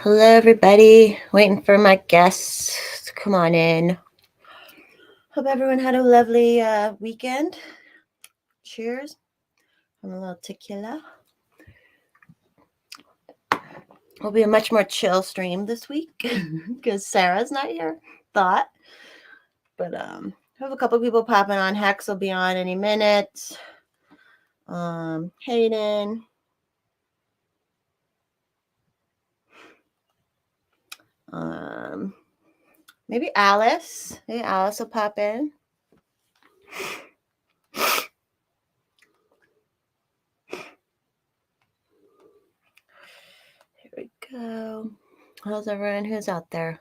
Hello, everybody. Waiting for my guests to come on in. Hope everyone had a lovely weekend. Cheers. I'm a little tequila. Will be a much more chill stream this week because Sarah's not here. Thought, but I have a couple people popping on. Hex will be on any minute. Hayden. Maybe Alice. Maybe Alice will pop in. Here we go. How's everyone? Who's out there?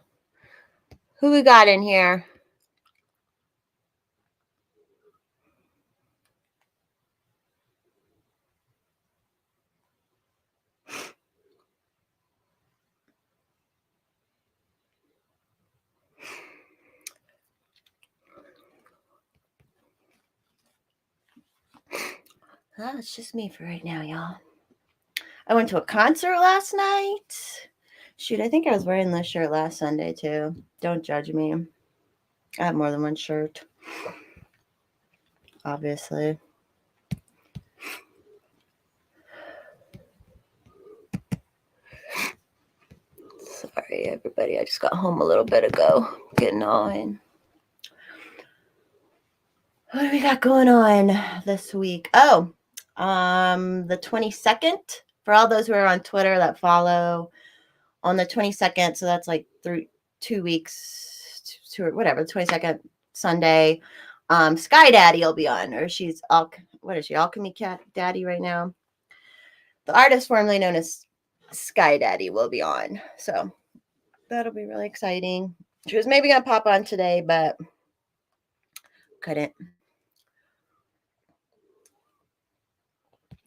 Who we got in here? Oh, it's just me for right now, y'all. I went to a concert last night. Shoot, I think I was wearing this shirt last Sunday too. Don't judge me. I have more than one shirt. Obviously. Sorry, everybody. I just got home a little bit ago. Getting on. What do we got going on this week? Oh, the 22nd. For all those who are on Twitter that follow, on the 22nd, so that's like 2 weeks, to whatever, the 22nd Sunday, Sky Daddy will be on, or she's what is she, Alchemy Cat Daddy right now? The artist formerly known as Sky Daddy will be on, so that'll be really exciting. She was maybe gonna pop on today, but couldn't.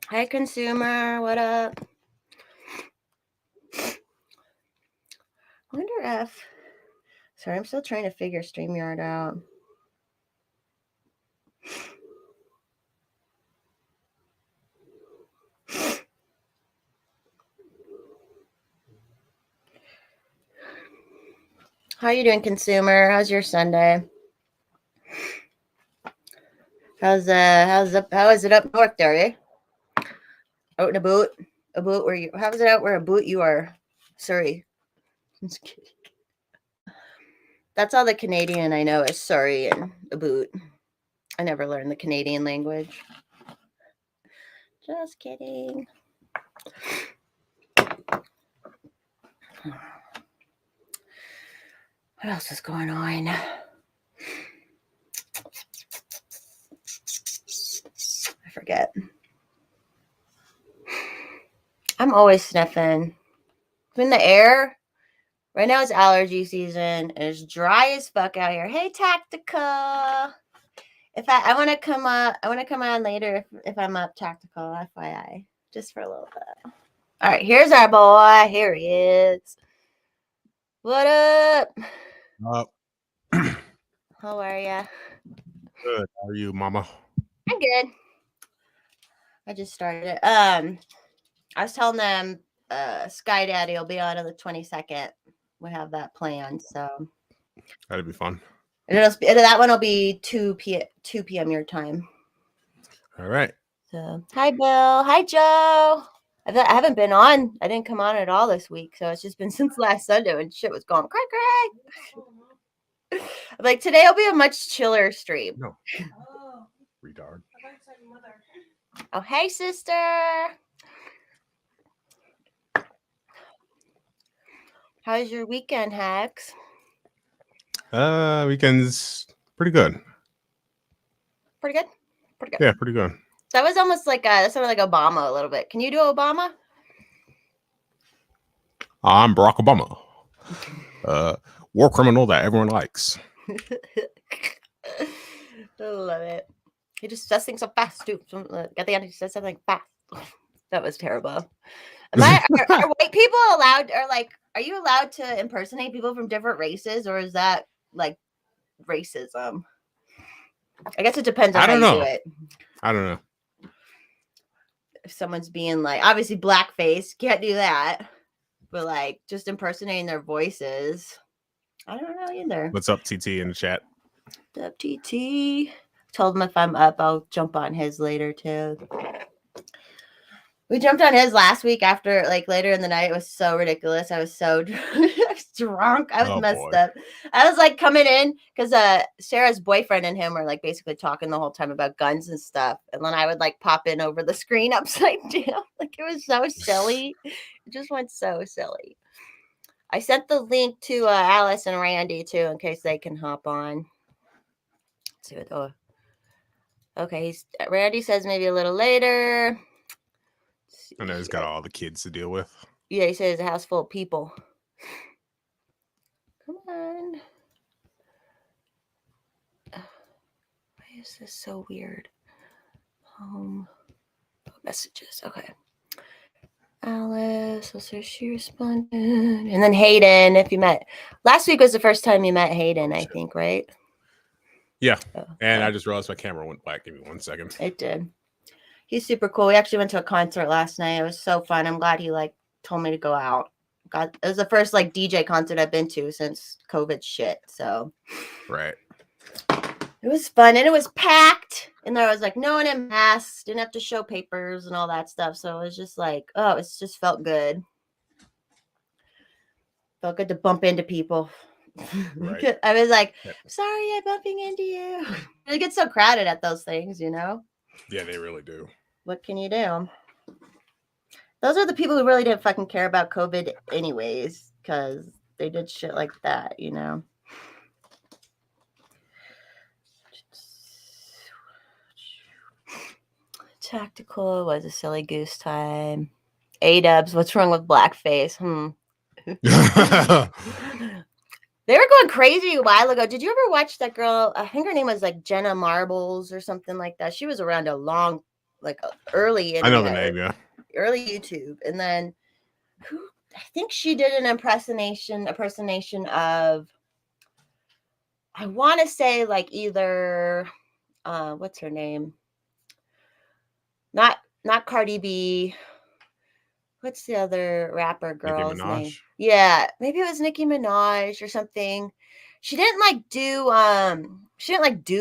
Hi, consumer. What up? I wonder if. Sorry, I'm still trying to figure StreamYard out. How are you doing, consumer? How's your Sunday? How is it up north there, eh? Out in a boot where you? How is it out where a boot you are? Surrey. I'm just kidding. That's all the Canadian I know is Surrey and a boot. I never learned the Canadian language. Just kidding. What else is going on? I forget. I'm always sniffing. In the air. Right now it's allergy season. It's dry as fuck out here. Hey, Tactica. If I want to come on later if I'm up, Tactical, FYI. Just for a little bit. All right, here's our boy. Here he is. What up? How are ya? Good. How are you, Mama? I'm good. I just started it. I was telling them Sky Daddy will be on the 22nd. We have that planned, so That'd be fun. That one will be 2 p.m. your time. All right. So hi, Bill. Hi, Joe. I haven't been on. I didn't come on at all this week, so it's just been since last Sunday when shit was going crack. Like today will be a much chiller stream. No. Retard. Oh, hey, sister. How's your weekend, Hex? Weekend's pretty good. Pretty good? Pretty good. Yeah, pretty good. That was almost like sort of like Obama a little bit. Can you do Obama? I'm Barack Obama. War criminal that everyone likes. I love it. He just says things so fast, too. At the end, he says something fast. That was terrible. Are white people allowed, are you allowed to impersonate people from different races, or is that like racism? I guess it depends on how you do it. I don't know. If someone's being like, obviously blackface, can't do that. but like just impersonating their voices. I don't know either. What's up, TT in the chat? WTT. Told him if I'm up, I'll jump on his later too. We jumped on his last week after, like, later in the night. It was so ridiculous. I was so drunk. I was messed up. I was like coming in because Sarah's boyfriend and him were like basically talking the whole time about guns and stuff. And then I would like pop in over the screen upside down. Like it was so silly. It just went so silly. I sent the link to Alice and Randy too in case they can hop on. Let's see what. Okay, Randy says maybe a little later. I know he's got all the kids to deal with. Yeah, he says a house full of people. Come on. Why is this so weird? Messages. Okay. Alice, so she responded. And then Hayden, if you met. Last week was the first time you met Hayden, I think, right? Yeah. And I just realized my camera went black. Give me 1 second. It did. He's super cool. We actually went to a concert last night. It was so fun. I'm glad he like told me to go out. It was the first like DJ concert I've been to since COVID shit. So right. It was fun and it was packed. And there was like no one in masks, didn't have to show papers and all that stuff. So it was just like, oh, it just felt good. Felt good to bump into people. Right. I was like, sorry, I'm bumping into you. It gets so crowded at those things, you know? Yeah, they really do. What can you do? Those are the people who really didn't fucking care about COVID anyways, because they did shit like that, you know? Tactical was a silly goose time. A-dubs, what's wrong with blackface? They were going crazy a while ago. Did you ever watch that girl? I think her name was like Jenna Marbles or something like that. She was around a long, like early. I know the name, yeah. Early YouTube. And then I think she did an impersonation of, I want to say like either, what's her name? Not Cardi B. What's the other rapper girl's name? Yeah, maybe it was Nicki Minaj or something. She didn't do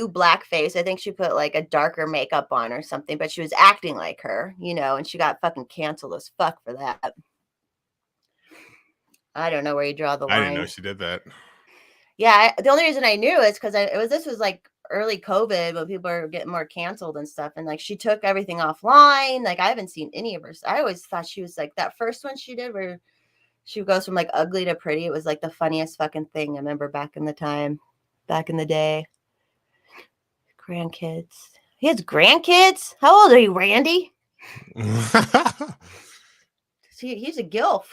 blackface. I think she put like a darker makeup on or something, but she was acting like her, you know, and she got fucking canceled as fuck for that. I don't know where you draw the line. I didn't know she did that. Yeah, the only reason I knew is because this was like early COVID when people are getting more canceled and stuff, and like she took everything offline. Like I haven't seen any of her. I always thought she was like that first one she did where she goes from like ugly to pretty. It was like the funniest fucking thing I remember back in the day. Grandkids. He has grandkids? How old are you, Randy? He's a gilf.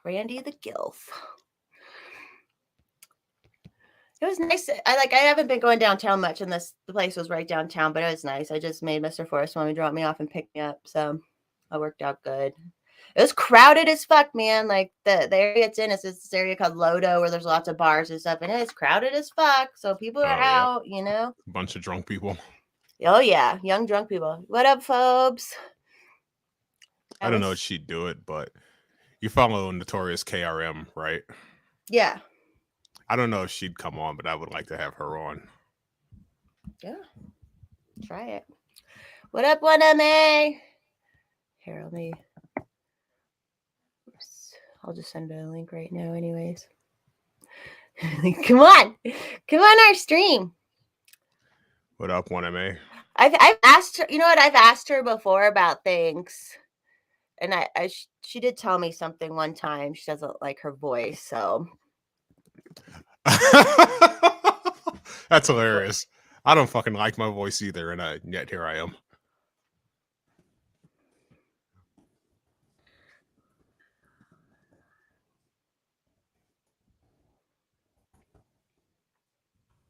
Randy the gilf. It was nice. I haven't been going downtown much, and the place was right downtown, but it was nice. I just made Mr. Forrest want to drop me off and pick me up, so it worked out good. It was crowded as fuck, man. Like the area it's in is this area called Lodo where there's lots of bars and stuff, and it's crowded as fuck. So people are out, you know. A bunch of drunk people. Oh yeah, young drunk people. What up, phobes? I don't know if she'd do it, but you follow Notorious KRM, right? Yeah. I don't know if she'd come on, but I would like to have her on. Yeah. Try it. What up, 1MA? Here, let me. Oops. I'll just send her a link right now, anyways. Come on our stream. What up, 1MA? I've asked her. You know what? I've asked her before about things, and she did tell me something one time. She doesn't like her voice, so. That's hilarious. I don't fucking like my voice either, and yet here I am.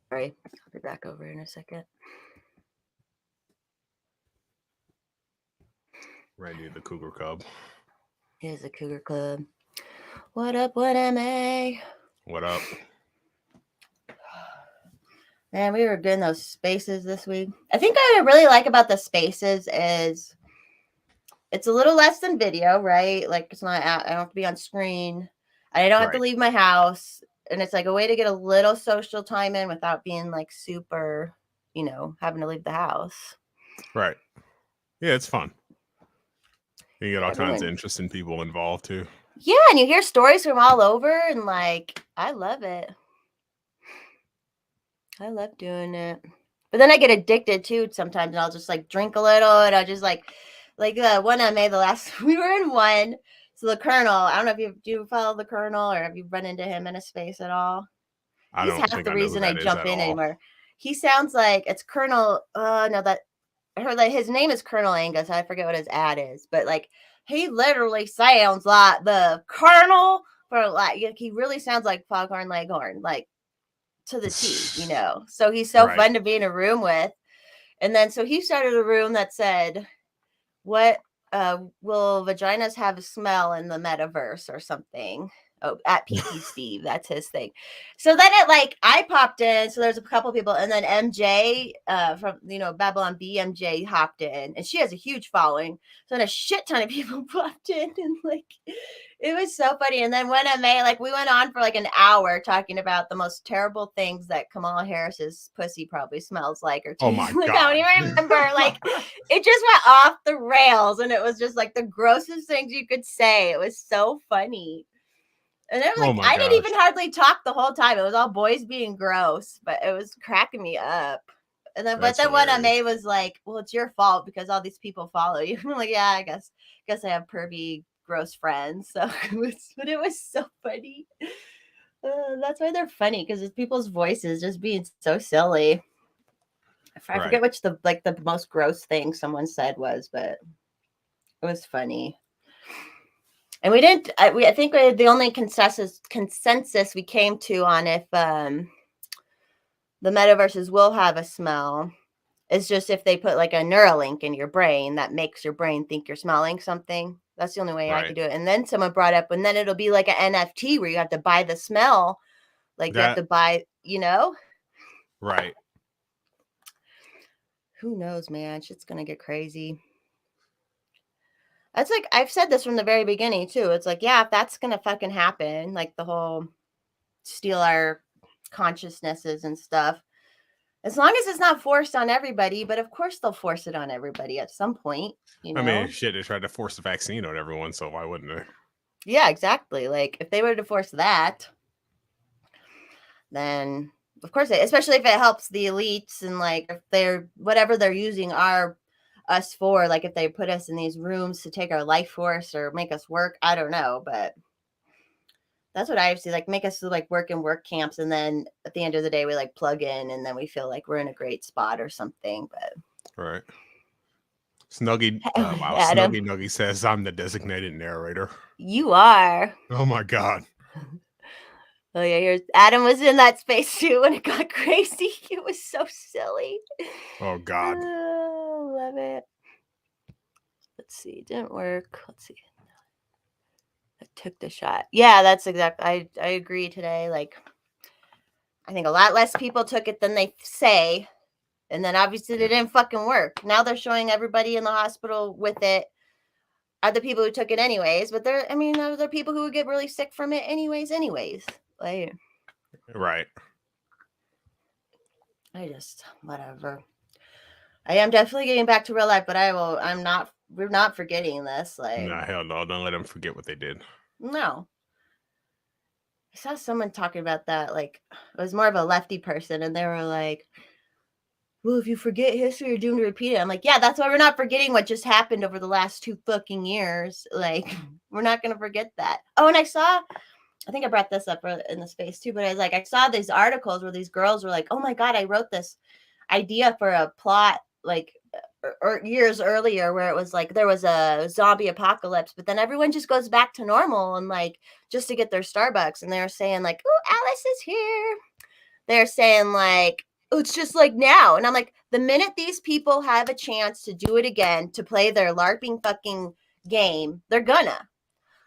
Sorry, I'll be back over in a second. Randy the Cougar Cub. Here's the Cougar Club. What up, 1MA? What up? Man, we were doing those spaces this week. I think what I really like about the spaces is it's a little less than video, right? Like it's not, I don't have to be on screen. I don't have to Right. leave my house. And it's like a way to get a little social time in without being like super, having to leave the house. Right. Yeah, it's fun. You get all kinds of Everyone. interesting people involved too. Yeah, and you hear stories from all over, and like, I love it. I love doing it. But then I get addicted too sometimes, and I'll just like drink a little, and I'll just like one I made the last, we were in one. So the Colonel, I don't know if do you follow the Colonel or have you run into him in a space at all? I He's don't half think the I know who reason I that is jump at in all. anymore. He sounds like it's Colonel. No, that I heard like his name is Colonel Angus. I forget what his ad is, but like he literally sounds like the Colonel for like he really sounds like Foghorn Leghorn, like to the T, So he's so Right. fun to be in a room with. And then so he started a room that said, "What will vaginas have a smell in the metaverse or something?" Oh, at PT Steve, that's his thing. So then I popped in. So there's a couple people, and then MJ from Babylon B, MJ hopped in, and she has a huge following. So then a shit ton of people popped in, and like it was so funny. And then when we went on for like an hour talking about the most terrible things that Kamala Harris's pussy probably smells like, or Oh my like, God. I don't even remember. Like it just went off the rails, and it was just like the grossest things you could say. It was so funny. And then like I didn't even hardly talk the whole time. It was all boys being gross, but it was cracking me up. And then but then one I made was like, well, it's your fault because all these people follow you. I'm like, yeah, I guess I have pervy gross friends. So but it was so funny. That's why they're funny, because it's people's voices just being so silly. I forget which the most gross thing someone said was, but it was funny. And we didn't. I think the only consensus we came to on if the metaverses will have a smell is just if they put like a Neuralink in your brain that makes your brain think you're smelling something. That's the only way I could do it. And then someone brought up, and then it'll be like an NFT where you have to buy the smell, like you have to buy, Right. Who knows, man? Shit's gonna get crazy. That's like, I've said this from the very beginning too. It's like, yeah, if that's gonna fucking happen, like the whole steal our consciousnesses and stuff, as long as it's not forced on everybody. But of course they'll force it on everybody at some point, I mean, shit, they tried to force the vaccine on everyone, so why wouldn't they? Yeah, exactly. Like if they were to force that, then of course, especially if it helps the elites, and like if they're whatever they're using us for, like if they put us in these rooms to take our life force or make us work, I don't know, but that's what I see, like make us like work in work camps, and then at the end of the day we like plug in, and then we feel like we're in a great spot or something. But right. Snuggie, wow, Adam, Snuggie Nuggie says I'm the designated narrator. You are. Oh my God. Oh yeah, here's Adam was in that space too when it got crazy. It was so silly. Oh God. Oh, love it. Let's see, it didn't work. Let's see. I took the shot. Yeah, that's exactly. I agree today. Like, I think a lot less people took it than they say, and then obviously it didn't fucking work. Now they're showing everybody in the hospital with it are the people who took it anyways. But there are people who would get really sick from it anyways. Like, right. I just whatever. I am definitely getting back to real life, but we're not forgetting this. Like, nah, hell no, don't let them forget what they did. No. I saw someone talking about that, like, it was more of a lefty person, and they were like, well, if you forget history, you're doomed to repeat it. I'm like, yeah, that's why we're not forgetting what just happened over the last 2 fucking years. Like, we're not going to forget that. Oh, and I think I brought this up in the space too, but I was like, I saw these articles where these girls were like, oh my God, I wrote this idea for a plot, like, or years earlier, where it was like there was a zombie apocalypse, but then everyone just goes back to normal and like just to get their Starbucks, and they're saying like, oh, Alice is here. They're saying like, oh, it's just like now. And I'm like, the minute these people have a chance to do it again, to play their LARPing fucking game, they're gonna.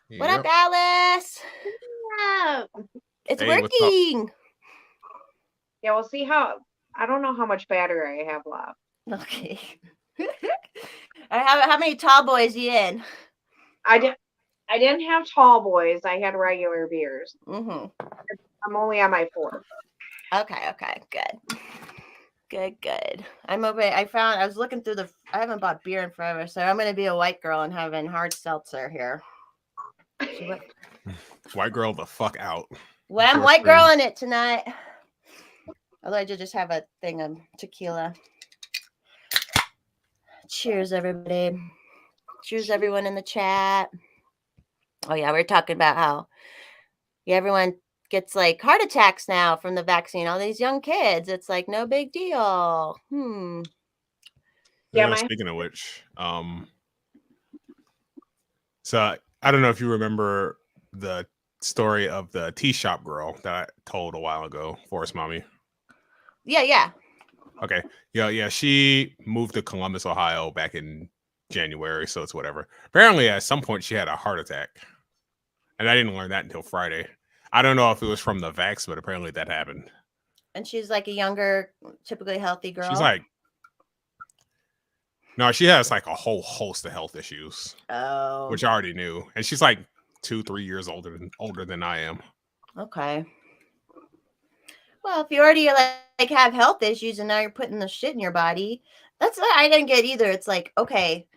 Yep. What up, Alice? Yeah. It's working. Yeah, we'll see how. I don't know how much battery I have left. Okay. How many tall boys you in? I didn't have tall boys. I had regular beers. Mm-hmm. I'm only on my 4th. Okay. Good. I'm over. I was looking through I haven't bought beer in forever, so I'm gonna be a white girl and having hard seltzer here. White girl the fuck out. Well, I'm Before white spring. girl in it tonight. Although I did just have a thing of tequila. Cheers, everybody. Cheers, everyone in the chat. Oh yeah, we're talking about how everyone gets like heart attacks now from the vaccine. All these young kids, it's like no big deal. Yeah, Speaking of which, so I don't know if you remember the story of the tea shop girl that I told a while ago, Forest Mommy. Yeah. Okay. Yeah. She moved to Columbus, Ohio back in January, so it's whatever. Apparently, at some point, she had a heart attack. And I didn't learn that until Friday. I don't know if it was from the vax, but apparently that happened. And she's like a younger, typically healthy girl. She's like, no, she has like a whole host of health issues. Oh. Which I already knew. And she's like 2-3 years older than I am. Okay. Well, if you already like have health issues and now you're putting the shit in your body, that's what I didn't get either. It's like, okay,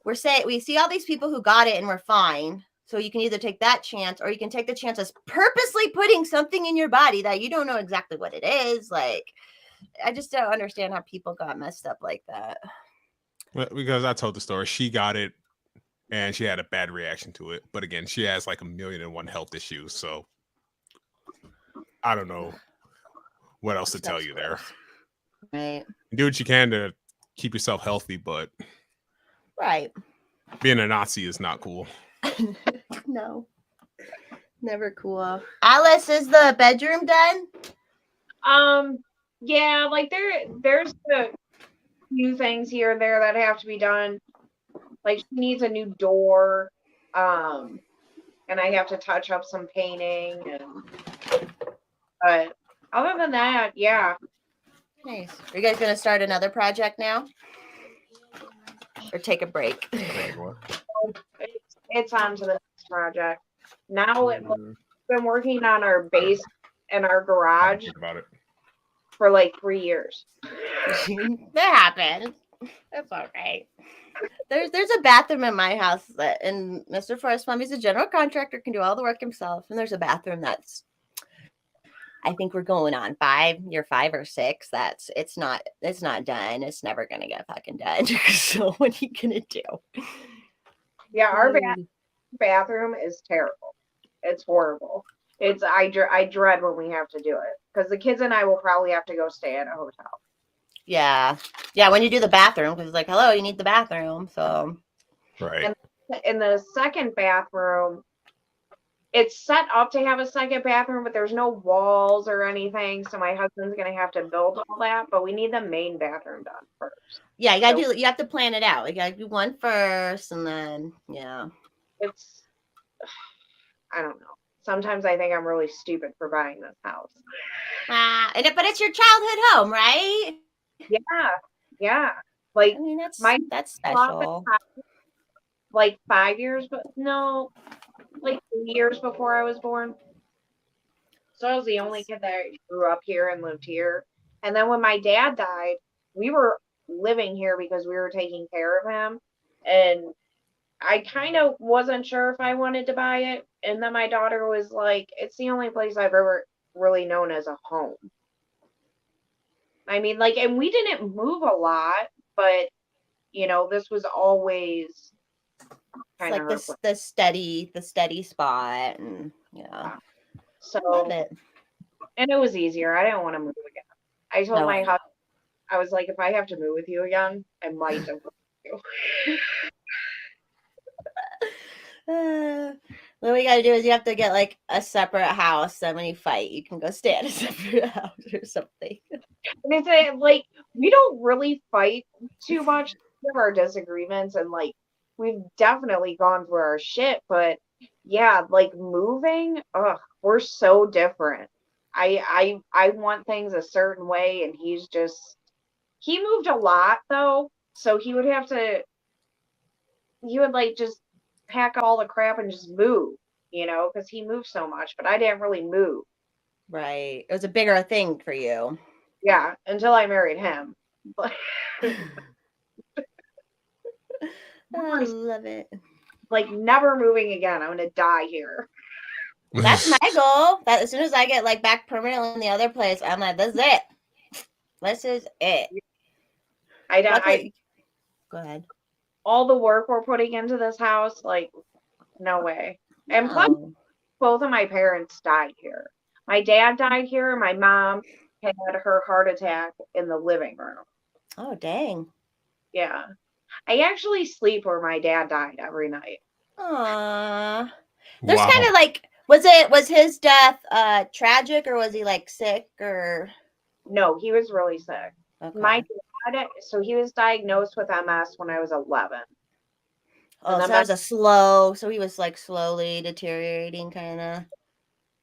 we see all these people who got it and we're fine. So you can either take that chance or you can take the chance of purposely putting something in your body that you don't know exactly what it is. Like, I just don't understand how people got messed up like that. Well, because I told the story, she got it and she had a bad reaction to it. But again, she has like 1,000,001 health issues. So I don't know what else to tell you there. Right. Do what you can to keep yourself healthy, but right. Being a Nazi is not cool. No. Never cool. Alice, is the bedroom done? Yeah, like there's a few things here and there that have to be done. Like she needs a new door. And I have to touch up some painting but other than that, yeah. Nice. Are you guys gonna start another project now? Or take a break? It's on to the next project. Now we've been working on our base and our garage about it for like 3 years. That happens. That's all right. There's a bathroom in my house and Mr. Forrest Mommy's a general contractor, can do all the work himself. And there's a bathroom that's, I think we're going on year 5 or 6. It's not done. It's never gonna get fucking done. So what are you gonna do? Yeah, our bathroom is terrible. It's horrible. I dread when we have to do it because the kids and I will probably have to go stay at a hotel. Yeah, when you do the bathroom, because it's like, hello, you need the bathroom. So right. And in the second bathroom, it's set up to have a second bathroom, but there's no walls or anything. So my husband's gonna have to build all that, but we need the main bathroom done first. Yeah, you have to plan it out. You gotta do one first, and then it's, I don't know. Sometimes I think I'm really stupid for buying this house. But it's your childhood home, right? Yeah. Like, I mean, that's special. Like 5 years, but no, like 3 years before I was born. So I was the only kid that grew up here and lived here. And then when my dad died, we were living here because we were taking care of him. And I kind of wasn't sure if I wanted to buy it. And then my daughter was like, it's the only place I've ever really known as a home. I mean, like, and we didn't move a lot, but, this was always kind of like the steady spot. And So, I love it. And it was easier. I didn't want to move again. I told my husband, I was like, if I have to move with you again, I might have with you. What we got to do is you have to get like a separate house. And when you fight, you can go stay at a separate house or something. And it's like, we don't really fight too much. We have our disagreements and like, we've definitely gone through our shit. But yeah, like moving, we're so different. I want things a certain way and he moved a lot though. So he would have to he would like just pack up all the crap and just move, you know, because he moved so much. But I didn't really move. Right. It was a bigger thing for you. Yeah, until I married him. But I love it. like never moving again. I'm gonna die here. That's my goal. That as soon as I get like back permanently in the other place, I'm like, this is it. This is it. I don't. Luckily, go ahead. All the work we're putting into this house, like, no way. And plus, Oh. both of my parents died here. My dad died here. My mom had her heart attack in the living room. Oh, dang. Yeah. I actually sleep where my dad died every night. Aww. There's Wow. kind of like, was his death tragic, or was he like sick, or? No, he was really sick. Okay. My dad, so he was diagnosed with MS when I was 11. Oh, and so then that was a slow. So he was like slowly deteriorating, kind of.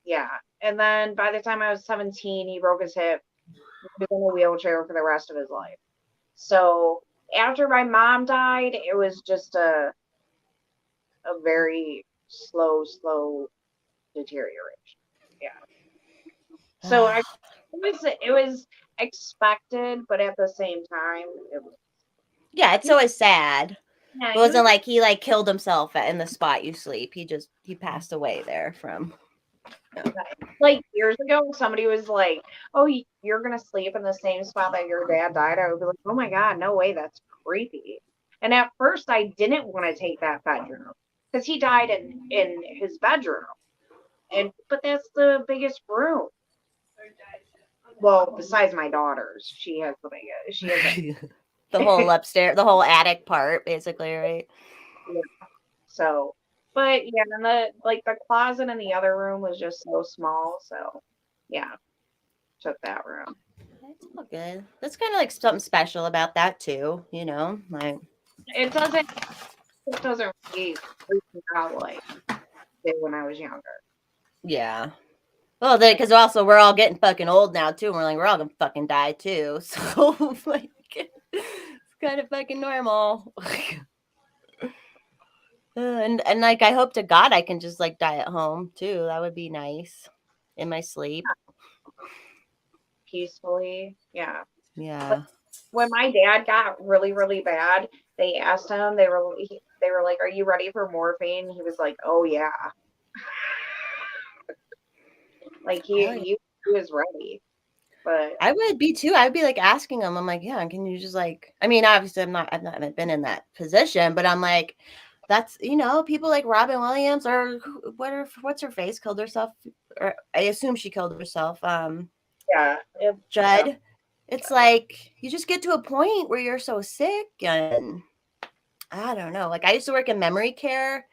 Yeah. And then by the time I was 17, he broke his hip. He was in a wheelchair for the rest of his life. So after my mom died, it was just a very slow deterioration. Yeah. So it was expected, but at the same time, it was. Yeah, it's always sad. Yeah, It wasn't like he like killed himself in the spot you sleep. He passed away there from. like years ago, somebody was like, "Oh, you're gonna sleep in the same spot that your dad died." I would be like, "Oh my god, no way, that's creepy." And at first, I didn't want to take that bedroom because he died in his bedroom, but that's the biggest room. Well, besides my daughter's, she has the biggest. She has The whole upstairs, the whole attic part, basically, right? So, but yeah, and the closet in the other room was just so small. So, yeah, took that room. That's all good. That's kind of like something special about that too, you know. Like It doesn't really freak me out like it did when I was younger. yeah. Well, because also we're all getting fucking old now too. And we're like we're all gonna fucking die too. So like it's kind of fucking normal. And like I hope to God I can just like die at home too. That would be nice in my sleep. Peacefully, yeah. Yeah. When my dad got really, really bad, they asked him. They were like, "Are you ready for morphine?" He was like, "Oh yeah." Like he was ready. But I would be too. I would be like asking them. I'm like, yeah, can you just like? I mean, obviously, I've not been in that position, but I'm like, that's people like Robin Williams or what's her face killed herself, or I assume she killed herself. yeah, Judd. Yeah. It's like you just get to a point where you're so sick, and I don't know. Like I used to work in memory care.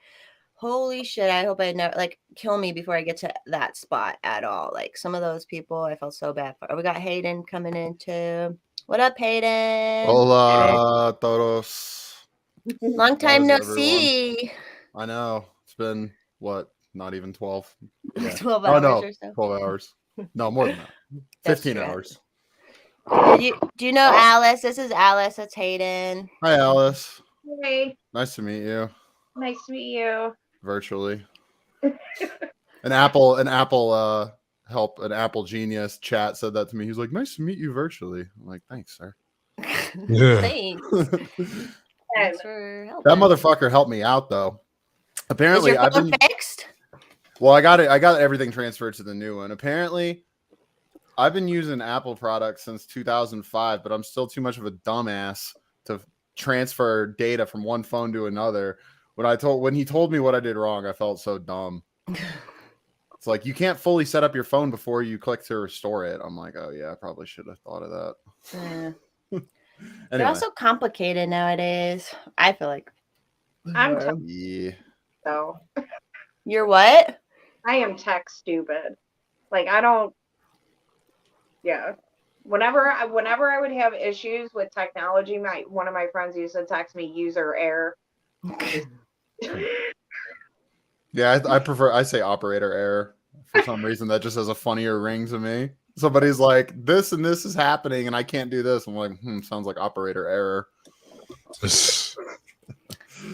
Holy shit, I hope I never like kill me before I get to that spot at all. Like some of those people I felt so bad for. We got Hayden coming in too. What up, Hayden? Hola, todos. Long time no How's everyone? see. I know. It's been, what, not even 12? Yeah. 12 Oh, hours no, or so. 12 hours. No, more than that. That's 15 true. hours. Do you know Alice? This is Alice. That's Hayden. Hi, Alice. Hey, Nice to meet you nice to meet you. virtually. An Apple Genius chat said that to me. He's like, nice to meet you virtually. I'm like, thanks, sir. Yeah. Thanks. Thanks for helping. That motherfucker helped me out though. Apparently, Is your phone fixed? Well, I got everything transferred to the new one. Apparently, I've been using Apple products since 2005, but I'm still too much of a dumbass to transfer data from one phone to another. When he told me what I did wrong, I felt so dumb. It's like you can't fully set up your phone before you click to restore it. I'm like, oh yeah, I probably should have thought of that. Yeah. Anyway. They're also complicated nowadays. I feel like. I'm Yeah. so You're what? I am tech stupid. Like I don't. Yeah. Whenever I would have issues with technology, one of my friends used to text me user error. Yeah, I say operator error. For some reason, that just has a funnier ring to me. Somebody's like, this and this is happening, and I can't do this. I'm like, sounds like operator error.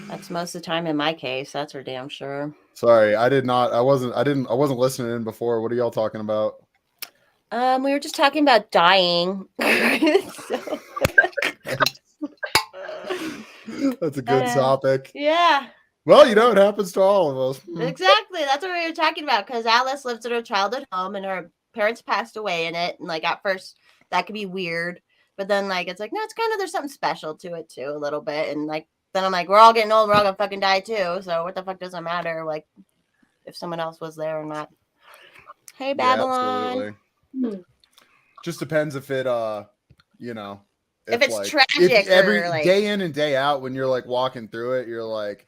That's most of the time in my case. That's for damn sure. Sorry, I did not. I wasn't listening in before. What are y'all talking about? We were just talking about dying. So, That's a good topic. yeah, Well, you know, it happens to all of us. exactly. That's what we were talking about because Alice lives in her childhood home and her parents passed away in it. And like at first, that could be weird, but then like it's like no, it's kind of there's something special to it too, a little bit. And like then I'm like, we're all getting old, we're all gonna fucking die too. So what the fuck does it matter? Like if someone else was there or not. Hey, Babylon. Hmm. Just depends if it you know, If it's like, tragic every or, like- day in and day out when you're like walking through it, you're like,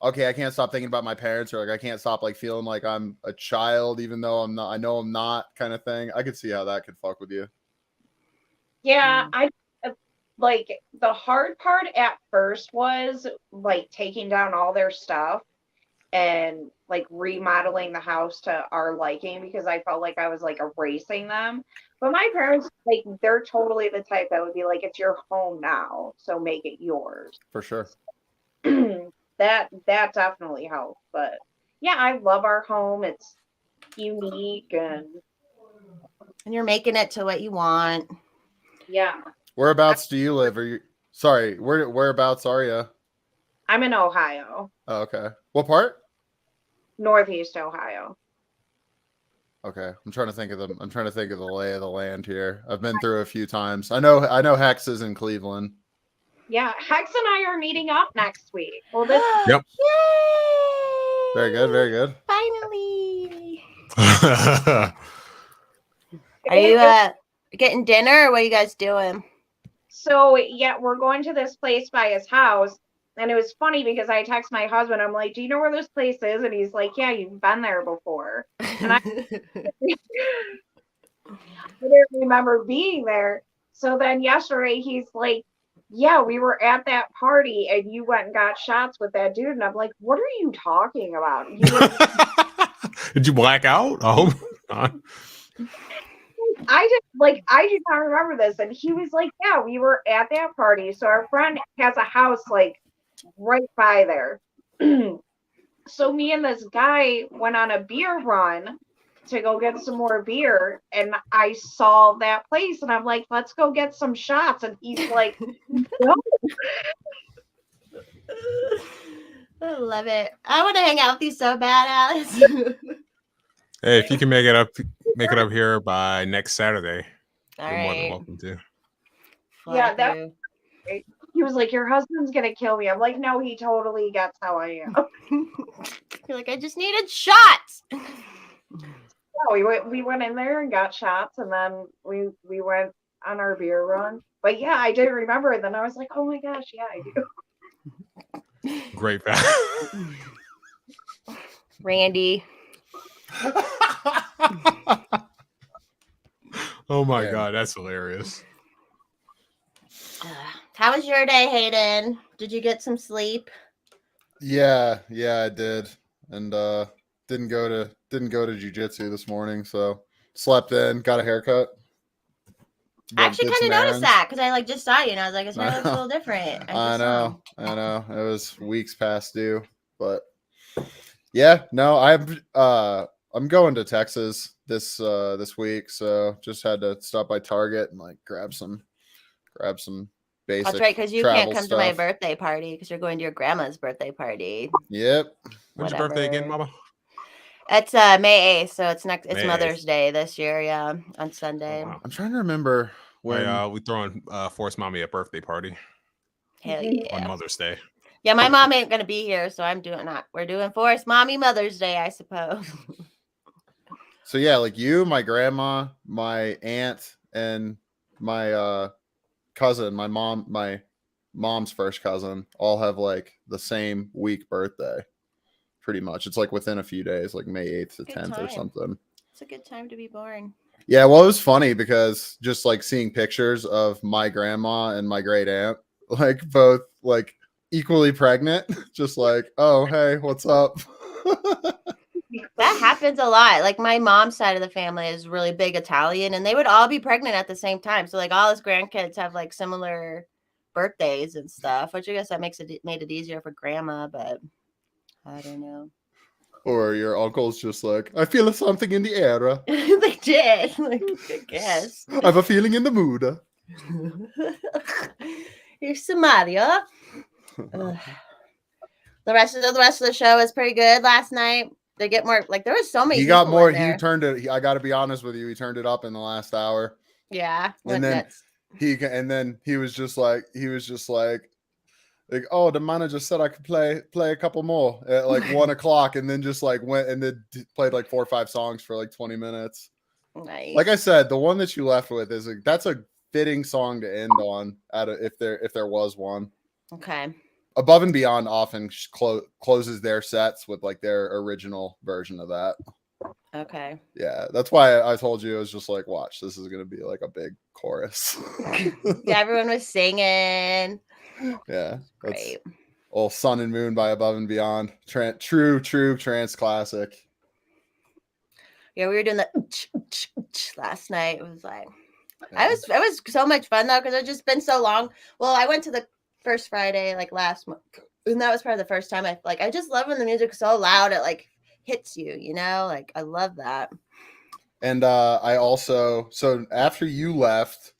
okay, I can't stop thinking about my parents, or like I can't stop like feeling like I'm a child even though I'm not. I know I'm not, kind of thing. I could see how that could fuck with you. Yeah, I like the hard part at first was like taking down all their stuff and like remodeling the house to our liking because I felt like I was like erasing them. But my parents, like, they're totally the type that would be like, it's your home now, so make it yours. For sure. that definitely helped. But yeah, I love our home. It's unique and And you're making it to what you want. yeah. Whereabouts do you live? Are you sorry? Whereabouts are you? I'm in Ohio, Oh, okay. What part? Northeast Ohio. Okay, I'm trying to think of the lay of the land here. I've been through a few times. I know Hex is in Cleveland. Yeah, Hex and I are meeting up next week. Well, this Yep. Yay! Very good, very good. Finally. Are you getting dinner or what are you guys doing? So yeah, we're going to this place by his house. And it was funny because I text my husband, I'm like, do you know where this place is? And he's like, yeah, you've been there before. And I didn't remember being there. So then yesterday he's like, yeah, we were at that party and you went and got shots with that dude. And I'm like, what are you talking about? He was, Did you black out? Oh, not. I did not remember this. And he was like, yeah, we were at that party. So our friend has a house like right by there. So me and this guy went on a beer run to go get some more beer, and I saw that place and I'm like, let's go get some shots. And he's like, no. I love it. I want to hang out with you so bad, Alice. Hey, if you can make it up here by next Saturday, All you're more than right. welcome to. Yeah, that- He was like, your husband's gonna kill me. I'm like, no, he totally gets how I am. You're like, I just needed shots. No, we went in there and got shots, and then we went on our beer run. But yeah, I did remember it. Then I was like, oh my gosh, yeah, I do. Great fact. Randy. Oh my Yeah. god, that's hilarious. How was your day, Hayden? Did you get some sleep? Yeah, I did, and didn't go to jujitsu this morning, so slept in, got a haircut. I actually did kind of some noticed errands. that because I like just saw you and I was like, his hair I looks a know. little different. I just saw him. know. It was weeks past due, but yeah, no, I'm going to Texas this week, so just had to stop by Target and like grab some basic. That's right, because you travel can't come to my stuff. birthday party because you're going to your grandma's birthday party. Yep. When's your birthday again, Whatever. Mama? It's May 8th, so it's May 8th. Mother's Day this year, yeah, on Oh, Sunday. wow. I'm trying to remember when. We throwing Force Mommy a birthday party Hell on yeah. Mother's Day. Yeah, my mom ain't gonna be here, so we're doing Forest Mommy Mother's Day, I suppose. So yeah, like you, my grandma, my aunt, and my cousin, my mom's first cousin, all have like the same week birthday. Pretty much. It's like within a few days, like May 8th to Good 10th or time. something. It's a good time to be born. Yeah, well, it was funny because just like seeing pictures of my grandma and my great aunt, like both like equally pregnant, just like, oh, hey, what's up? That happens a lot. Like my mom's side of the family is really big Italian, and they would all be pregnant at the same time. So like all his grandkids have like similar birthdays and stuff, which I guess that made it easier for grandma, but I don't know. Or your uncle's just like, I feel something in the air. They did. Like, I guess. I have a feeling in the mood. Here's Somalia. Ugh. The rest of the show is pretty good last night. They get more like there was so many. He got people more. in there. He turned it. I got to be honest with you. He turned it up in the last hour. Yeah. And then he was just like, oh, the manager said I could play a couple more at like 1:00, and then just like went and then played like 4 or 5 songs for like 20 minutes. Nice. Like I said, the one that you left with is that's a fitting song to end on. If there was one. Okay. Above and Beyond often closes their sets with like their original version of that. Okay. Yeah, that's why I told you, I was just like, watch, this is gonna be like a big chorus. Yeah, everyone was singing. Yeah, that's Great. old Sun and Moon by Above and Beyond. True trance classic. Yeah, we were doing the last night. It was like it was so much fun though, because it's just been so long. Well, I went to the first Friday like last month, and that was probably the first time I just love when the music's so loud it like hits you, you know? Like I love that. And I also, so after you left,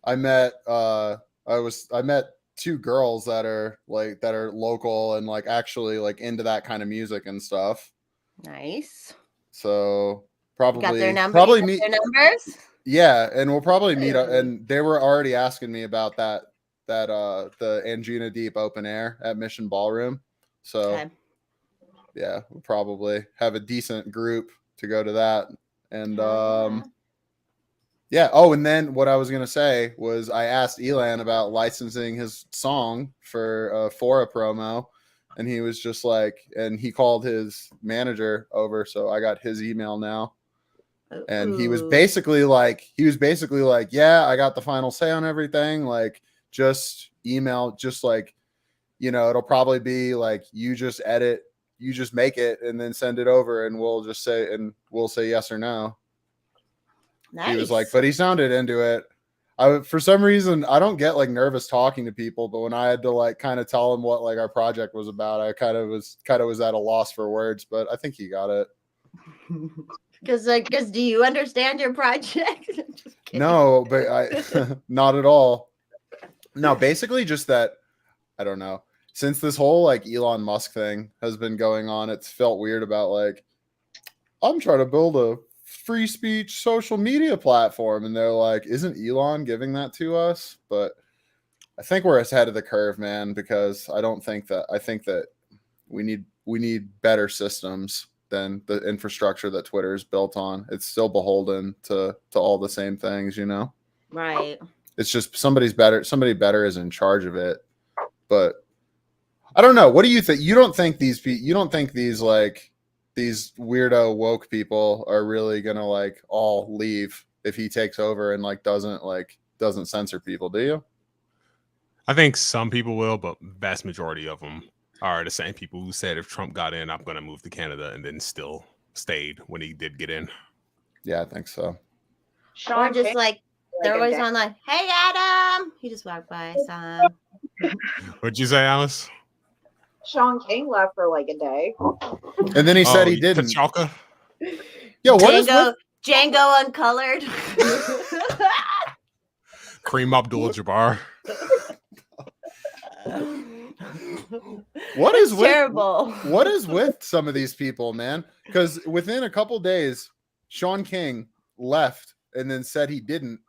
I met 2 girls that are local and like actually like into that kind of music and stuff. Nice. So You got their numbers. probably meet their numbers. Yeah, and we'll probably meet up. And they were already asking me about the Angina Deep open air at Mission Ballroom. So Okay. yeah, we'll probably have a decent group to go to that. And yeah. Oh, and then what I was gonna say was I asked Elan about licensing his song for a Fora promo, and he was just like, and he called his manager over, so I got his email now. And he was basically like, yeah, I got the final say on everything. Like, just email, just like, you know, it'll probably be like, you just edit, you just make it and then send it over, and we'll say yes or no. Nice. He was like, but he sounded into it. For some reason, I don't get like nervous talking to people, but when I had to like kind of tell him what like our project was about, I kind of was at a loss for words, but I think he got it. Because do you understand your project? No, but not at all. No, basically just that, I don't know. Since this whole like Elon Musk thing has been going on, it's felt weird about like, I'm trying to build a free speech social media platform. And they're like, isn't Elon giving that to us? But I think we're ahead of the curve, man, because I think that we need better systems than the infrastructure that Twitter is built on. It's still beholden to all the same things, you know? Right. It's just somebody better is in charge of it. But I don't know. What do you think? You don't think these like these weirdo woke people are really gonna like all leave if he takes over and like doesn't censor people, do you? I think some people will, but vast majority of them are the same people who said if Trump got in, I'm going to move to Canada, and then still stayed when he did get in. Yeah, I think so. Or just like they're always on like, hey Adam. He just walked by. What'd you say, Alice? Sean King left for like a day. And then he said he didn't. T'Chaka? Yo, what is Django Uncolored? Kareem Abdul-Jabbar. What is terrible? What is with some of these people, man? Because within a couple days, Sean King left and then said he didn't,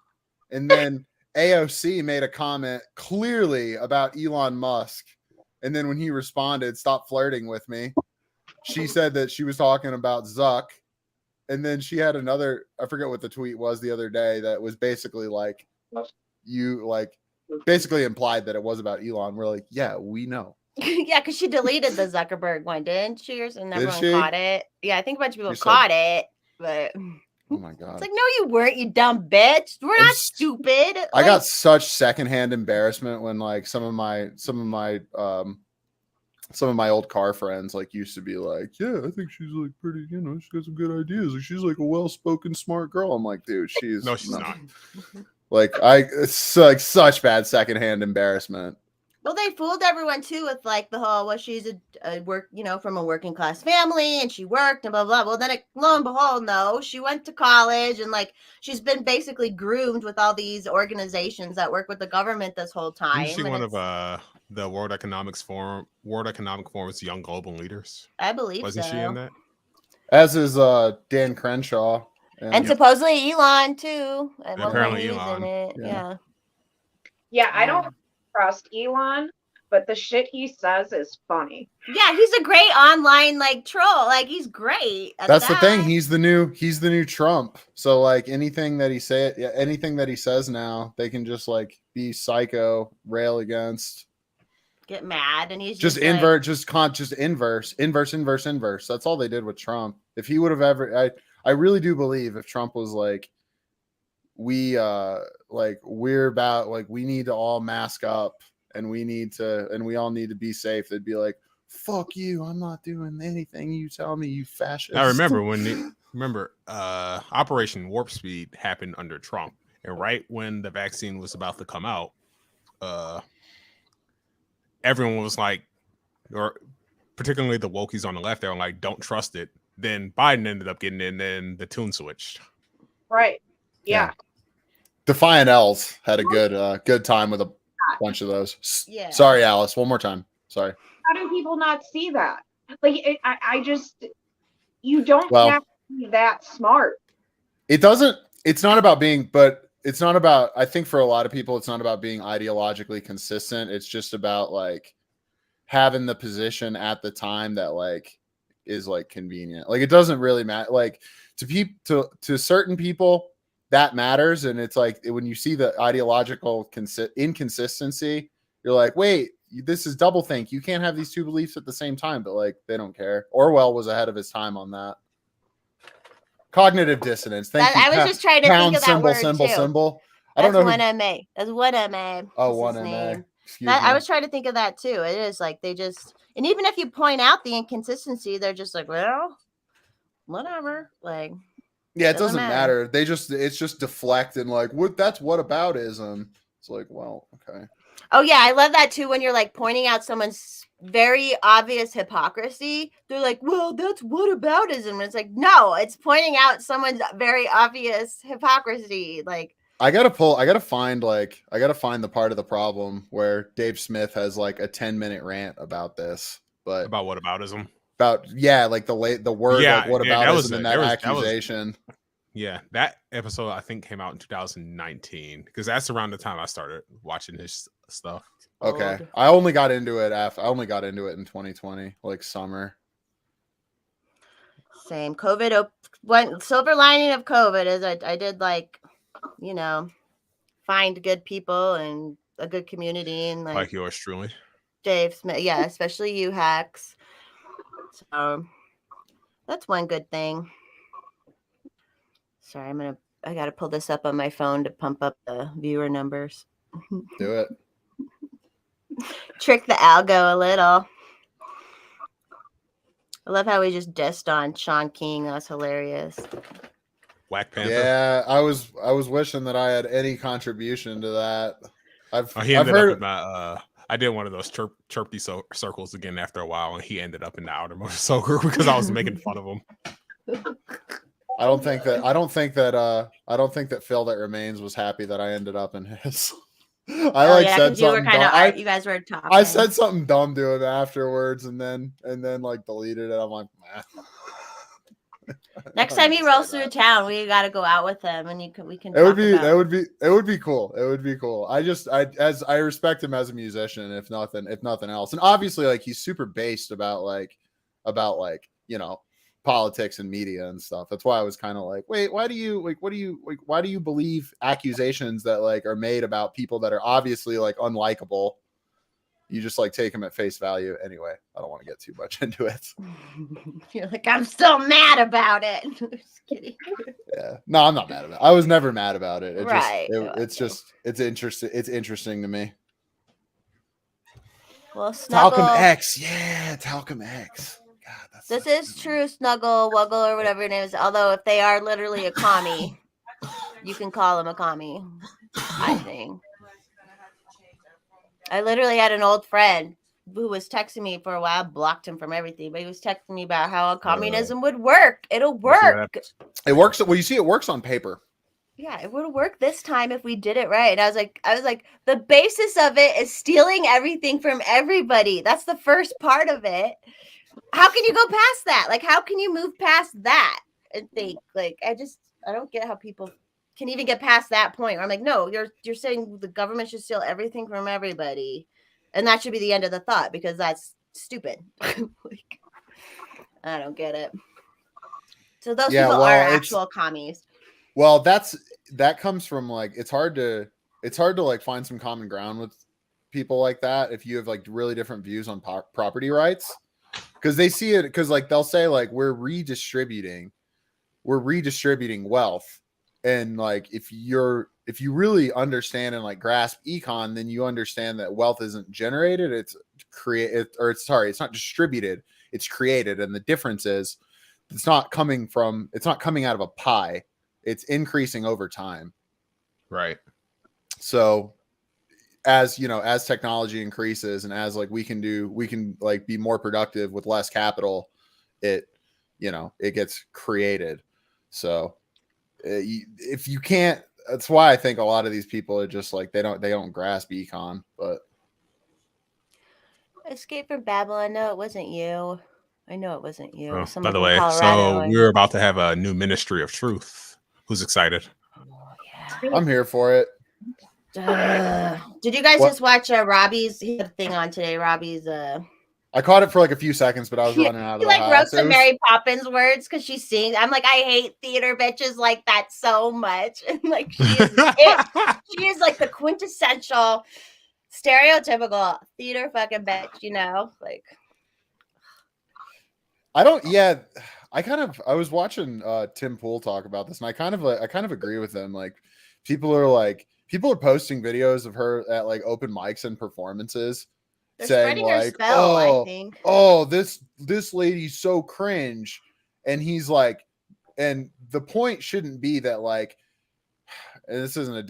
and then AOC made a comment clearly about Elon Musk, and then when he responded, "Stop flirting with me," she said that she was talking about Zuck, and then she had another, I forget what the tweet was the other day, that was basically like, basically implied that it was about Elon. We're like, yeah, we know. Yeah, because she deleted the Zuckerberg one, didn't she? And everyone she? caught it. Yeah, I think a bunch of people caught it, but oh my god, it's like, no, you weren't, you dumb bitch. We're not stupid. I got such secondhand embarrassment when like some of my old car friends like used to be like, yeah, I think she's like pretty, you know, she got some good ideas. Like, she's like a well-spoken, smart girl. I'm like, dude, she's not. Like it's like such bad secondhand embarrassment. Well, they fooled everyone too with like the whole, well, she's a work, from a working class family and she worked and blah, blah. Well, then lo and behold, no, she went to college and like she's been basically groomed with all these organizations that work with the government this whole time. Isn't she and one of the World Economic Forum's young global leaders? I believe Wasn't so. she in that? As is Dan Crenshaw. And supposedly Elon too. At one Apparently point he was Elon. in it. Yeah. Yeah, I don't trust Elon, but the shit he says is funny. Yeah, he's a great online like troll. Like he's great. At That's the that. thing. He's the new Trump. So like anything that he says now, they can just like be psycho, rail against. Get mad, and he's Just like, invert, just inverse. That's all they did with Trump. If he would have ever, I really do believe if Trump was like, we're about like we need to all mask up and we all need to be safe, they'd be like, fuck you, I'm not doing anything you tell me, you fascist. I remember Operation Warp Speed happened under Trump, and right when the vaccine was about to come out, everyone was like, or particularly the wokies on the left, they were like, don't trust it. Then Biden ended up getting in, and the tune switched. Right. Yeah. Defiant L's had a good time with a bunch of those. Yeah. Sorry, Alice. One more time. Sorry. How do people not see that? Like, I just, you don't Well, have to be that smart. It doesn't. It's not about being, but it's not about. I think for a lot of people, it's not about being ideologically consistent. It's just about like having the position at the time that like is like convenient. Like it doesn't really matter. Like to certain people that matters, and it's like when you see the ideological inconsistency, you're like, wait, this is doublethink. You can't have these two beliefs at the same time. But like they don't care. Orwell was ahead of his time on that. Cognitive dissonance. Thank you. I was just trying to think of that word too. Symbol. I don't That's know. one MA. That's one MA. Oh, What's one his MA. name? Excuse me. I was trying to think of that too. It is like they just, and even if you point out the inconsistency, they're just like, well, whatever. Like, yeah, it doesn't matter. It's just deflect and like, what? That's whataboutism. It's like, well, okay. oh yeah, I love that too. When you're like pointing out someone's very obvious hypocrisy, they're like, well, that's whataboutism. And it's like, no, it's pointing out someone's very obvious hypocrisy. Like, I gotta find the part of the problem where Dave Smith has like a 10-minute rant about this, but About whataboutism. like the word Yeah, like whataboutism yeah, that was and it. that That was- accusation. Yeah, that episode I think came out in 2019 because that's around the time I started watching his stuff. Okay, old. I only got into it in 2020, like summer. same. COVID. One silver lining of COVID is I did like, find good people and a good community and Like yours truly. Dave Smith. Yeah, especially you hacks. So that's one good thing. Sorry, I gotta pull this up on my phone to pump up the viewer numbers. Do it. Trick the algo a little. I love how we just dissed on Sean King. That's hilarious. Whack Panther. Yeah, I was wishing that I had any contribution to that. He ended up in my I did one of those chirpy circles again after a while, and he ended up in the outermost circle because I was making fun of him. I don't think that Phil that remains was happy that I ended up in his. You said something. You guys were talking. I said something dumb to him afterwards, and then like deleted it. I'm like, nah. Next time he rolls through town, we got to go out with him, and we can. It would be cool. It would be cool. I respect him as a musician, if nothing else, and obviously like he's super based about politics and media and stuff. That's why I was kind of like, wait, why do you believe accusations that like are made about people that are obviously like unlikable? You just like take them at face value. Anyway, I don't want to get too much into it. You're like, I'm still mad about it. Just kidding. Yeah, no, I'm not mad about it. I was never mad about it. It's interesting. It's interesting to me. Well, Snuggle. Talcum X, yeah, Talcum X. God, This is true, Snuggle, Wuggle, or whatever your name is. Although if they are literally a commie, you can call them a commie. I think. I literally had an old friend who was texting me for a while, blocked him from everything, but he was texting me about how communism would work. It'll work. It works. Well, you see, it works on paper. Yeah, it would work this time if we did it right. And I was like, the basis of it is stealing everything from everybody. That's the first part of it. How can you go past that? Like, how can you move past that and think? Like, I don't get how people can even get past that point. Where I'm like, no, you're saying the government should steal everything from everybody, and that should be the end of the thought because that's stupid. Like, I don't get it. So those people are actual commies. Well, that comes from like it's hard to like find some common ground with people like that if you have like really different views on property rights, because they see it because like they'll say like we're redistributing wealth, and like if you really understand and like grasp econ, then you understand that wealth isn't generated, it's not distributed, it's created, and the difference is it's not coming out of a pie. It's increasing over time. Right. So as technology increases and as like we can like be more productive with less capital, it gets created. So if you can't, that's why I think a lot of these people are just like, they don't grasp econ, but Escape from Babylon. No, it wasn't you. I know it wasn't you. Oh, Someone by the from way, Colorado. so we're about to have a new Ministry of Truth. Who's excited? Oh, yeah. I'm here for it. Did you guys just watch Robbie's? He had a thing on today. Robbie's. I caught it for like a few seconds, but I was running out of he the like house. wrote some Mary Poppins words because she sings. I'm like, I hate theater bitches like that so much. And like she is like the quintessential stereotypical theater fucking bitch, like. I was watching Tim Pool talk about this, and I kind of agree with him. Like people are posting videos of her at like open mics and performances. They're saying like, her spell, I think. Oh, this lady's so cringe. And he's like, and the point shouldn't be that like, and this isn't a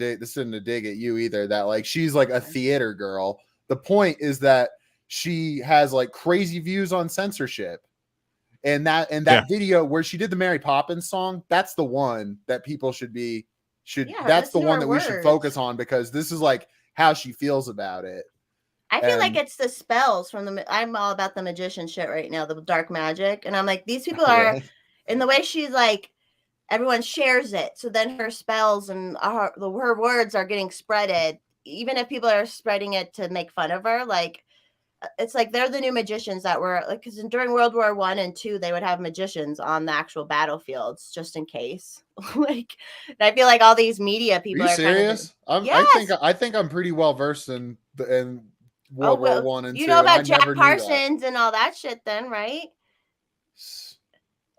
dig at you either, that like she's like a theater girl. The point is that she has like crazy views on censorship. And that video where she did the Mary Poppins song, that's the one that people that's the one that we should focus on, because this is like how she feels about it. I feel like it's the spells from I'm all about the magician shit right now, the dark magic. And I'm like, these people are, in the way she's like, everyone shares it. So then her spells and her words are getting spreaded. Even if people are spreading it to make fun of her, like, it's like they're the new magicians that were like, because during World War I and II, they would have magicians on the actual battlefields just in case. Like, and I feel like all these media people are serious. Yes. I think I'm pretty well versed in World War I and II. You know about Jack Parsons and all that shit, then, right?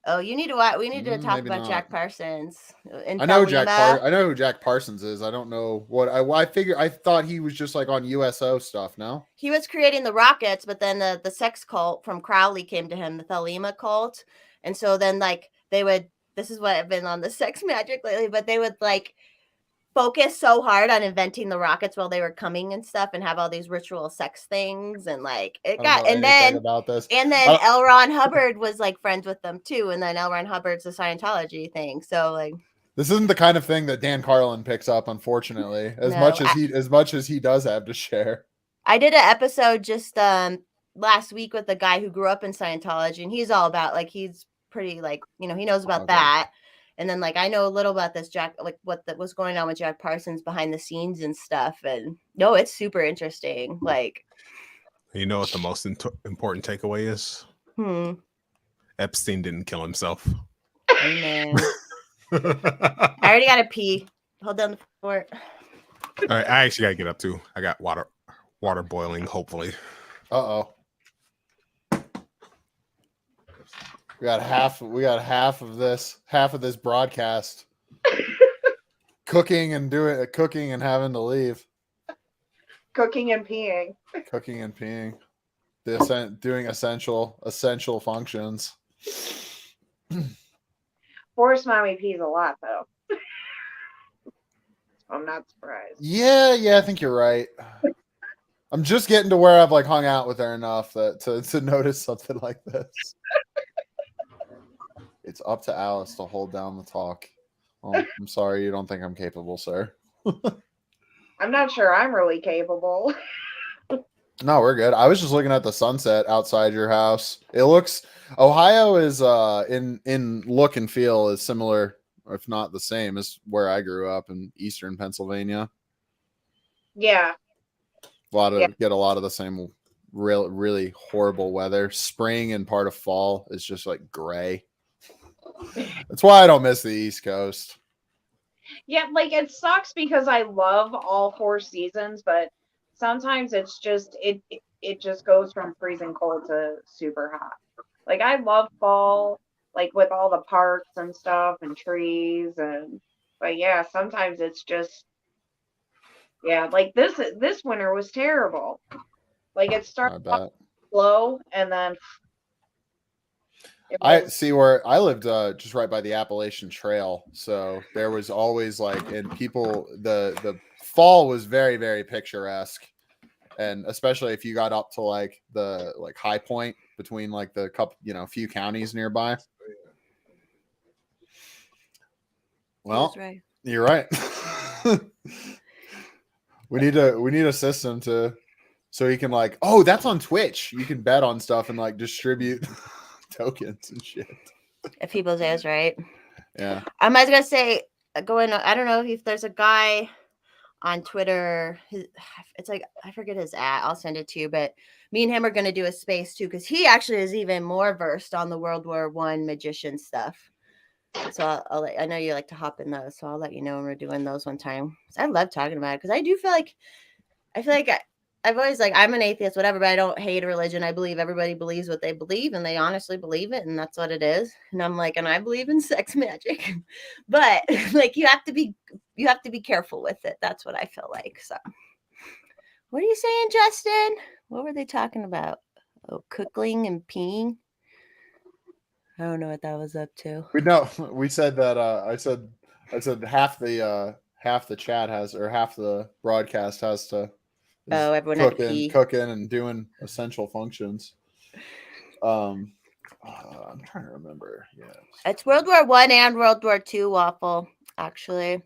Oh, you need to watch. We need to talk about Jack Parsons. I know who Jack Parsons is. I don't know what I thought he was just like on USO stuff. No, he was creating the rockets, but then the sex cult from Crowley came to him, the Thelema cult, and so then like they would. This is what I've been on the sex magic lately, but they would like focus so hard on inventing the rockets while they were coming and stuff, and have all these ritual sex things, and like it got. And then about this. And then L. Ron Hubbard was like friends with them too, and then L. Ron Hubbard's a Scientology thing. So like, this isn't the kind of thing that Dan Carlin picks up, unfortunately. As much as he does have to share. I did an episode just last week with a guy who grew up in Scientology, and he's all about like he's pretty like he knows about that. And then, like, I know a little about this Jack, like what's going on with Jack Parsons behind the scenes and stuff. And no, it's super interesting. Like, you know what the most important takeaway is? Epstein didn't kill himself. Amen. I already got to pee. Hold on the fort. All right, I actually got to get up too. I got water boiling. Hopefully. Uh-oh. We got half of this broadcast cooking and having to leave. Cooking and peeing. Doing essential functions. Forest mommy pees a lot though. I'm not surprised. Yeah, I think you're right. I'm just getting to where I've like hung out with her enough that to notice something like this. It's up to Alice to hold down the talk. Oh, I'm sorry you don't think I'm capable, sir. I'm not sure I'm really capable. No, we're good. I was just looking at the sunset outside your house. It looks Ohio is in look and feel is similar, if not the same, as where I grew up in eastern Pennsylvania. Yeah. Get a lot of the same really horrible weather. Spring and part of fall is just like gray. That's why I don't miss the East Coast. Yeah, like it sucks because I love all 4 seasons, but sometimes it's just it just goes from freezing cold to super hot. Like I love fall, like with all the parks and stuff and trees and but yeah, sometimes it's just yeah, like this winter was terrible. Like it I started off bet. slow and then it I was see where I lived just right by the Appalachian Trail. So there was always like and people the fall was very, very picturesque. And especially if you got up to like the like high point between like the couple, few counties nearby. Well, That's right. you're right. we need a system so you can like, oh, that's on Twitch. You can bet on stuff and like distribute tokens and shit. If people say it's right. Yeah. I was gonna say I don't know if there's a guy on Twitter. It's like I forget his I'll send it to you, but me and him are gonna do a space too because he actually is even more versed on the World War I magician stuff. So I know you like to hop in those, so I'll let you know when we're doing those one time. I love talking about it because I feel like I've always like I'm an atheist, whatever, but I don't hate religion. I believe everybody believes what they believe, and they honestly believe it, and that's what it is. And I'm like, and I believe in sex magic, but like you have to be careful with it. That's what I feel like. So, what are you saying, Justin? What were they talking about? Oh, cookling and peeing. I don't know what that was up to. We said that I said half the chat has or half the broadcast has to Everyone had to pee. cooking and doing essential functions. I'm trying to remember. Yeah, It's World War I and World War II, Waffle. Actually,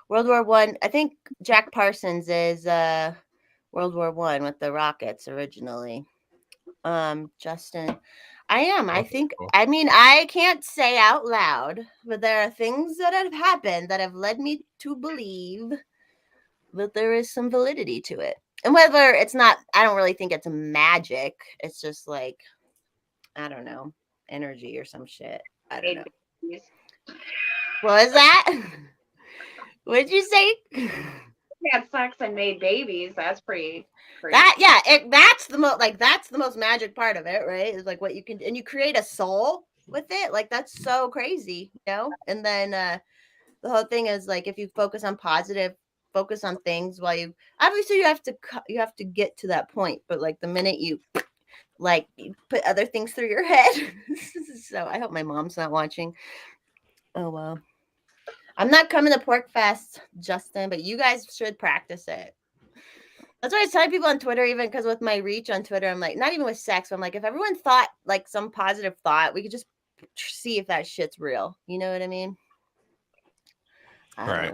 World War I. I think Jack Parsons is World War I with the rockets originally. Justin, I am. I think. Cool. I mean, I can't say out loud, but there are things that have happened that have led me to believe that there is some validity to it. And whether it's not, I don't really think it's magic. It's just like, I don't know, energy or some shit. I don't know. What was that? What'd you say? had sex and made babies. That's pretty crazy. That's the most magic part of it, right? Is like what you can, and you create a soul with it. Like that's so crazy, And then the whole thing is like if you focus on things while you obviously you have to get to that point, but like the minute you put other things through your head. So I hope my mom's not watching. Oh well. I'm not coming to Pork Fest, Justin, but you guys should practice it. That's why I was telling people on Twitter, even because with my reach on Twitter, I'm like, not even with sex, but I'm like, if everyone thought like some positive thought, we could just see if that shit's real. You know what I mean? Right.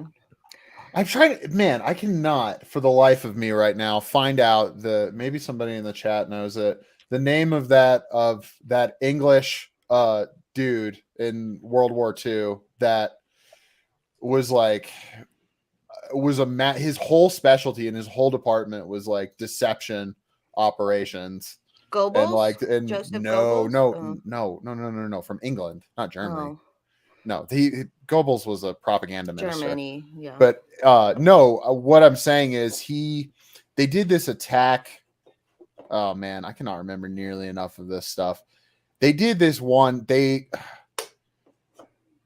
I'm trying to, man, I cannot for the life of me right now find out maybe somebody in the chat knows it. The name of that English dude in World War II that was like his whole specialty and his whole department was like deception operations. Goebbels? And Joseph no, Goebbels? no, from England, not Germany. Oh. No, Goebbels was a propaganda minister. Germany, yeah. But no, what I'm saying is they did this attack. Oh man, I cannot remember nearly enough of this stuff. They did this one. They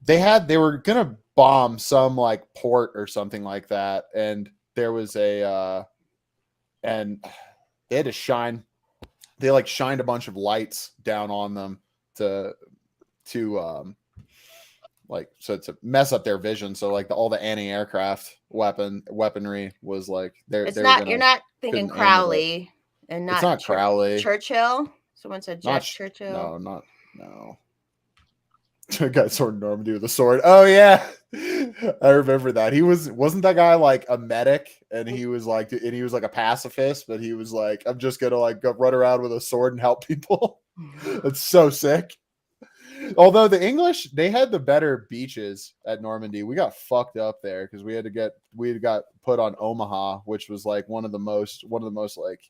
were gonna bomb some like port or something like that, and there was and they had to shine. They like shined a bunch of lights down on them to like so to mess up their vision. So like all the anti-aircraft weaponry was like It's they were not. gonna You're not thinking couldn't aim with it. Crowley, and It's not not Crowley. Churchill. Someone said Jack Not Churchill. no. Got sword in Normandy with a sword. Oh yeah, I remember that. Wasn't that guy like a medic, and he was like a pacifist, but he was like, I'm just gonna like go run around with a sword and help people. That's so sick. Although the English, they had the better beaches at Normandy. We got fucked up there because we got put on Omaha, which was like one of the most like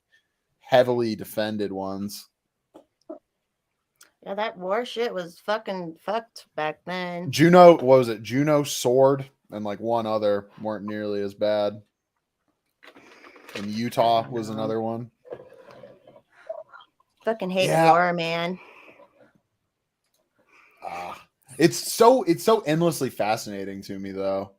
heavily defended ones. Yeah, that war shit was fucking fucked back then. Juno, what was it? Juno Sword and like one other weren't nearly as bad. And Utah was another one. Fucking hate Yeah. war, man. It's so endlessly fascinating to me though.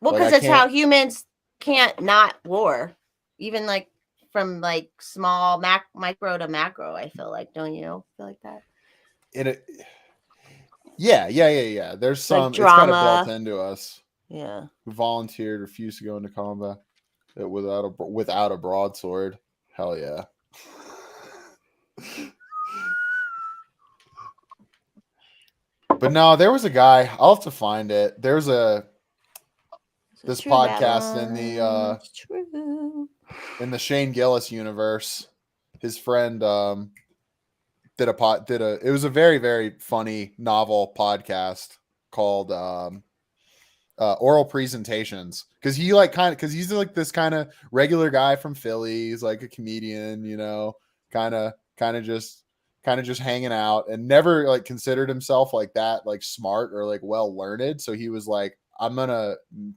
Well, Like, because I it's how can't- humans can't not war, even like from like small micro to macro. I feel like, don't you feel like that? Yeah. There's Like some it's kind of drama. built into us. Yeah. Who volunteered, refused to go into combat without a broadsword. Hell yeah. But no, there was a guy. I'll have to find it. There's this podcast in the Shane Gillis universe. His friend did it was a very, very funny novel podcast called Oral Presentations, because he's like this kind of regular guy from Philly. He's like a comedian, kind of just hanging out, and never like considered himself like that, like smart or like well learned. So he was like, I'm gonna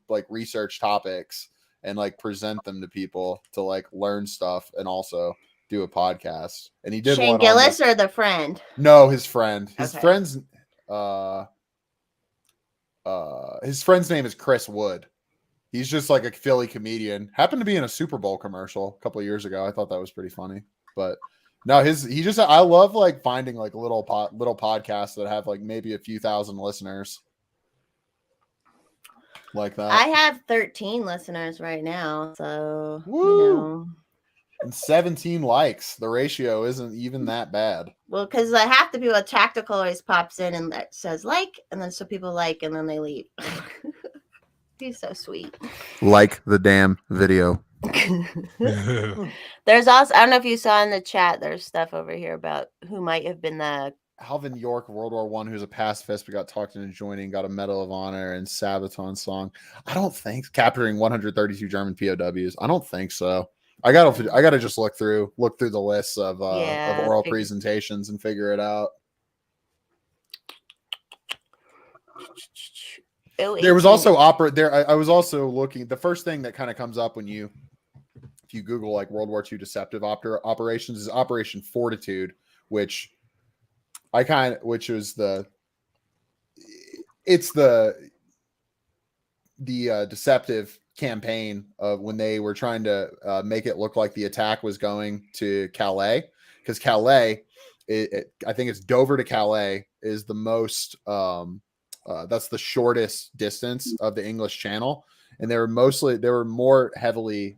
like research topics and like present them to people to like learn stuff and also do a podcast. And he did Shane one Gillis or the friend? No, his friend. His Okay. friend's his friend's name is Chris Wood. He's just like a Philly comedian. Happened to be in a Super Bowl commercial a couple of years ago. I thought that was pretty funny. But no, I love like finding like little podcasts that have like maybe a few thousand listeners. Like that. I have 13 listeners right now, so Woo! And 17 likes. The ratio isn't even that bad. Well, because half the people at Tactical always pops in and says like, and then so people like, and then they leave. He's so sweet. Like the damn video. There's also, I don't know if you saw in the chat, there's stuff over here about who might have been the Alvin York, World War I, who's a pacifist, but got talked into joining, got a Medal of Honor and Sabaton song. I don't think capturing 132 German POWs. I don't think so. I gotta just look through the lists of oral presentations and figure it out. There was also I was also looking. The first thing that kind of comes up if you Google like World War II deceptive operations is Operation Fortitude, which was the deceptive campaign of when they were trying to make it look like the attack was going to Calais, because Calais, I think it's Dover to Calais is the most that's the shortest distance of the English Channel, and they were more heavily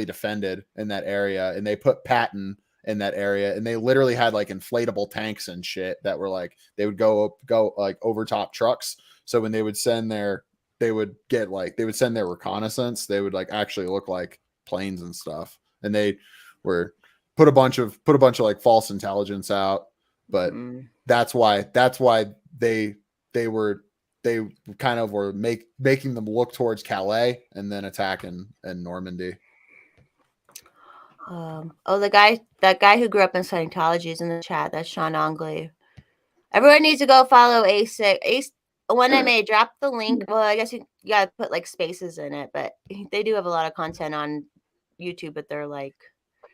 defended in that area, and they put Patton in that area, and they literally had like inflatable tanks and shit that were like they would go like over top trucks. So when they would send their reconnaissance, they would like actually look like planes and stuff, and they were put a bunch of like false intelligence out. But that's why they kind of were making them look towards Calais and then attacking in Normandy. That guy who grew up in Scientology is in the chat. That's Sean Angley. Everyone needs to go follow A1MA. Drop the link. Well, I guess you gotta put like spaces in it, but they do have a lot of content on YouTube. But they're like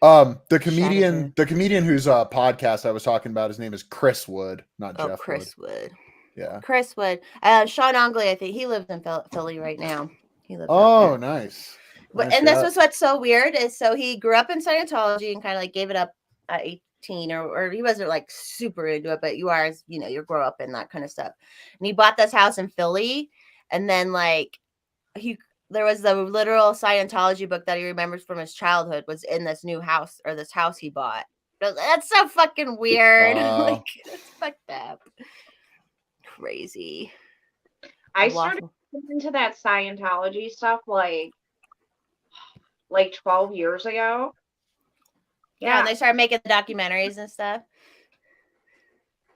the comedian whose podcast I was talking about, his name is Chris Wood, not Jeff Chris Wood. Yeah, Chris Wood. Sean Angley, I think he lives in Philly right now. He lives. Oh, nice. But, and this was what's so weird is so he grew up in Scientology and kind of like gave it up at teen, or he wasn't like super into it, but you are, as you know, you grow up in that kind of stuff. And he bought this house in Philly, and then like there was the literal Scientology book that he remembers from his childhood was in this new house, or this house he bought. That's so fucking weird. Wow. Like, it's fucked up. Crazy. I started into that Scientology stuff like 12 years ago. Yeah, and they started making documentaries and stuff.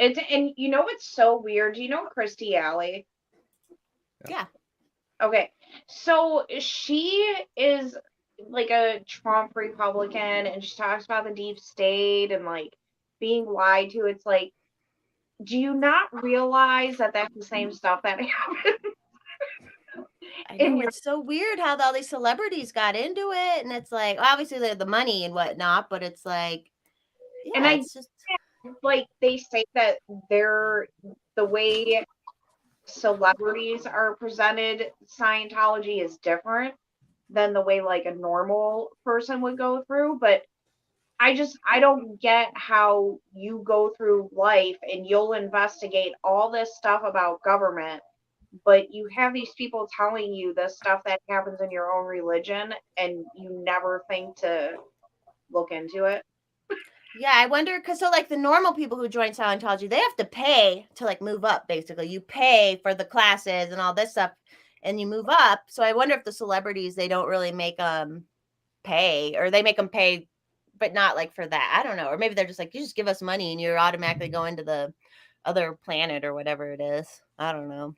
And you know what's so weird? Do you know Christy Alley? Yeah. Okay. So she is like a Trump Republican, and she talks about the deep state and like being lied to. It's like, do you not realize that that's the same stuff that happens? I know, it's so weird how all these celebrities got into it, and it's like obviously they have the money and whatnot, but it's like, yeah, And it's just like they say that the way celebrities are presented, Scientology is different than the way like a normal person would go through. But I don't get how you go through life and you'll investigate all this stuff about government, but you have these people telling you the stuff that happens in your own religion, and you never think to look into it. yeah, I wonder, because so like the normal people who join Scientology, they have to pay to like move up. Basically, you pay for the classes and all this stuff, and you move up. So I wonder if the celebrities, they don't really make them pay, or they make them pay, but not like for that. I don't know, or maybe they're just like, you just give us money and you're automatically going to the other planet or whatever it is. I don't know.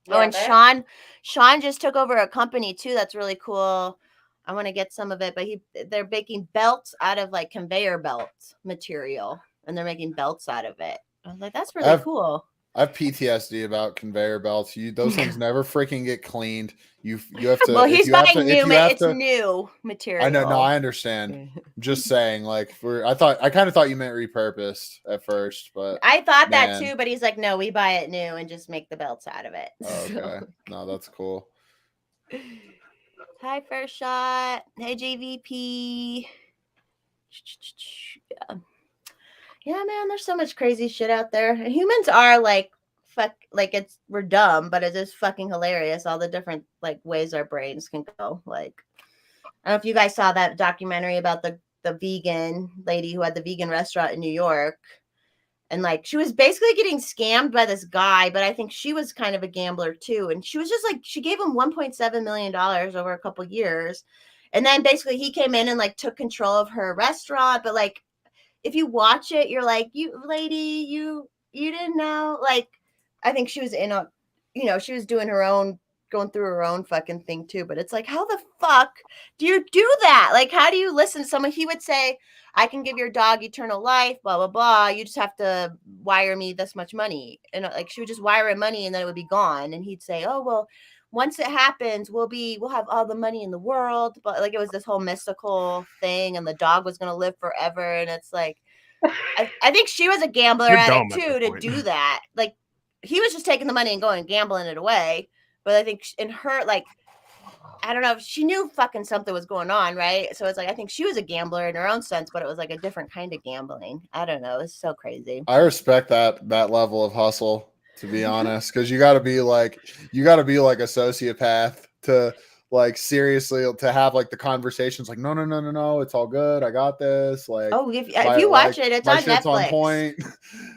Yeah, Oh, and Sean just took over a company too. That's really cool. I want to get some of it, but they're making belts out of like conveyor belt material, and they're making belts out of it. I was like, that's really cool. I have PTSD about conveyor belts. Those things never freaking get cleaned. You have to. Well, he's buying new. It's new material. I know. No, I understand. Just saying, like, I kind of thought you meant repurposed at first, but I thought that too. But he's like, no, we buy it new and just make the belts out of it. Okay, so. No, that's cool. Hi, First Shot. Hey, JVP. Yeah, man, there's so much crazy shit out there. And humans are like, we're dumb, but it is fucking hilarious. All the different like ways our brains can go. Like, I don't know if you guys saw that documentary about the vegan lady who had the vegan restaurant in New York. And like, she was basically getting scammed by this guy, but I think she was kind of a gambler too. And she was just like, she gave him $1.7 million over a couple years. And then basically he came in and like took control of her restaurant. But like, if you watch it, you're like, you lady, you didn't know. Like, I think she was she was doing her own, going through her own fucking thing too. But it's like, how the fuck do you do that? Like, how do you listen to someone? He would say, I can give your dog eternal life, blah, blah, blah. You just have to wire me this much money. And like, she would just wire him money and then it would be gone. And he'd say, oh, well, once it happens, we'll have all the money in the world. But like, it was this whole mystical thing, and the dog was going to live forever. And it's like, I think she was a gambler at it too, to do that. Like, he was just taking the money and going and gambling it away. But I think in her, like, I don't know if she knew fucking something was going on, right? So it's like, I think she was a gambler in her own sense, but it was like a different kind of gambling. I don't know. It's so crazy. I respect that level of hustle, to be honest, because you got to be like a sociopath to like seriously to have like the conversations like, no, it's all good. I got this. Like, oh, if you watch it, it's on Netflix. On point.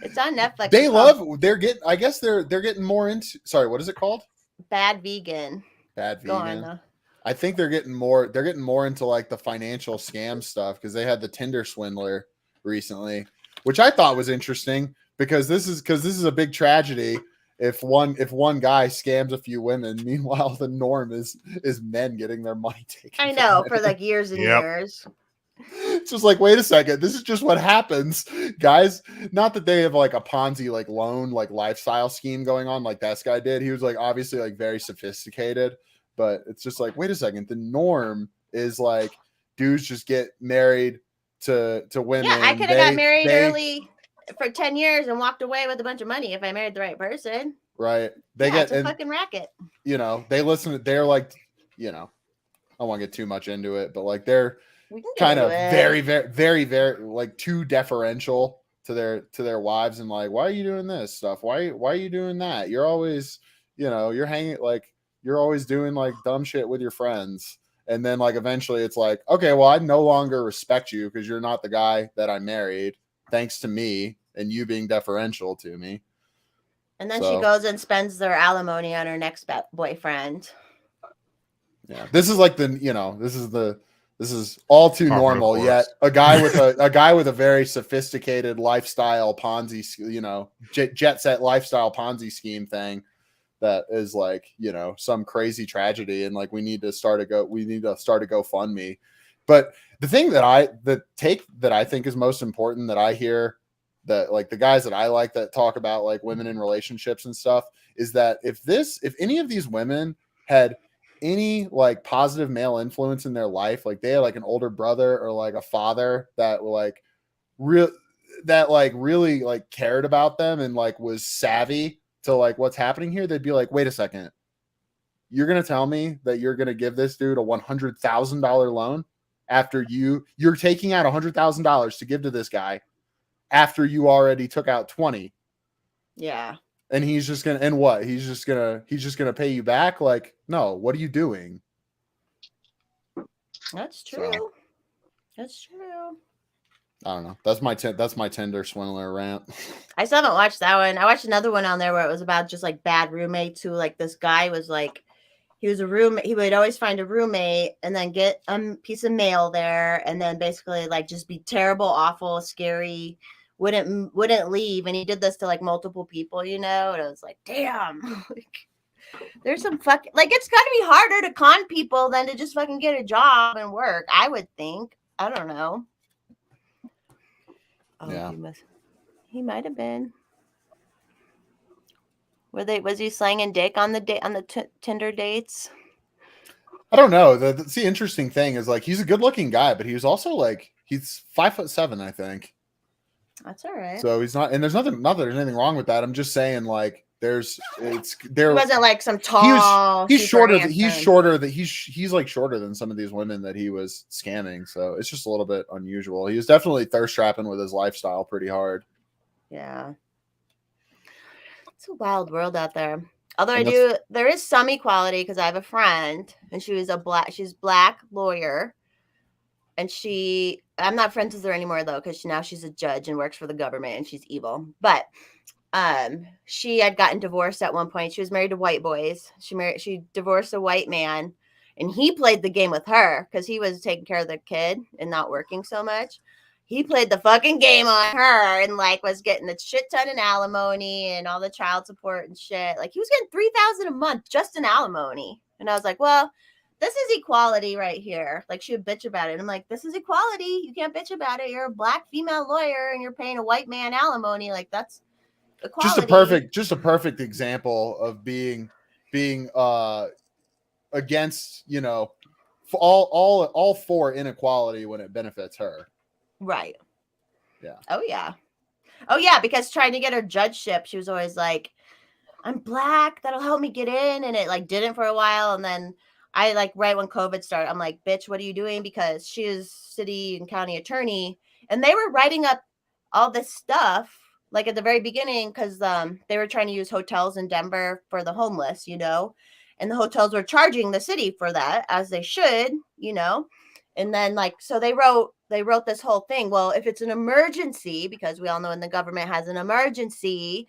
It's on Netflix. I guess they're getting more into, sorry, what is it called? Bad Vegan. Bad Vegan. I think they're getting more into like the financial scam stuff, because they had the Tinder swindler recently, which I thought was interesting, because this is a big tragedy if one guy scams a few women. Meanwhile, the norm is men getting their money taken. I know, for like years and years. It's just like, wait a second, this is just what happens, guys. Not that they have like a Ponzi like loan like lifestyle scheme going on like this guy did. He was like obviously like very sophisticated, but it's just like, wait a second, the norm is like dudes just get married to women. Yeah, I could have got married early for 10 years and walked away with a bunch of money if I married the right person. Right. It's a fucking racket. They're like, I don't want to get too much into it, but like they're We can get kind of into it. very like too deferential to their wives and like, why are you doing this stuff? Why are you doing that? You're always, you're hanging like you're always doing like dumb shit with your friends. And then like eventually it's like, okay, well, I no longer respect you because you're not the guy that I married, thanks to me and you being deferential to me. And then she So- goes and spends their alimony on her next boyfriend. Yeah. This is like this is all too Par for the normal. course. Yet a guy with a guy with a very sophisticated lifestyle Ponzi, jet set lifestyle Ponzi scheme thing that is like, some crazy tragedy. And like, we need to start a GoFundMe. But the take that I think is most important that I hear that like the guys that I like that talk about like women in relationships and stuff is that if any of these women had any like positive male influence in their life, like they had like an older brother or like a father that like really like cared about them and like was savvy to like what's happening here, they'd be like, wait a second, you're gonna tell me that you're gonna give this dude a $100,000 loan after you're taking out $100,000 to give to this guy after you already took out 20? Yeah. And he's just gonna pay you back? Like, no, what are you doing? That's true. So- That's true. I don't know. That's my Tinder swindler rant. I still haven't watched that one. I watched another one on there where it was about just like bad roommates who like this guy was like, he was a roommate. He would always find a roommate and then get a piece of mail there and then basically like just be terrible, awful, scary, wouldn't leave. And he did this to like multiple people, and I was like, damn, like there's some fucking, like, it's gotta be harder to con people than to just fucking get a job and work, I would think. I don't know. Oh, Yeah. He might have been. Was he slanging dick on the Tinder dates? I don't know. That's the interesting thing is like he's a good looking guy, but he was also like he's 5'7", I think. That's all right. So he's not, and there's not that there's anything wrong with that. I'm just saying like there He wasn't like some tall. he's super shorter handsome. he's like shorter than some of these women that he was scamming. So it's just a little bit unusual. He was definitely thirst trapping with his lifestyle pretty hard. Yeah. It's a wild world out there. Although there is some equality because I have a friend and she's black lawyer. And I'm not friends with her anymore though, because now she's a judge and works for the government and she's evil. But she had gotten divorced at one point. She was married to white boys. She divorced a white man and he played the game with her because he was taking care of the kid and not working so much. He played the fucking game on her and like was getting a shit ton in alimony and all the child support and shit. Like he was getting $3,000 a month just in alimony. And I was like, well, this is equality right here. Like she would bitch about it. I'm like, this is equality. You can't bitch about it. You're a black female lawyer and you're paying a white man alimony. Like that's equality. Just a perfect example of being against, all for inequality when it benefits her. Right. Yeah. Oh yeah. Because trying to get her judgeship, she was always like, I'm black. That'll help me get in. And it like didn't for a while. And then I like right when COVID started, I'm like, bitch, what are you doing? Because she is city and county attorney. And they were writing up all this stuff like at the very beginning because they were trying to use hotels in Denver for the homeless, and the hotels were charging the city for that as they should, and then like so they wrote this whole thing. Well, if it's an emergency, because we all know when the government has an emergency,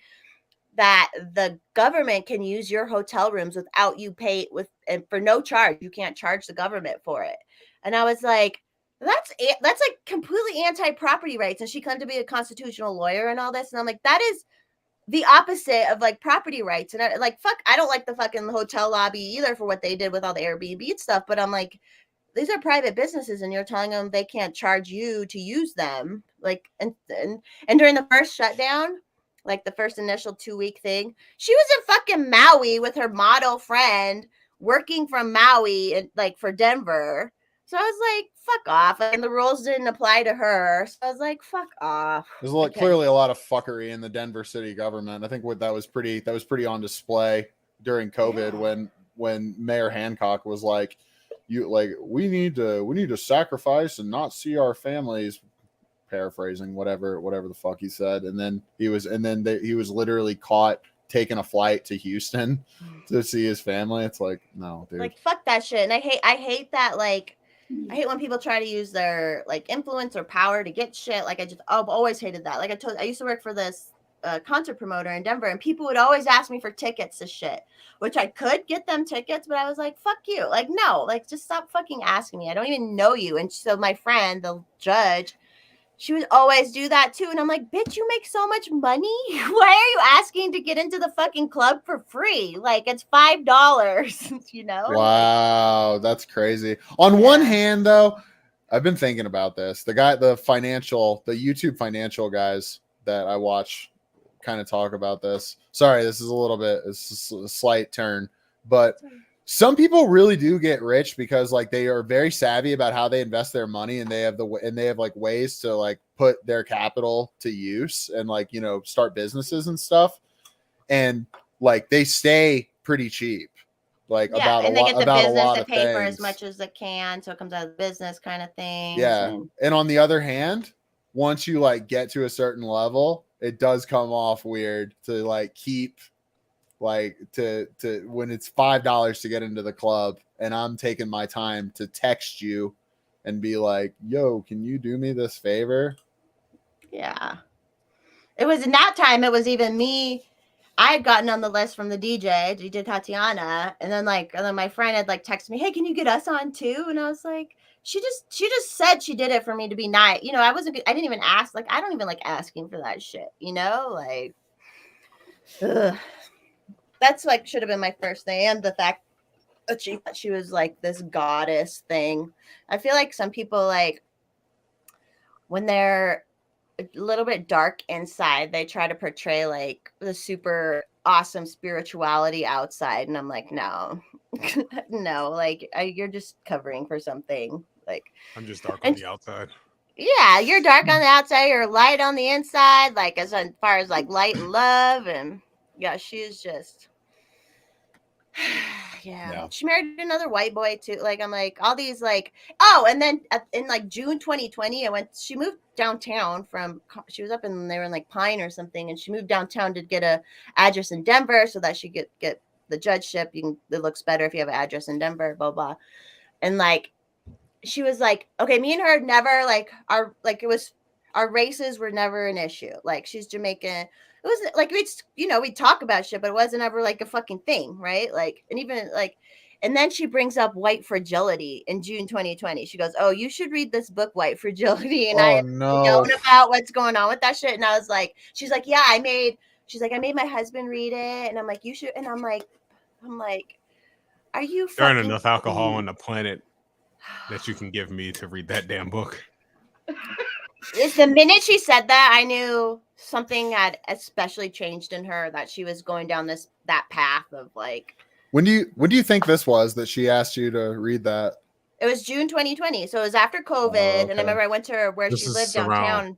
that the government can use your hotel rooms without you pay and for no charge. You can't charge the government for it. And I was like, that's like completely anti-property rights. And she claimed to be a constitutional lawyer and all this. And I'm like, that is the opposite of like property rights. And I don't like the fucking hotel lobby either for what they did with all the Airbnb stuff. But I'm like, these are private businesses and you're telling them they can't charge you to use them. Like, and during the first shutdown, like the first initial 2-week thing, she was in fucking Maui with her model friend working from Maui and like for Denver. So I was like, fuck off. And the rules didn't apply to her. So I was like, fuck off. There's clearly a lot of fuckery in the Denver city government. I think that was pretty on display during COVID when Mayor Hancock was like, we need to sacrifice and not see our families, paraphrasing whatever the fuck he said. And then he was literally caught taking a flight to Houston to see his family. It's like, no, dude. Like, fuck that shit. And I hate that, like, I hate when people try to use their like influence or power to get shit. Like, I've always hated that. Like I used to work for this concert promoter in Denver, and people would always ask me for tickets to shit, which I could get them tickets, but I was like, fuck you. Like, no, like, just stop fucking asking me. I don't even know you. And so my friend, the judge, she would always do that too. And I'm like, bitch, you make so much money. Why are you asking to get into the fucking club for free? Like, it's $5, you know? Wow, that's crazy. On one hand, though, I've been thinking about this. The YouTube financial guys that I watch kind of talk about this. Sorry, this is a slight turn, but some people really do get rich because like they are very savvy about how they invest their money, and they have like ways to like put their capital to use and like, you know, start businesses and stuff. And like they stay pretty cheap. Like yeah, and they get the business to pay for things. as much as it can, so it comes out of the business kind of thing. Yeah. And on the other hand, once you like get to a certain level, it does come off weird to like keep like to when it's $5 to get into the club, and I'm taking my time to text you and be like, yo, can you do me this favor? Yeah. It was in that time, it was even me. I had gotten on the list from the DJ Tatiana, and then my friend had like texted me, hey, can you get us on too? And I was like, she just said she did it for me to be nice. You know, I didn't even ask. Like, I don't even like asking for that shit, you know? Like, ugh. That's like should have been my first thing. And the fact that she was like this goddess thing. I feel like some people, like, when they're a little bit dark inside, they try to portray like the super awesome spirituality outside, and I'm like, no. No, like, you're just covering for something. Like, I'm just dark on the outside. Yeah, you're dark on the outside, you're light on the inside, like as far as like light and love. And yeah, she's just yeah. She married another white boy too. Like, I'm like, all these like, oh, and then in like June 2020, she moved downtown she was they were in like Pine or something, and she moved downtown to get a address in Denver so that she could get the judgeship. It looks better if you have an address in Denver, blah blah. And like, she was like, okay, me and her never like our races were never an issue. Like, she's Jamaican. It was like we'd talk about shit, but it wasn't ever like a fucking thing, right? Like, and even like, and then she brings up white fragility in June 2020. She goes, "Oh, you should read this book, White Fragility." And I know about what's going on with that shit. And I was like, she's like, yeah, I made my husband read it, and I'm like, you should. And I'm like, are you? There ain't enough alcohol on the planet that you can give me to read that damn book. It's the minute she said that, I knew something had especially changed in her, that she was going down that path of like. When do you think this was that she asked you to read that? It was June 2020, so it was after COVID, and I remember I went to her where she lived downtown.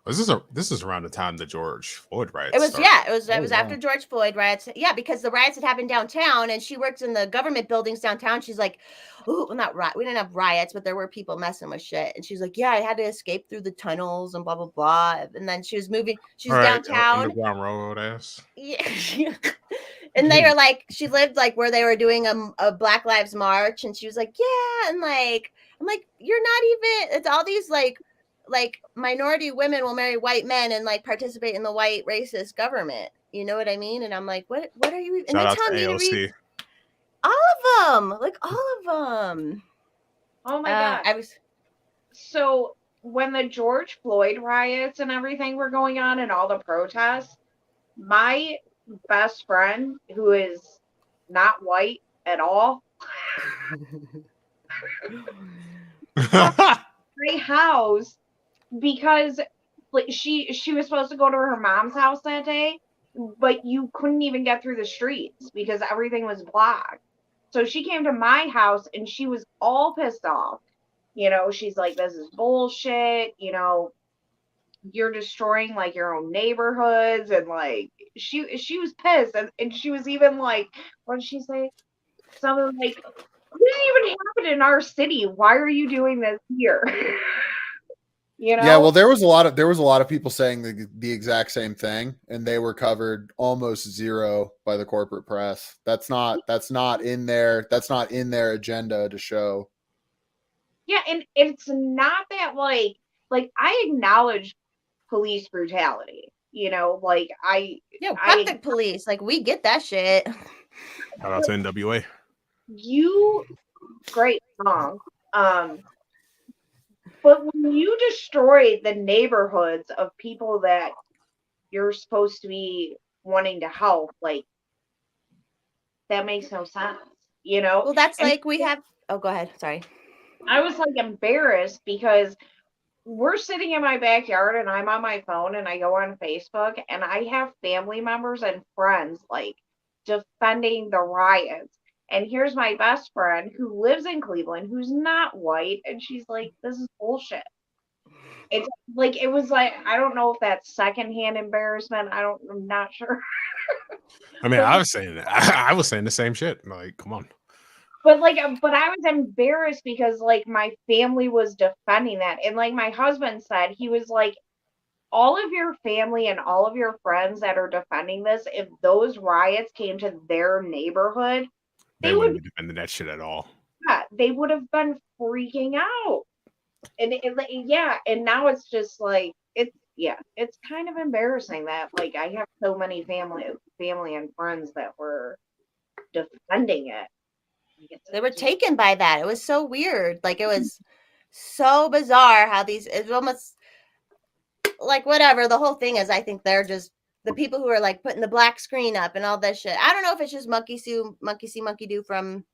This is around the time the George Floyd riots. It was started. It was after George Floyd riots. Yeah, because the riots had happened downtown, and she works in the government buildings downtown. She's like, "Ooh, well, not riot. We didn't have riots, but there were people messing with shit." And she's like, "Yeah, I had to escape through the tunnels and blah blah blah." And then she was moving. She's downtown. Underground Railroad ass. Yeah. And they were like, she lived like where they were doing a Black Lives March, and she was like, "Yeah," and like, I'm like, "You're not even." It's all these like minority women will marry white men and like participate in the white racist government. You know what I mean? And I'm like, what are you? And Shout out telling to me AOC. to read all of them, like all of them. Oh my God. So when the George Floyd riots and everything were going on and all the protests, my best friend, who is not white at all, my house, because like she was supposed to go to her mom's house that day, but you couldn't even get through the streets because everything was blocked. So she came to my house and she was all pissed off. You know, she's like, "This is bullshit. You know, you're destroying like your own neighborhoods." And like she was pissed, and she was even like, what did she say? Something like, didn't even happen in our city. Why are you doing this here? You know? Yeah, well, there was a lot of people saying the exact same thing, and they were covered almost zero by the corporate press. That's not in their agenda to show. Yeah, and it's not that like I acknowledge police brutality. You know, like Yo, fuck I the police. Like, we get that shit. Shout out to NWA. you great song. But when you destroy the neighborhoods of people that you're supposed to be wanting to help, like that makes no sense, you know? Well, that's And like we have. Oh, go ahead. Sorry. I was like embarrassed because we're sitting in my backyard and I'm on my phone and I go on Facebook and I have family members and friends like defending the riots. And here's my best friend who lives in Cleveland who's not white and she's like, this is bullshit. It's like it was like I don't know if that's secondhand embarrassment. I'm not sure. I mean, But I was saying that. I was saying the same shit. Like, come on. but I was embarrassed because like my family was defending that. And like my husband said, he was like, all of your family and all of your friends that are defending this, if those riots came to their neighborhood, They they would wouldn't be defending that shit at all. they would have been freaking out. And yeah, and now it's just like it's kind of embarrassing that like I have so many family and friends that were defending it. Like, They were taken by that. It was so weird. Like, it was so bizarre how it's almost like whatever. The whole thing is, I think they're just the people who are like putting the black screen up and all this shit. I don't know if it's just monkey see, monkey do from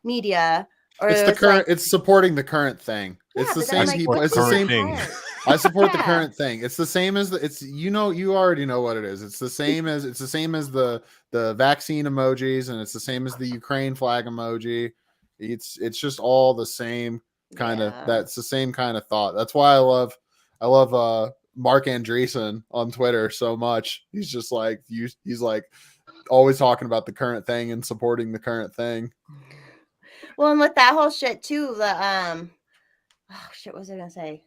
media. Or It's the it's current. like, it's supporting the current thing. It's the but then I'm same like, people. what It's the the same thing. I support the Yeah. current thing. It's the same as you already know what it is. It's the same as the vaccine emojis, and it's the same as the Ukraine flag emoji. It's just all the same kind of. Yeah. That's the same kind of thought. That's why I love Mark Andreessen on Twitter so much. He's just like he's like always talking about the current thing and supporting the current thing. Well, and with that whole shit too, oh shit, what was I gonna say?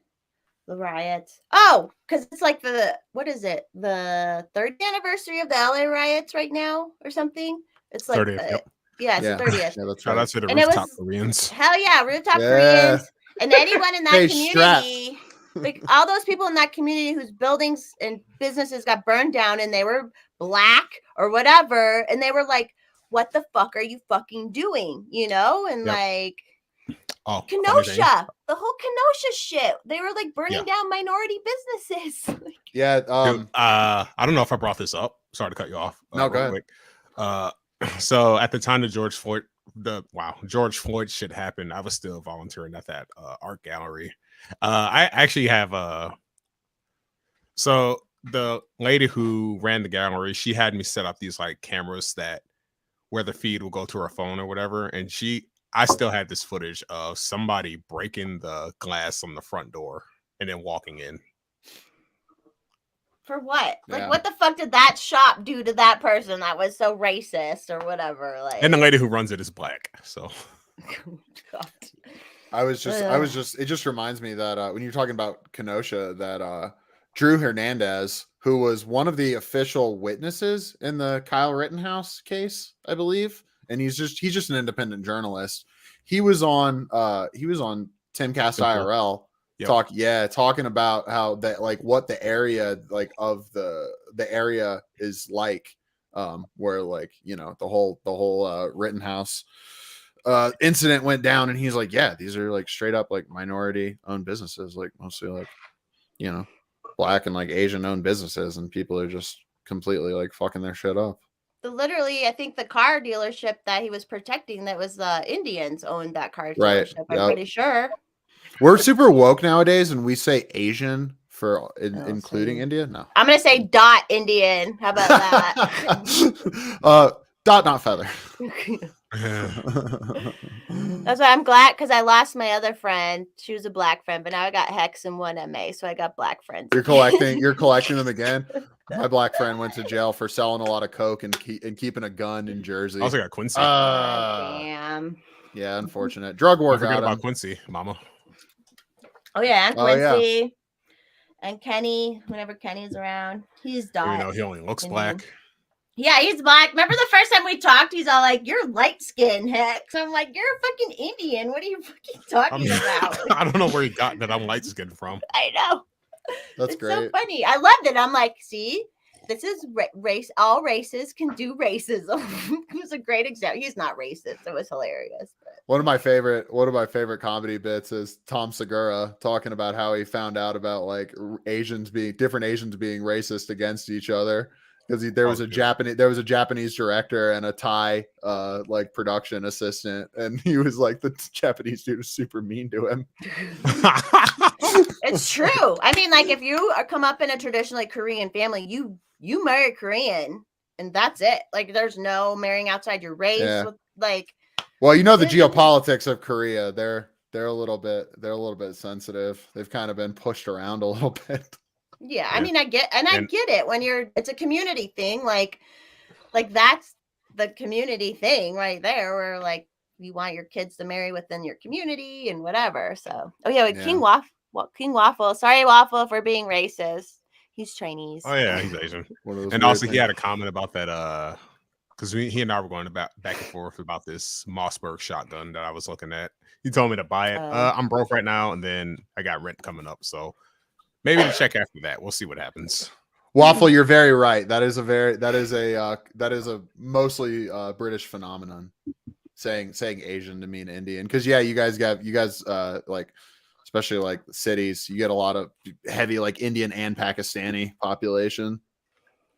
The riots. Oh, because it's like what is it? The 30th anniversary of the LA riots right now or something. It's like 30th, yep. yeah, it's the 30th. Yeah, that's Shout right. out to the And it rooftop was- Koreans. Hell yeah, rooftop Yeah. Koreans and anyone in that Hey, community. Like all those people in that community whose buildings and businesses got burned down and they were black or whatever, and they were like, "What the fuck are you fucking doing?" You know, and Yep. like. Oh, funny thing. Kenosha, the whole Kenosha shit. They were like burning Yeah. down minority businesses. Like, Yeah. Dude, I don't know if I brought this up. Sorry to cut you off. No, go real ahead. quick. So at the time the George Floyd shit happened, I was still volunteering at that art gallery. I actually have so the lady who ran the gallery, she had me set up these like cameras that where the feed will go to her phone or whatever, and I still had this footage of somebody breaking the glass on the front door and then walking in. for what? Like, Yeah. what the fuck did that shop do to that person that was so racist or whatever? Like, And the lady who runs it is black. So God. I was just it just reminds me that when you're talking about Kenosha, that Drew Hernandez, who was one of the official witnesses in the Kyle Rittenhouse case, I believe, and he's just an independent journalist. He was on Timcast IRL Yep. talking about how that like what the area like of the area is like, where like, you know, the whole Rittenhouse incident went down, and he's like, yeah, these are like straight up like minority owned businesses, like mostly like, you know, black and like Asian owned businesses, and people are just completely like fucking their shit up. Literally, I think the car dealership that he was protecting, that was the Indians owned that car Right, dealership. I'm yep. pretty sure. We're super woke nowadays, and we say Asian for including see. India. No, I'm gonna say dot Indian. How about that? dot not feather. That's why I'm glad, because I lost my other friend. She was a black friend, but now I got Hex and 1MA, so I got black friends. You're collecting them again. My black friend went to jail for selling a lot of coke and keeping a gun in Jersey. I also got Quincy. Damn. Yeah, unfortunate. Drug war Don't forget got about him. Quincy, Mama. Oh yeah, and Oh, yeah. Quincy and Kenny. Whenever Kenny's around, he's Even dark. though he only looks Indian. black. Yeah, he's black. Remember the first time we talked? He's all like, "You're light skinned, Hex." I'm like, "You're a fucking Indian. What are you fucking talking about?" I don't know where he got that I'm light skinned from. I know. That's It's great. so funny. I loved it. I'm like, see, this is race. All races can do racism. It was a great example. He's not racist. It was hilarious. But. One of my favorite comedy bits is Tom Segura talking about how he found out about like different Asians being racist against each other because there was a Japanese director and a Thai like production assistant, and he was like the Japanese dude was super mean to him. It's true. I mean, like if you come up in a traditionally Korean family, you marry Korean, and that's it. Like there's no marrying outside your race. Yeah. Like. Well, you know the geopolitics of Korea, they're a little bit sensitive. They've kind of been pushed around a little bit. Yeah, I mean, I get it when it's a community thing, like that's the community thing right there, where like you want your kids to marry within your community and whatever. So, King Waffle. Sorry, Waffle, for being racist. He's Chinese. Oh yeah, he's Asian. And also he had a comment about that because he and I were going back and forth about this Mossberg shotgun that I was looking at. He told me to buy it. I'm broke right now, and then I got rent coming up, so maybe to check after that. We'll see what happens. Waffle, you're very right. That is a mostly British phenomenon. Saying Asian to mean Indian, because you guys like, especially like cities, you get a lot of heavy like Indian and Pakistani population.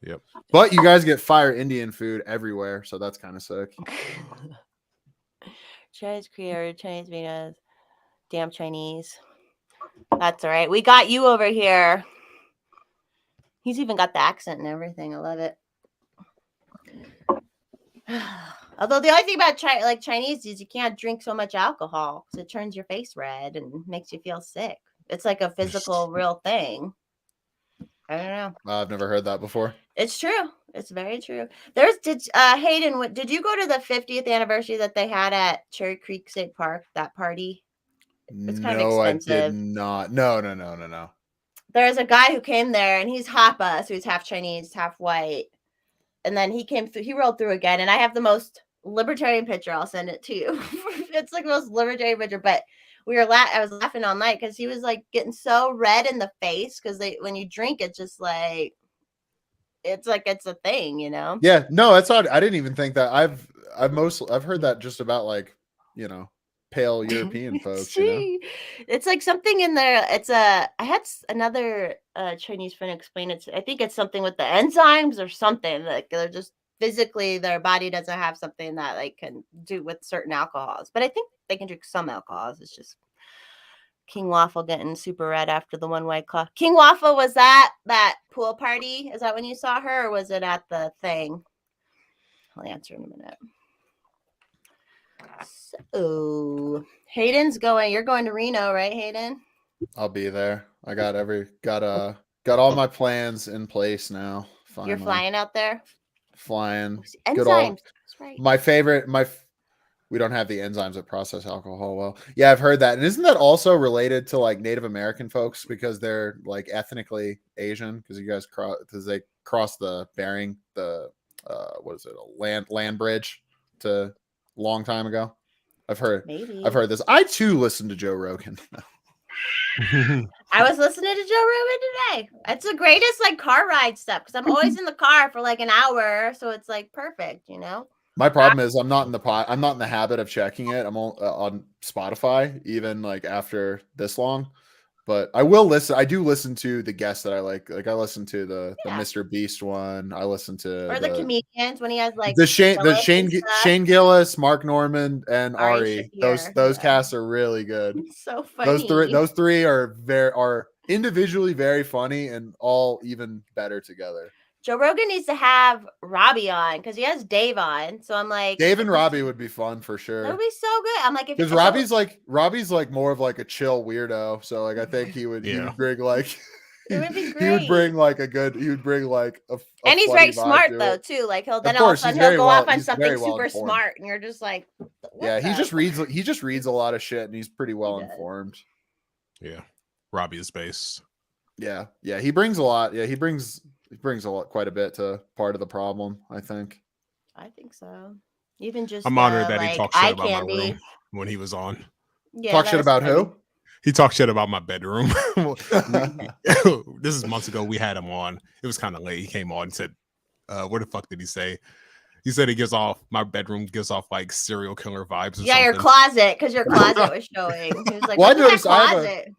Yep. But you guys get fire Indian food everywhere, so that's kind of sick. Chinese Korea, Chinese Venus, damn Chinese. That's all right. We got you over here. He's even got the accent and everything. I love it. Although the only thing about Chinese is you can't drink so much alcohol because it turns your face red and makes you feel sick. It's like a physical, real thing. I don't know. I've never heard that before. It's true. It's very true. Hayden, did you go to the 50th anniversary that they had at Cherry Creek State Park? That party? It's kind of expensive. I did not. No. There's a guy who came there, and he's Hapa, so he's half Chinese, half white. And then he came through. He rolled through again, and I have the most libertarian picture. I'll send it to you. It's like the most libertarian picture, but I was laughing all night because he was like getting so red in the face because when you drink, it's just like it's a thing, you know? Yeah, no, that's odd. I didn't even think that. I've heard that just about like, pale European folks. It's like something in there. I had another Chinese friend explain it. I think it's something with the enzymes or something. Like they're just physically, their body doesn't have something that like can do with certain alcohols. But I think they can drink some alcohols. It's just King Waffle getting super red after the one White Claw. King Waffle, was that pool party? Is that when you saw her, or was it at the thing? I'll answer in a minute. So Hayden's going. You're going to Reno, right, Hayden? I'll be there. I got all my plans in place now. Finally. You're flying out there. Flying. Enzymes. That's right. My favorite. We don't have the enzymes that process alcohol well. Yeah, I've heard that. And isn't that also related to like Native American folks because they're like ethnically Asian? Because you guys they crossed the Bering, land bridge to long time ago. I've heard this. I too listened to Joe Rogan. I was listening to Joe Rogan today. It's the greatest like car ride stuff because I'm always in the car for like an hour, so it's like perfect, you know. My problem is I'm not in the habit of checking it. I'm on Spotify even like after this long, but I will listen. I do listen to the guests that I like. Like I listen to the Mr. Beast one. I listen to the comedians when he has like the Shane Gillis, Mark Norman, and Ari. Those casts are really good. It's so funny. Those three are individually very funny and all even better together. Joe Rogan needs to have Robbie on because he has Dave on. So I'm like, Dave and Robbie would be fun for sure. That would be so good. I'm like, because Robbie's like more of like a chill weirdo. So like I think he would bring like It would be He would great. bring like a good. He would bring like a And he's funny very vibe smart to though it. too. Like he'll Of then all of a course, sudden he's he'll very go well. off on He's something very well super informed. smart, and you're just like, Yeah, he just the- reads. He just reads a lot of shit, and he's pretty well does. informed. Yeah. Robbie is base. Yeah, yeah, he brings a lot. Yeah, he brings a lot, quite a bit to part of the problem. I think. I think so. Even just I'm honored that like he talked eye shit about my candy. room when he was on. Yeah, Talk that shit was about funny. who? He talked shit about my bedroom. This is months ago. We had him on. It was kind of late. He came on and said, what the fuck did he say? He said my bedroom gives off like serial killer vibes or Yeah, something. your closet, because your closet was showing. He was like, Well, I "What's in that noticed I have a- closet?"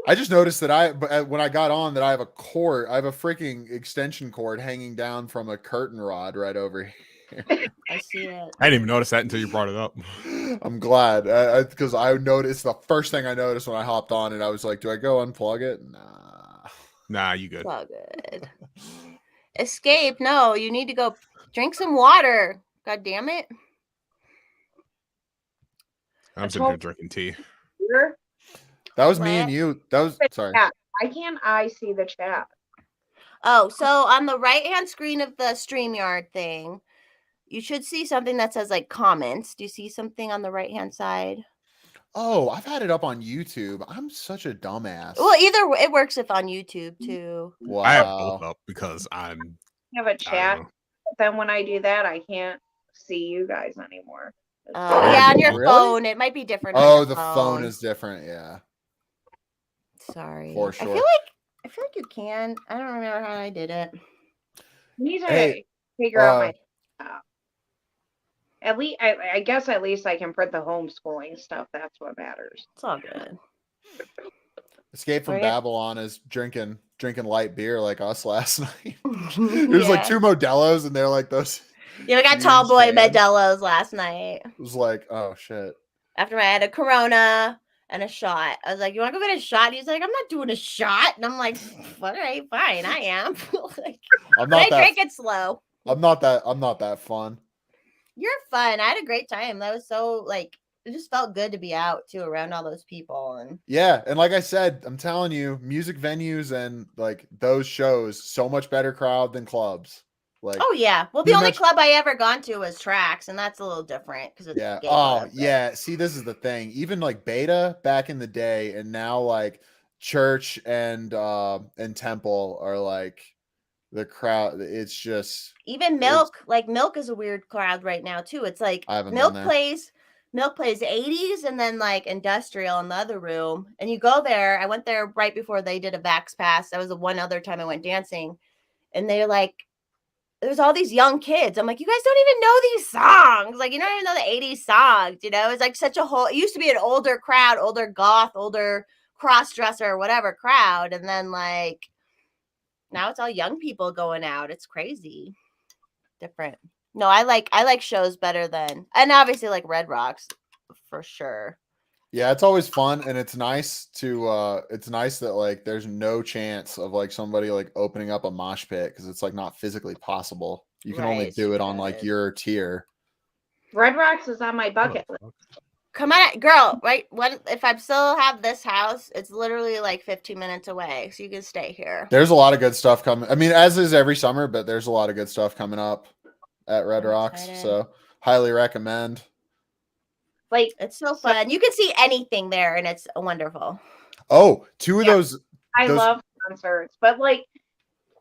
I just noticed that when I got on that I have a cord. I have a freaking extension cord hanging down from a curtain rod right over here. I see it. I didn't even notice that until you brought it up. I'm glad because I noticed the first thing I noticed when I hopped on and I was like, do I go unplug it? Nah. Nah, you good. It's all good. Escape. No, you need to go drink some water. God damn it. I'm sitting here drinking tea. Here? That was me What? and you. That was sorry. Yeah. Why can't I see the chat? Oh, so on the right-hand screen of the StreamYard thing, you should see something that says like comments. Do you see something on the right-hand side? Oh, I've had it up on YouTube. I'm such a dumbass. Well, it works if on YouTube too. Wow. I have both up because I'm. I have a I chat. don't know. But then when I do that, I can't see you guys anymore. Oh, yeah, on your Really? phone. It might be different. on Oh, your the phone is different. Yeah. Sorry. For I sure. feel like you can. I don't remember how I did it. I need to Hey, figure out my at least I guess at least I can print the homeschooling stuff. That's what matters. It's all good. Escape from Right. Babylon is drinking light beer like us last night. There's like Yeah. 2 Modelo's and they're like those. Yeah, we got huge tall boy cans. Modelo's last night. It was like, oh shit. After I had a Corona and a shot. I was like, "You want to go get a shot?" He's like, "I'm not doing a shot." And I'm like, "All right, fine, I am." Like, I'm but not I that. drank it slow. I'm not that fun. You're fun. I had a great time. That was so like it just felt good to be out too around all those people and Yeah, and like I said, I'm telling you, music venues and like those shows, so much better crowd than clubs. Like, oh yeah. Well, You the only mentioned- club I ever gone to was Tracks, and that's a little different because it's yeah. gay Oh, club, but- yeah. See, this is the thing. Even like Beta back in the day, and now like Church and Temple are like the crowd. It's just Even Milk, like Milk is a weird crowd right now too. It's like I haven't Milk been there. plays 80s and then like industrial in the other room. And you go there. I went there right before they did a Vax Pass. That was the one other time I went dancing. And they're like, there's all these young kids. I'm like, you guys don't even know these songs. Like, you don't even know the 80s songs, you know? It's like such a whole, it used to be an older crowd, older goth, older cross-dresser, whatever crowd. And then like, now it's all young people going out. It's crazy. Different. No, I like shows better than, and obviously like Red Rocks for sure. yeah, it's always fun, and it's nice that like there's no chance of like somebody like opening up a mosh pit because it's like not physically possible. You can only Right, do it's it on like good. your tier. Red Rocks is on my bucket list. Come on, girl. Right? When if I still have this house, it's literally like 15 minutes away, so you can stay here. There's a lot of good stuff coming. I mean, as is every summer, but there's a lot of good stuff coming up at Red I'm Rocks. excited. So highly recommend. Like It's so fun. You can see anything there, and it's wonderful. Oh, 2 of Yeah. those. I Those- love concerts, but like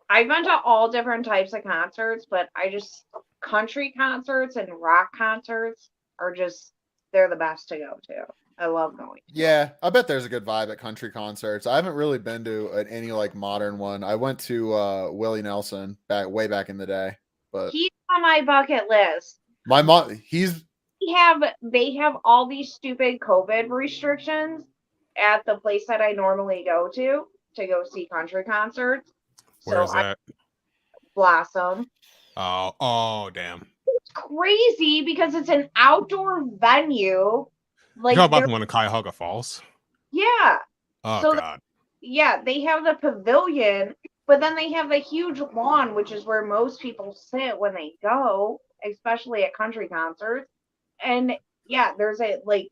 I've been to all different types of concerts, but I just country concerts and rock concerts are just they're the best to go to. I love going. Yeah, I bet there's a good vibe at country concerts. I haven't really been to any like modern one. I went to Willie Nelson way back in the day, but He's on my bucket list. my mom, They have all these stupid COVID restrictions at the place that I normally go to go see country concerts. Where is that? Blossom. Oh, damn. It's crazy because it's an outdoor venue. Like you know about they're- the one in Cuyahoga Falls? yeah. Oh, So God. Yeah, they have the pavilion, but then they have the huge lawn, which is where most people sit when they go, especially at country concerts. And yeah, there's a like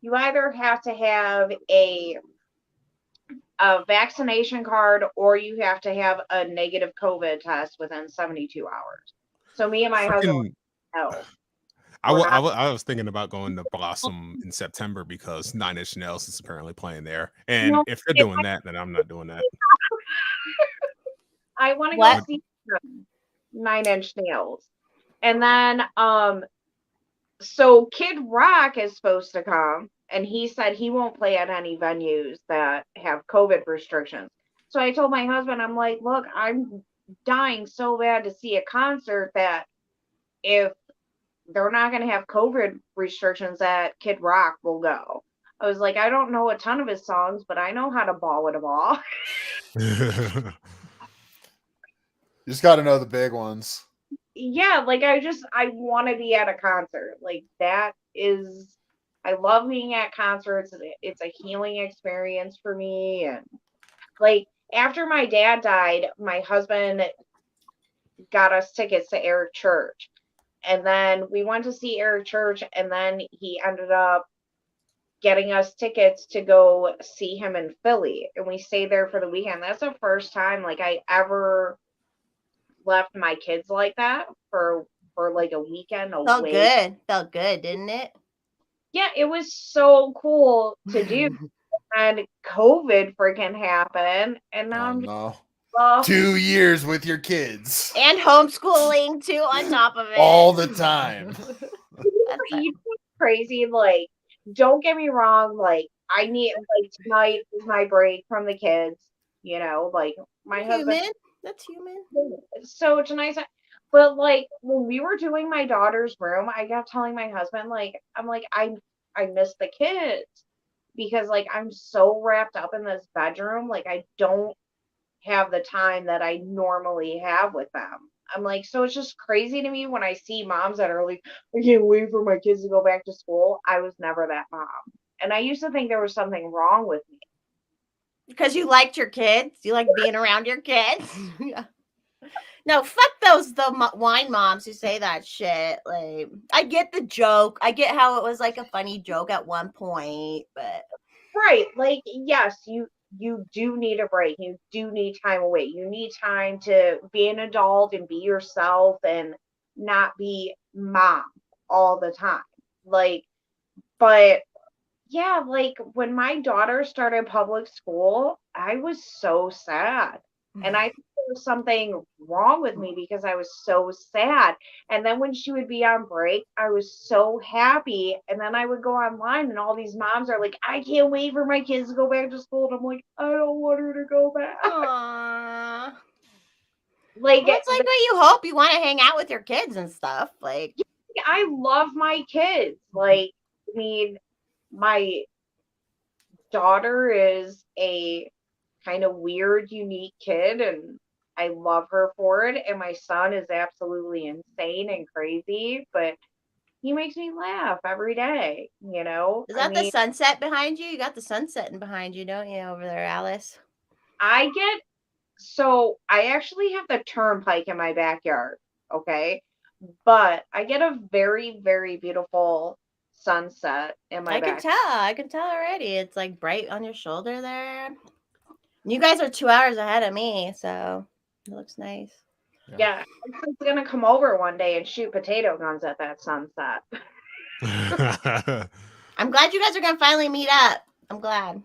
you either have to have a a vaccination card or you have to have a negative COVID test within 72 hours. So me and my husband, no. I was thinking about going to Blossom in September because Nine Inch Nails is apparently playing there. And No, if they're doing that, then I'm not doing that. I want to go What? see Nine Inch Nails. And then so Kid Rock is supposed to come and he said he won't play at any venues that have COVID restrictions. So I told my husband, I'm like, look, I'm dying so bad to see a concert that if they're not going to have COVID restrictions, that Kid Rock will go. I was like, I don't know a ton of his songs, but I know how to ball with a ball. You just got to know the big ones. Yeah, like I want to be at a concert. Like that is, I love being at concerts. It's a healing experience for me. And like after my dad died, my husband got us tickets to Eric Church. And then we went to see Eric Church, and then he ended up getting us tickets to go see him in Philly. And we stayed there for the weekend. That's the first time like I ever left my kids like that for like a weekend away. Felt good, didn't it? Yeah, it was so cool to do. And COVID freaking happened. And now I'm just No. 2 years with your kids. And homeschooling too on top of it. All the time. you crazy. Like, don't get me wrong. Like, I need like tonight is my break from the kids. You know, like my husband. That's human. So tonight's, but like when we were doing my daughter's room, I kept telling my husband, like, I'm like, I miss the kids because like I'm so wrapped up in this bedroom, like I don't have the time that I normally have with them. I'm like, so it's just crazy to me when I see moms that are like, I can't wait for my kids to go back to school. I was never that mom. And I used to think there was something wrong with me. Because you liked your kids? You like being around your kids? Yeah. No, fuck the wine moms who say that shit. Like, I get the joke. I get how it was like a funny joke at one point, but right, like yes, you do need a break. You do need time away. You need time to be an adult and be yourself and not be mom all the time. Like, but yeah, like when my daughter started public school, I was so sad. And I think there was something wrong with me because I was so sad. And then when she would be on break, I was so happy. And then I would go online and all these moms are like, I can't wait for my kids to go back to school. And I'm like, I don't want her to go back. aww. Like, Well, it's like what you hope. You want to hang out with your kids and stuff. Like, I love my kids. Like, I mean, my daughter is a kind of weird, unique kid, and I love her for it. And my son is absolutely insane and crazy, but he makes me laugh every day, you know? is that the sunset behind you? You got the sun setting behind you, don't you, over there, Alice? So I actually have the turnpike in my backyard, okay? But I get a very, very beautiful sunset in my backyard. I can tell already. It's like bright on your shoulder there. You guys are 2 hours ahead of me, so it looks nice. Yeah, I'm gonna come over one day and shoot potato guns at that sunset. I'm glad you guys are gonna finally meet up. I'm glad.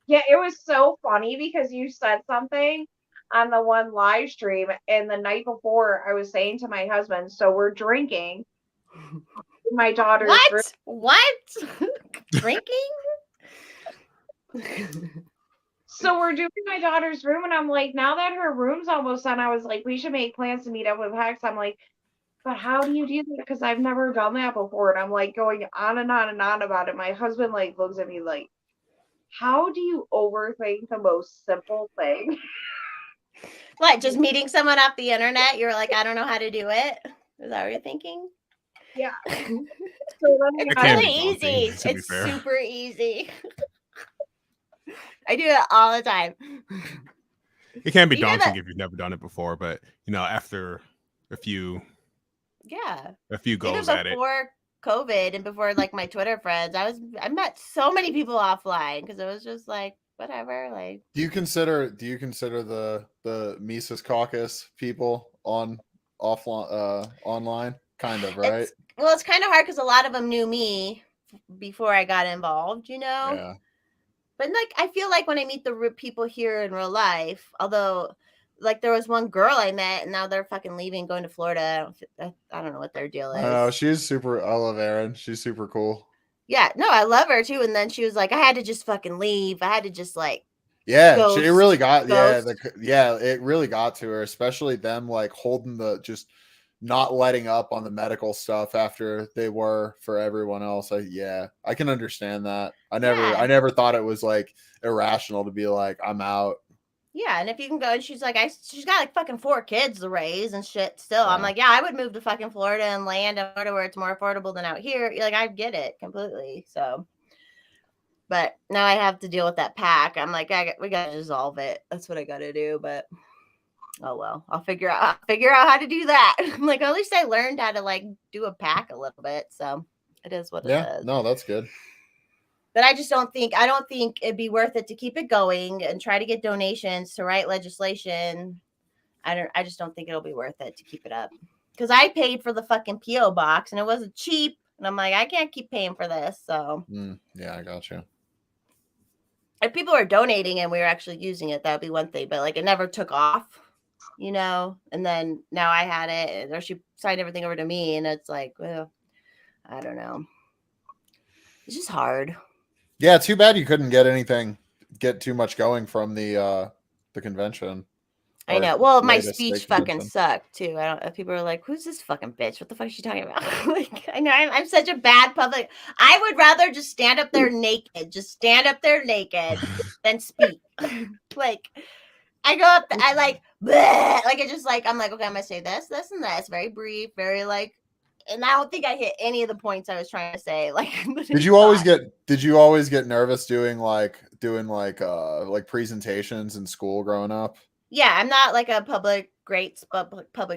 Yeah, it was so funny because you said something on the one live stream, and the night before I was saying to my husband, so we're drinking. My daughter's What? Drinking? So we're doing my daughter's room, and I'm like, now that her room's almost done, I was like, we should make plans to meet up with Hex. I'm like, but how do you do that? Because I've never done that before. And I'm like going on and on and on about it. My husband like looks at me like, how do you overthink the most simple thing? What, just meeting someone off the internet? You're like, I don't know how to do it. Is that what you're thinking? Yeah. So It's really easy. It's super easy. I do it all the time. It can be daunting if you've never done it before, but you know, after a few goes at it. Before COVID and before like my Twitter friends, I met so many people offline because it was just like whatever. Like, Do you consider the Mises Caucus people on offline online? Kind of, right? it's kind of hard because a lot of them knew me before I got involved, you know. Yeah. But like, I feel like when I meet the people here in real life, although like there was one girl I met, and now they're fucking leaving, going to Florida. I don't know what their deal I know is. she's super. I love Erin. She's super cool. Yeah, no, I love her too. And then she was like, I had to just fucking leave. I had to just like, Yeah, Ghost, it really got ghost. it really got to her, especially them like holding the just not letting up on the medical stuff after they were for everyone else. I can understand that. I Yeah. never thought it was like irrational to be like, I'm out. Yeah, and if you can go, and she's like, she's got like fucking 4 kids to raise and shit. Still, I'm Yeah. like, yeah, I would move to fucking Florida and land in Florida where it's more affordable than out here. Like, I get it completely. So, but now I have to deal with that pack. I'm like, we gotta dissolve it. That's what I gotta do. But oh well, I'll figure out how to do that. I'm like, at least I learned how to like do a pack a little bit. So it is what it is. No, that's good. But I don't think it'd be worth it to keep it going and try to get donations to write legislation. I just don't think it'll be worth it to keep it up. Because I paid for the fucking PO box and it wasn't cheap. And I'm like, I can't keep paying for this. So yeah, I got you. if people were donating and we were actually using it, that'd be one thing. But like, it never took off, you know. And then now I had it, or she signed everything over to me, and it's like, well, I don't know. It's just hard. Yeah, too bad you couldn't get too much going from the convention. I know. Well, my latest speech state fucking convention. sucked too. I don't. People are like, "Who's this fucking bitch? What the fuck is she talking about?" Like, I know I'm such a bad public. I would rather just stand up there naked, than speak. Like, I go up, I like, bleh, like it just like I'm like, okay, I'm gonna say this, and this, very brief, very like, and I don't think I hit any of the points I was trying to say. Like, Did you always get nervous doing presentations in school growing up? Yeah, I'm not like a public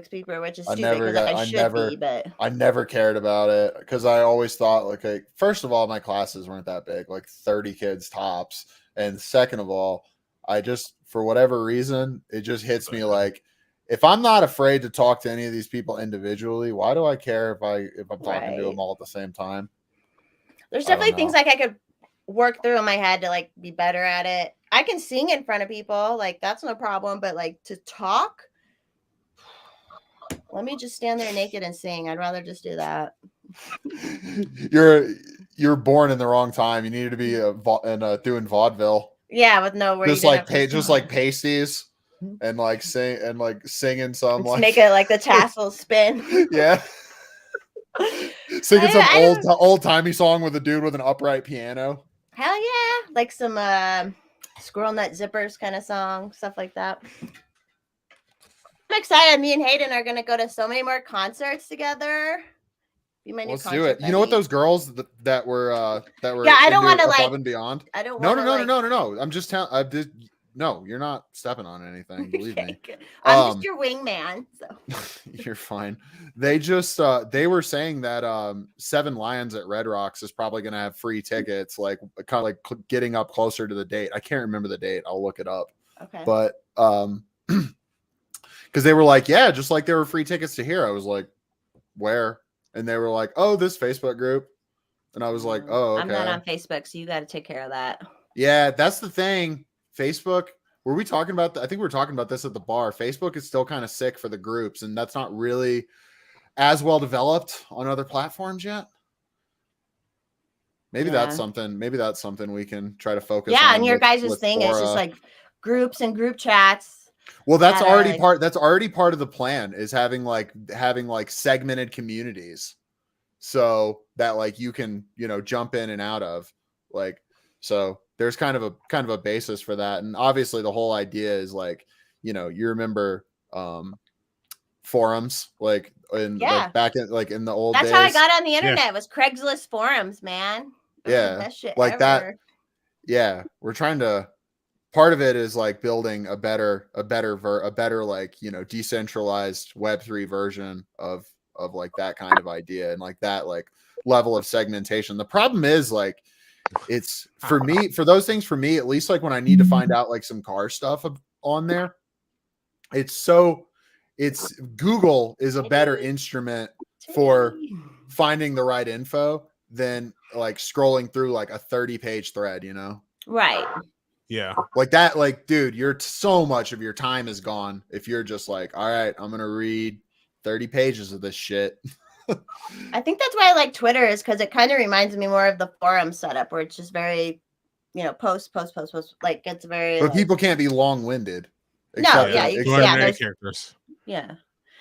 speaker, which is stupid because I should be, but I never cared about it because I always thought like, first of all, my classes weren't that big, like 30 kids tops, and second of all, I just, for whatever reason, it just hits me like, if I'm not afraid to talk to any of these people individually, why do I care if I'm talking to them all at the same time? There's definitely things like I could work through in my head to like be better at it. I can sing in front of people, like that's no problem, but like to talk, let me just stand there naked and sing. I'd rather just do that. You're born in the wrong time. You needed to be doing vaudeville. Yeah, with no worries. Just like pasties and like singing some let's make it like the tassel spin. Yeah. Singing some old-timey song with a dude with an upright piano. Hell yeah. Like some Squirrel Nut Zippers kind of song, stuff like that. I'm excited. Me and Hayden are going to go to so many more concerts together. Be my new Let's do it. You know what those girls that were yeah, I don't want to above and beyond. I don't want no. I'm just telling. No, you're not stepping on anything. Believe me. I'm just your wingman. So you're fine. They just they were saying that Seven Lions at Red Rocks is probably going to have free tickets, like kind of like getting up closer to the date. I can't remember the date. I'll look it up. Okay. But because they were like, yeah, just like there were free tickets to here. I was like, where? And they were like, oh, this Facebook group. And I was like, oh, okay. I'm not on Facebook, so you got to take care of that. Yeah, that's the thing. Facebook, were we talking about I think we were talking about this at the bar. Facebook is still kind of sick for the groups, and that's not really as well developed on other platforms yet. Maybe that's something we can try to focus on. Yeah, and your guys' thing is just like groups and group chats. Well, that's already part of the plan, is having like segmented communities, so that like you can, jump in and out of, like, so there's kind of a basis for that. And obviously the whole idea is like, you remember forums, like like back in like in the old days. That's how I got on the internet, was Craigslist forums, man. Best shit like ever. that. Yeah, we're trying to, part of it is like building a better like, decentralized Web3 version of like that kind of idea, and like that like level of segmentation. The problem is like, it's for me, for those things, for me, at least like when I need to find out like some car stuff on there, it's Google is a better instrument for finding the right info than like scrolling through like a 30-page thread, you know? Right. Yeah. Like that, like, dude, so much of your time is gone if you're just like, all right, I'm gonna read 30 pages of this shit. I think that's why I like Twitter, is because it kind of reminds me more of the forum setup, where it's just very, post. Like it's very. But like, people can't be long-winded. No, except you that- can- yeah, there's- characters. yeah.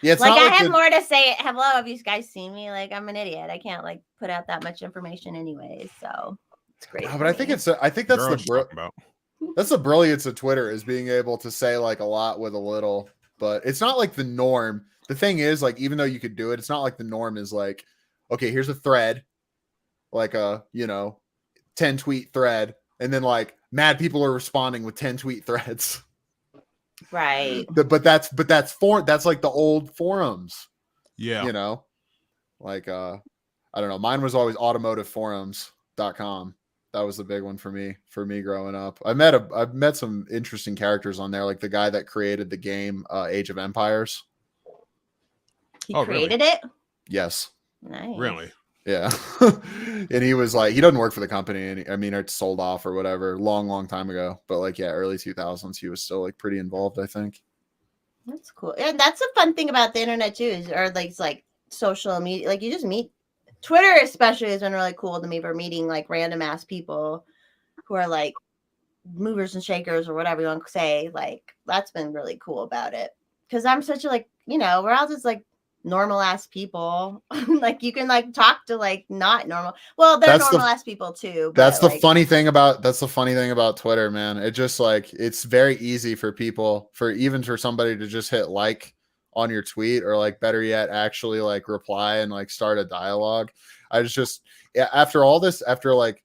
Yeah, it's Like not I like have the- more to say. Hello, have you guys seen me? Like I'm an idiot. I can't like put out that much information anyways. So it's great. No, for but I think me. I think that's Girls the talking about. that's the brilliance of Twitter, is being able to say like a lot with a little, but it's not like the norm. The thing is, like, even though you could do it, it's not like the norm is like, okay, here's a thread, like a 10 tweet thread, and then like mad people are responding with 10 tweet threads. Right. But that's like the old forums. Yeah. Like I don't know. Mine was always automotiveforums.com. That was the big one for me growing up. I've met some interesting characters on there, like the guy that created the game Age of Empires. He Oh, really? created it. Yes. Nice. Really? Yeah. And he was like, he doesn't work for the company, and it's sold off or whatever long time ago. But like, yeah, early 2000s, he was still like pretty involved, I think. That's cool. And that's the fun thing about the internet too, it's like social media. Like you just meet. Twitter especially has been really cool to me for meeting like random ass people who are like movers and shakers or whatever you want to say. Like that's been really cool about it. Because I'm such a we're all just like normal ass people. Like you can like talk to like not normal. Well, they're normal ass people too. That's but, the funny thing about Twitter, man. It just like, it's very easy for people, for somebody to just hit like on your tweet, or like better yet, actually like reply and like start a dialogue. After all this, after like,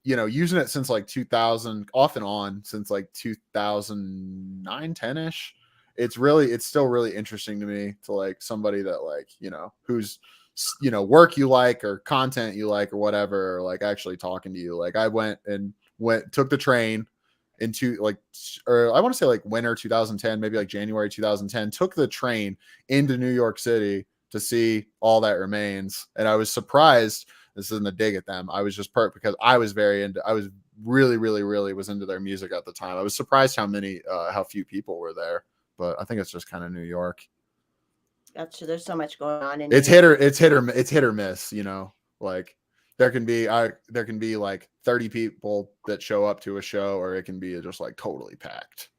using it since like 2000, off and on since like 2009, 10-ish. It's still really interesting to me to like somebody that like, who's, work you like or content you like or whatever, or like actually talking to you. Like I took the train into like, or I want to say like winter 2010, maybe like January 2010, took the train into New York City to see All That Remains. And I was surprised. This isn't a dig at them. I was just because I was really, really, really was into their music at the time. I was surprised how few people were there, but I think it's just kind of New York. Gotcha. There's so much going on. It's hit or miss, like there can be like 30 people that show up to a show, or it can be just like totally packed.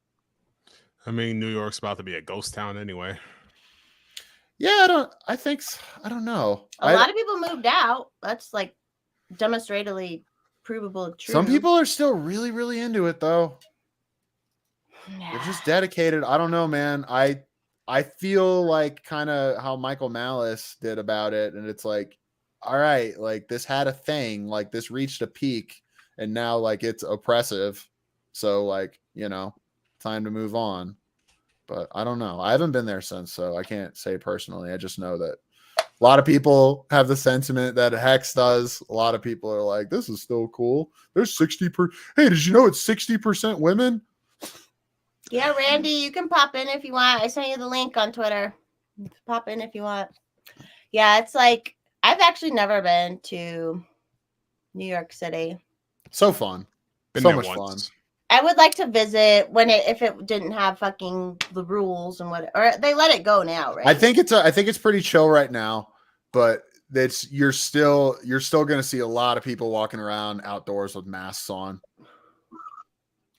I mean, New York's about to be a ghost town anyway. Yeah, I don't know. A lot of people moved out. That's like demonstrably provable true. Some people are still really, really into it though. They're just dedicated. I don't know, man. I feel like kind of how Michael Malice did about it, and it's like, all right, like this had a thing, like this reached a peak, and now like it's oppressive. So like, time to move on. But I don't know. I haven't been there since, so I can't say personally. I just know that a lot of people have the sentiment that Hex does. A lot of people are like, this is still cool. There's 60%. Hey, did you know it's 60% women? Yeah, Randy, you can pop in if you want. I sent you the link on Twitter. Pop in if you want. Yeah, it's like, I've actually never been to New York City. So fun. Been So there much once. fun. I would like to visit if it didn't have fucking the rules and or they let it go now, right? I think it's pretty chill right now, but you're still going to see a lot of people walking around outdoors with masks on.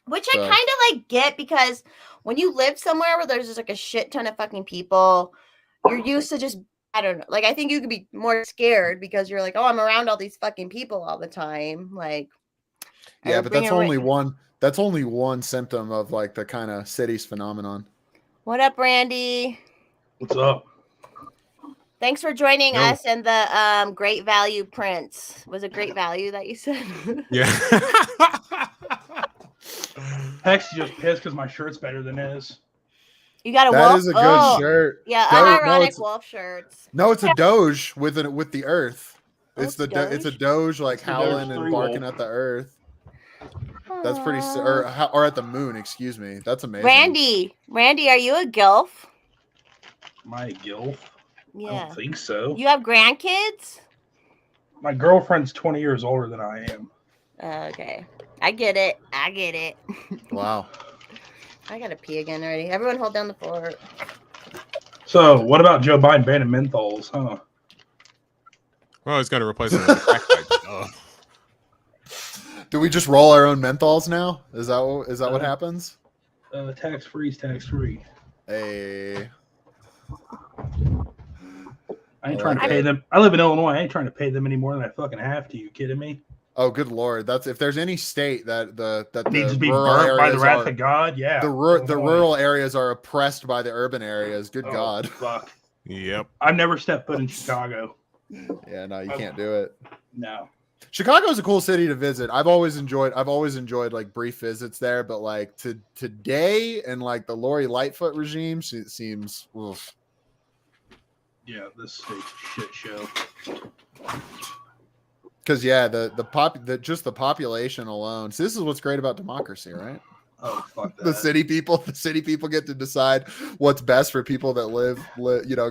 Which I kind of like get, because when you live somewhere where there's just like a shit ton of fucking people, you're used to just, I don't know. Like, I think you could be more scared because you're like, oh, I'm around all these fucking people all the time. Like, yeah, but that's only one symptom of like the kind of city's phenomenon. What up, Randy? What's up? Thanks for joining us and the Great Value Prince. Was it Great Value that you said? Yeah. Hex just pissed because my shirt's better than his. You got a That wolf? is a good shirt. Yeah, No, unironic it's- wolf shirts. No, it's a Doge with the earth. It's Oh, it's a Doge like It's the Doge howling and 3 barking wolf. at the earth. That's pretty Aw. or at the moon, excuse me. That's amazing. Randy, are you a gilf? My gilf? I Yeah. don't think so. You have grandkids? My girlfriend's 20 years older than I am. Okay. I get it. Wow. I gotta pee again already. Everyone hold down the fort. So, what about Joe Biden banning menthols, huh? Well, he's got to replace them with crack pipes. Oh. Do we just roll our own menthols now? Is that what happens? Tax free is tax free. Hey. I ain't I trying like to pay it. them. I live in Illinois. I ain't trying to pay them any more than I fucking have to. You kidding me? Oh, good lord! That's if there's any state that the Needs to be rural burnt by the areas wrath are- of God. Yeah. the Illinois. rural areas are oppressed by the urban areas. Good Oh, God. Fuck. Yep. I've never stepped foot in Chicago. Yeah, no, you can't do it. No. Chicago's a cool city to visit. I've always enjoyed like brief visits there, but like today and like the Lori Lightfoot regime seems oof. Yeah, this state's a shit show. Because yeah, just the population alone. So this is what's great about democracy, right? Oh, fuck that. The city people get to decide what's best for people that live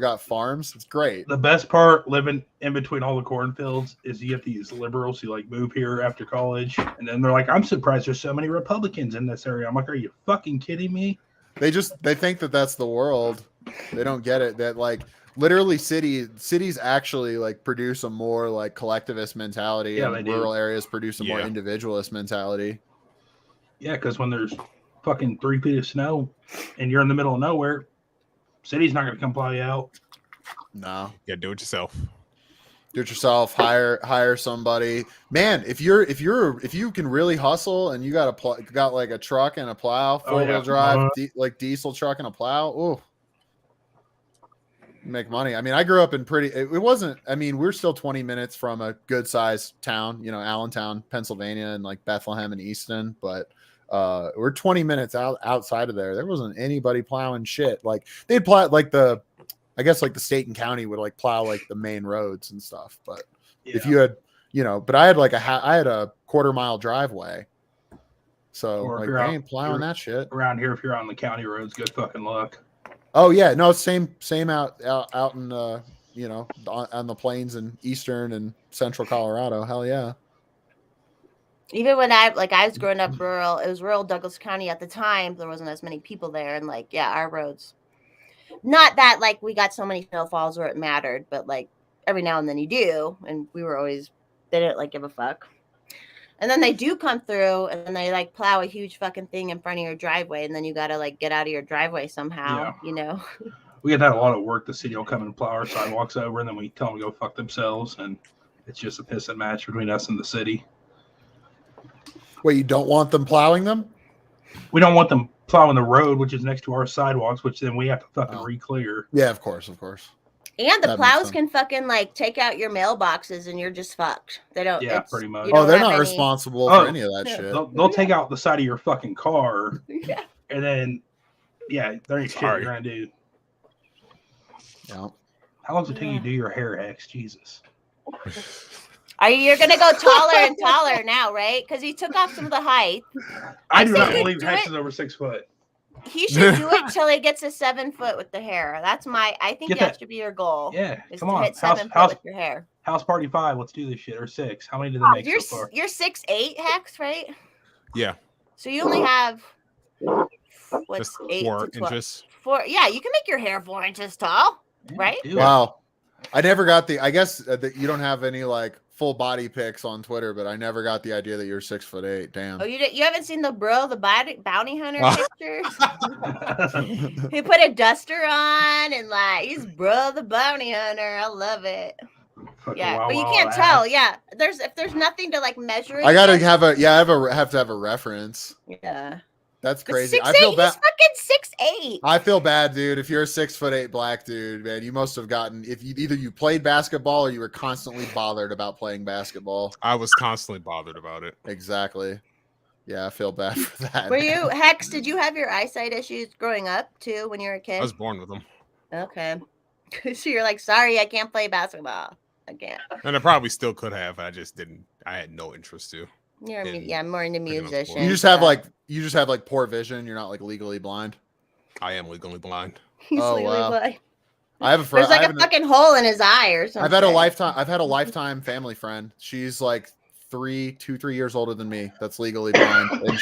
got farms. It's great. The best part living in between all the cornfields is you get these liberals who like move here after college, and then they're like, "I'm surprised there's so many Republicans in this area." I'm like, "Are you fucking kidding me?" They think that that's the world. They don't get it. That like literally cities actually like produce a more like collectivist mentality, Yeah, and they do. rural areas produce a more Yeah. individualist mentality. Yeah, because when there's fucking 3 feet of snow and you're in the middle of nowhere, city's not going to come plow you out. No. Yeah, do it yourself. Do it yourself. Hire somebody. Man, if you can really hustle and you got like a truck and a plow, Oh, yeah. 4-wheel drive, like diesel truck and a plow. Ooh, make money. I mean, I grew up in it wasn't. I mean, we're still 20 minutes from a good sized town. Allentown, Pennsylvania, and like Bethlehem and Easton, but we're 20 minutes outside of there. There wasn't anybody plowing shit. Like they'd plow I guess like the state and county would like plow like the main roads and stuff. But if you had, but I had like I had a 1/4-mile driveway. So Or if like you're they out- ain't plowing that shit. Around here, if you're on the county roads, good fucking luck. Oh yeah, no, same out in on the plains in eastern and central Colorado. Hell yeah. Even when I was growing up rural, it was rural Douglas County at the time. There wasn't as many people there, and like our roads. Not that like we got so many snowfalls where it mattered, but like every now and then you do, and they didn't like give a fuck. And then they do come through, and then they like plow a huge fucking thing in front of your driveway, and then you gotta like get out of your driveway somehow, We get that a lot of work. The city will come and plow our sidewalks over, and then we tell them to go fuck themselves, and it's just a piss and match between us and the city. Wait, you don't want them plowing them? We don't want them plowing the road, which is next to our sidewalks, which then we have to fucking re-clear. Yeah, of course. And the That makes plows sense. can fucking like take out your mailboxes, and you're just fucked. They don't. Yeah, pretty much. you Oh, don't they're have not any- responsible Oh, for any of that yeah, shit. They'll take out the side of your fucking car, Yeah. and then, yeah, there ain't shit Sorry. you're gonna do. Yeah. How long does it take you to do your hair, Hex? Jesus. You're gonna go taller and taller now, right? Because he took off some of the height. I do say not you believe do Hex it- is over 6 foot. He should do it till he gets to 7 foot with the hair. I think Get that that- should be your goal. Yeah, Is come to on. hit 7 foot with your hair. House party 5. Let's do this shit. Or 6. How many did they make You're so far? you're 6'8", Hex, right? Yeah, So you only have what's just 8 4 to 12? inches. 4. Yeah, you can make your hair 4 inches tall. Yeah, right? do it. Wow. I never got I guess that you don't have any like full body pics on Twitter, but I never got the idea that you're 6'8". Damn. Oh, you haven't seen the bounty hunter Wow. pictures? He put a duster on and like he's bro the bounty hunter. I love it. Fucking Yeah, wow, but you wow can't ass. tell. Yeah, if there's nothing to like measure it. I gotta against- have to have a reference. Yeah, That's but crazy. 6'8", I feel he's bad. fucking 6'8". I feel bad, dude. If you're a 6'8" black dude, man, you must have gotten either you played basketball or you were constantly bothered about playing basketball. I was constantly bothered about it. Exactly. Yeah, I feel bad for that. Were man. you Hex? Did you have your eyesight issues growing up too when you were a kid? I was born with them. Okay, so you're like, sorry, I can't play basketball. I can't. And I probably still could have. I just didn't. I had no interest to. I'm more into picking up sports. musicians. You just have like poor vision. You're not like legally blind. I am legally blind. He's Oh, legally wow. blind. I have a friend. There's like a fucking hole in his eye or something. I've had a lifetime family friend. She's like 3 years older than me. That's legally blind, and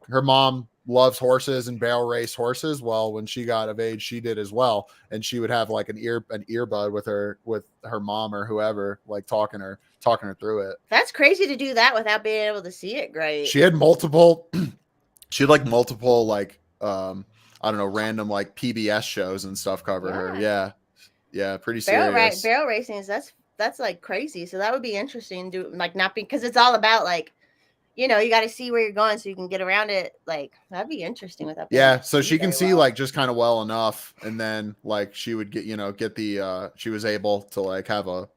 her mom loves horses and barrel race horses. Well, when she got of age, she did as well, and she would have like an earbud with her mom or whoever, like talking her through it. That's crazy to do that without being able to see it great. She had multiple. She had like multiple like I don't know, random like PBS shows and stuff cover her. Yeah, pretty serious. Barrel racing is that's like crazy. So that would be interesting to like not because it's all about like, you know, you got to see where you're going so you can get around it. Like that'd be interesting with that. Yeah, so she can see like just kind of well enough, and then like she would get the she was able to like have a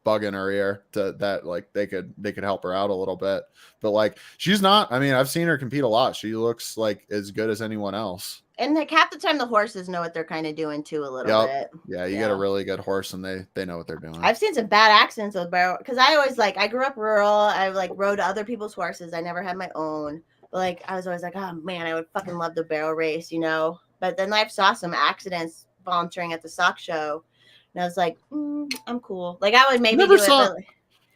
bug in her ear that like they could help her out a little bit, but like she's not. I mean, I've seen her compete a lot. She looks like as good as anyone else. And like half the time the horses know what they're kind of doing too a little bit. Yeah, you get a really good horse and they know what they're doing. I've seen some bad accidents with barrel because I grew up rural. I like rode other people's horses. I never had my own. But like I was always like, oh man, I would fucking love the barrel race, you know. But then I saw some accidents volunteering at the stock show, and I was like, I'm cool. Like I would maybe do it. But, like,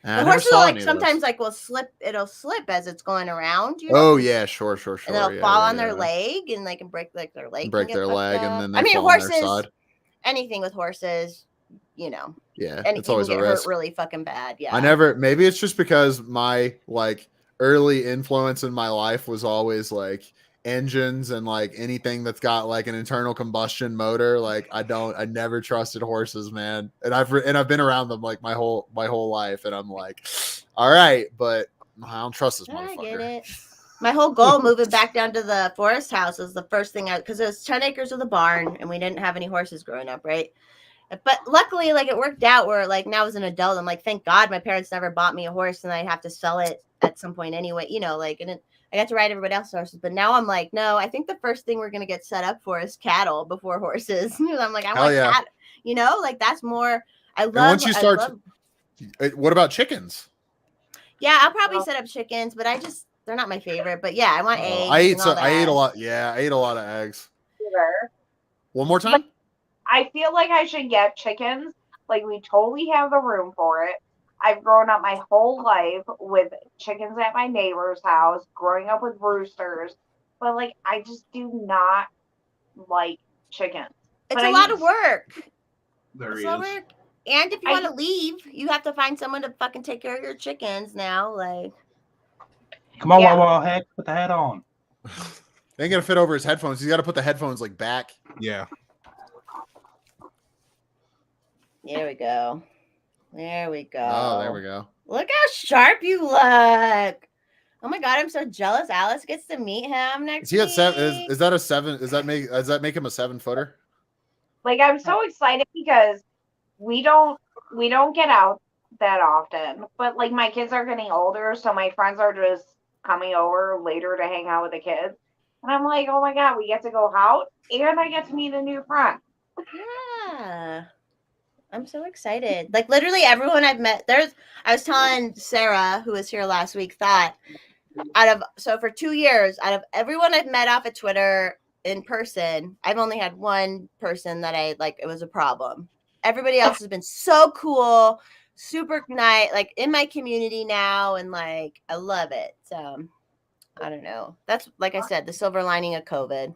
the horses will like sometimes like it'll slip as it's going around. You know? Oh yeah, sure. And they'll fall on their leg and like break like their leg. Break their leg and then they fall on their horses. side. Anything with horses, you know. Yeah, it's always a risk. Hurt really fucking bad. Yeah. Maybe it's just because my like early influence in my life was always like engines and like anything that's got like an internal combustion motor. Like I never trusted horses, man. And I've been around them like my whole life, and I'm like, all right, but I don't trust this motherfucker. I get it. My whole goal moving back down to the forest house was the first thing because it was 10 acres with a barn and we didn't have any horses growing up, right? But luckily, like it worked out where like now as an adult, I'm like, thank God my parents never bought me a horse and I'd have to sell it at some point anyway, you know, like, and I got to ride everybody else's horses. But now I'm like, no, I think the first thing we're going to get set up for is cattle before horses. I'm like, I want cattle, you know, like that's more, once you start, what about chickens? Yeah, I'll probably set up chickens, but they're not my favorite. But yeah, I want eggs. I ate a lot. Yeah, I ate a lot of eggs. Sure. One more time. I feel like I should get chickens. Like we totally have the room for it. I've grown up my whole life with chickens at my neighbor's house, growing up with roosters, but like I just do not like chickens. It's a lot of work. There he is. And if you want to leave, you have to find someone to fucking take care of your chickens now. Like, come on, Wawa head, put the hat on. They ain't gonna fit over his headphones. He's got to put the headphones like back. Yeah. There we go. There we go. Oh, there we go. Look how sharp you look. Oh my God, I'm so jealous. Alice gets to meet him next week. Is he at 7? Is that a 7? Does that make him a 7-footer? Like I'm so excited because we don't get out that often. But like my kids are getting older, so my friends are just coming over later to hang out with the kids. And I'm like, oh my God, we get to go out and I get to meet a new friend. Yeah. I'm so excited. Like literally everyone I've met, I was telling Sarah, who was here last week, for 2 years, out of everyone I've met off of Twitter in person, I've only had one person that it was a problem. Everybody else has been so cool, super nice, like in my community now. And like, I love it. So I don't know. That's like I said, the silver lining of COVID.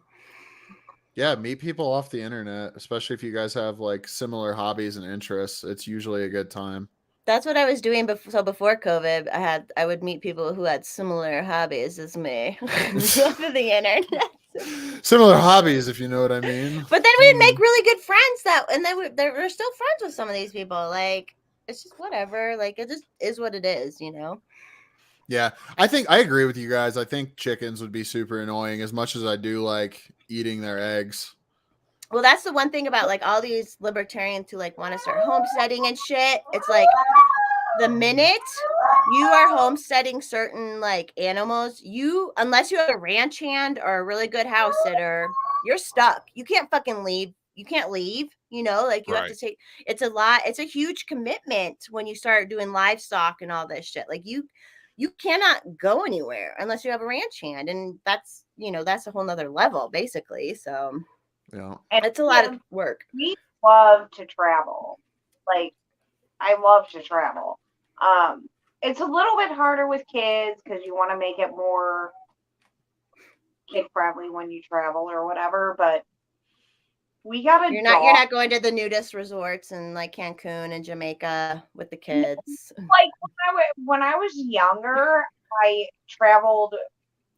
Yeah, meet people off the internet, especially if you guys have like similar hobbies and interests. It's usually a good time. That's what I was doing before COVID. I would meet people who had similar hobbies as me off of the internet. Similar hobbies, if you know what I mean. But then we'd make really good friends and then we're still friends with some of these people. Like it's just whatever. Like it just is what it is, you know. Yeah, I think I agree with you guys. I think chickens would be super annoying as much as I do like eating their eggs. Well, that's the one thing about like all these libertarians who like want to start homesteading and shit. It's like the minute you are homesteading certain like animals, unless you have a ranch hand or a really good house sitter, you're stuck. You can't fucking leave. You can't leave. You know, like you have to Right. take. It's a lot. It's a huge commitment when you start doing livestock and all this shit. Like you cannot go anywhere unless you have a ranch hand, and that's that's a whole nother level basically. So Yeah. And it's a lot of work. we love to travel. Like, I love to travel. It's a little bit harder with kids because you want to make it more kid friendly when you travel or whatever, but we got a You're dog. not going to the nudist resorts in like Cancun and Jamaica with the kids. Like when I was younger, I traveled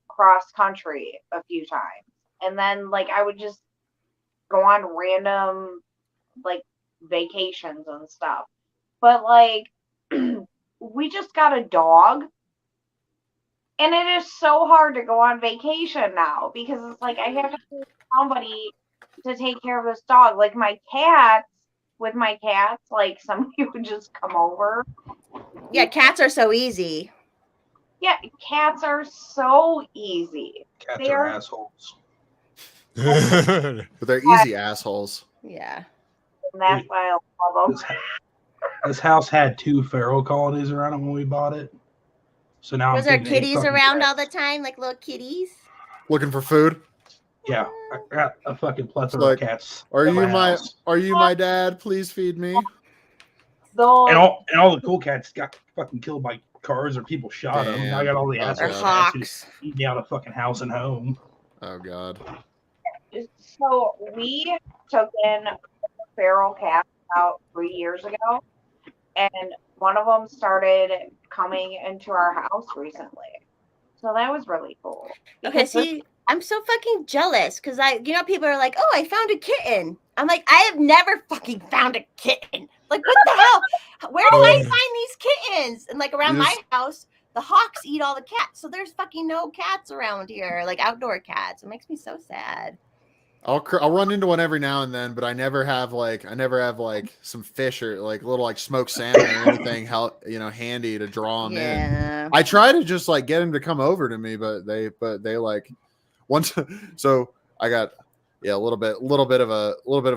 cross country a few times, and then like I would just go on random like vacations and stuff. But like we just got a dog, and it is so hard to go on vacation now because it's like I have to pay somebody to take care of this dog. Like with my cats, like somebody would just come over. Yeah, cats are so easy. Yeah, cats are so easy. Cats They are are- assholes. But they're easy assholes. Yeah. And that's why I love them. This house had 2 feral colonies around it when we bought it. So now Was I'm there thinking 8 kitties fucking around cats. all the time, like little kitties? Looking for food? Yeah, I got a fucking plethora Like, of cats. Are at you my house. are you my dad? Please feed me. Those, And all the cool cats got fucking killed by cars or people shot them. Damn. I got all the Oh, assholes Or God. cats who hawks? just eat me out of fucking house and home. Oh God. so we took in a feral cat about 3 years ago, and one of them started coming into our house recently. So that was really cool. Okay, Because this- see, I'm so fucking jealous because people are like, oh, I found a kitten. I'm like, I have never fucking found a kitten. Like, what the hell? Where do I find these kittens? And like around You my just- house, the hawks eat all the cats. So there's fucking no cats around here, like outdoor cats. It makes me so sad. I'll run into one every now and then, but I never have like some fish or like little like smoked salmon or anything handy to draw them in. Yeah. I try to just like get him to come over to me, but they like once. So I got a little bit of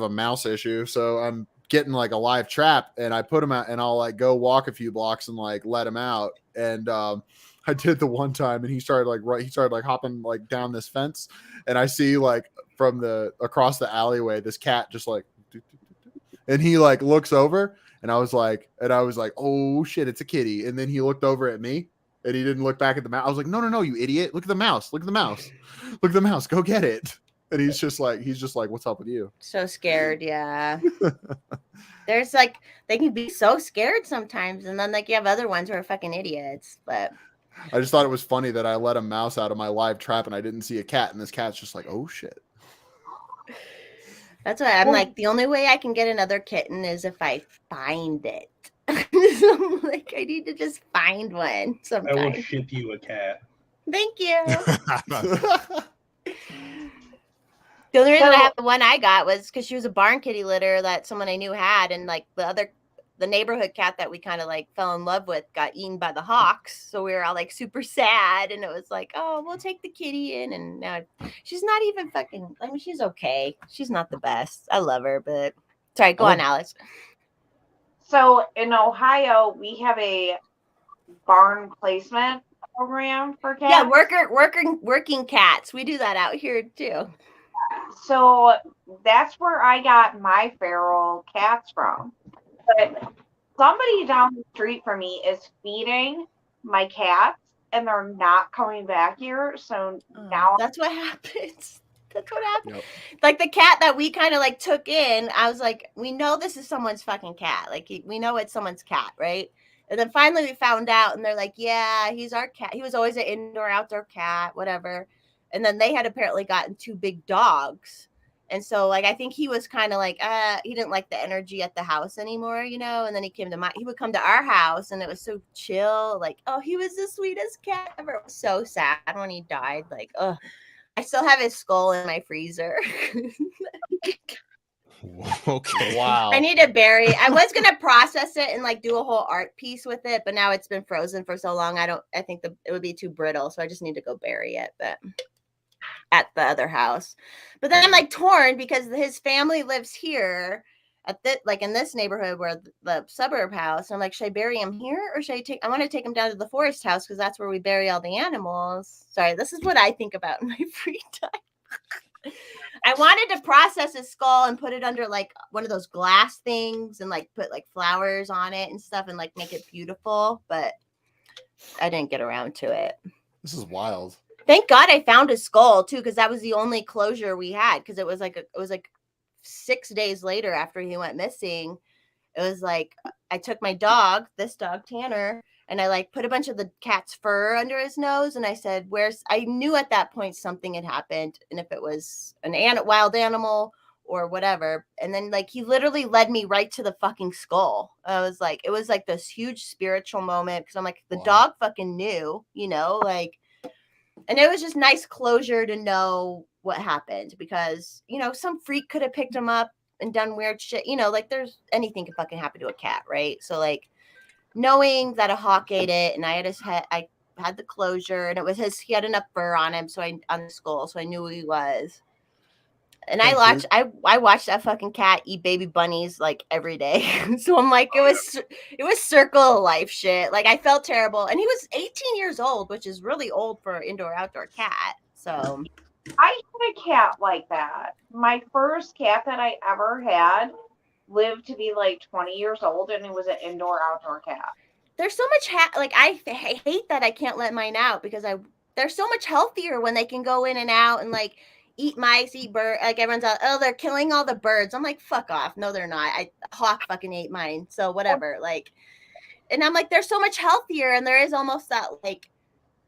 a mouse issue. So I'm getting like a live trap, and I put him out, and I'll like go walk a few blocks and like let him out. And I did the one time, and he started like hopping like down this fence, and I see like from across the alleyway this cat just like, and he like looks over, and I was like, oh shit, it's a kitty. And then he looked over at me, and he didn't look back at the mouse. I was like, no, you idiot! Look at the mouse! Look at the mouse! Look at the mouse! Go get it! And he's just like, what's up with you? So scared, yeah. There's like they can be so scared sometimes, and then like you have other ones who are fucking idiots. But I just thought it was funny that I let a mouse out of my live trap and I didn't see a cat, and this cat's just like, oh shit. that's why I'm like, the only way I can get another kitten is if I find it. So I'm like, I need to just find one I will sometime. ship you a cat. Thank you. The only reason I have the one I got was because she was a barn kitty litter that someone I knew had, and like the neighborhood cat that we kind of like fell in love with got eaten by the hawks. So we were all like super sad, and it was like, oh, we'll take the kitty in, and now she's not even fucking. I mean, she's okay. She's not the best. I love her, but sorry, go on, Alex. So in Ohio, we have a barn placement program for cats. Yeah, working cats. We do that out here too. So that's where I got my feral cats from. But somebody down the street from me is feeding my cats, and they're not coming back here. So now That's what happens. That's what happened. Yep. Like the cat that we kind of like took in, I was like, we know this is someone's fucking cat. Like we know it's someone's cat, right? And then finally we found out, and they're like, yeah, he's our cat. He was always an indoor outdoor cat, whatever. And then they had apparently gotten 2 big dogs. And so like I think he was kind of like he didn't like the energy at the house anymore, and then he would come to our house, and it was so chill, like, oh, he was the sweetest cat ever. It was so sad when he died. Like, oh, I still have his skull in my freezer. Okay. Wow. I need to bury. I was gonna process it and like do a whole art piece with it, but now it's been frozen for so long. I think it would be too brittle, so I just need to go bury it. But at the other house, but then I'm like torn because his family lives here, at the like in this neighborhood where the suburb house. I'm like, should I bury him here or should I want to take him down to the forest house because that's where we bury all the animals. Sorry, this is what I think about in my free time. I wanted to process his skull and put it under like one of those glass things and like put like flowers on it and stuff and like make it beautiful, but I didn't get around to it. This is wild. Thank God I found his skull too, because that was the only closure we had. Because it was like 6 days later after he went missing. It was like I took my dog, this dog Tanner, and I like put a bunch of the cat's fur under his nose, and I said, "Where's?" I knew at that point something had happened, and if it was an wild animal or whatever, and then like he literally led me right to the fucking skull. I was like, it was like this huge spiritual moment because I'm like, the dog fucking knew, you know, like, and it was just nice closure to know what happened because you know some freak could have picked him up and done weird shit, you know, like there's anything can fucking happen to a cat, right? So like knowing that a hawk ate it and I had the closure and it was he had enough fur on him on the skull, so I knew who he was. And I watched that fucking cat eat baby bunnies like every day. So I'm like, it was circle of life shit. Like I felt terrible. And he was 18 years old, which is really old for an indoor outdoor cat. So I had a cat like that. My first cat that I ever had lived to be like 20 years old, and it was an indoor outdoor cat. There's so much like I hate that I can't let mine out because they're so much healthier when they can go in and out and like eat mice, eat birds. Like everyone's out, oh, they're killing all the birds. I'm like, fuck off. No, they're not. Hawk fucking ate mine. So whatever. Like, and I'm like, they're so much healthier, and there is almost that like,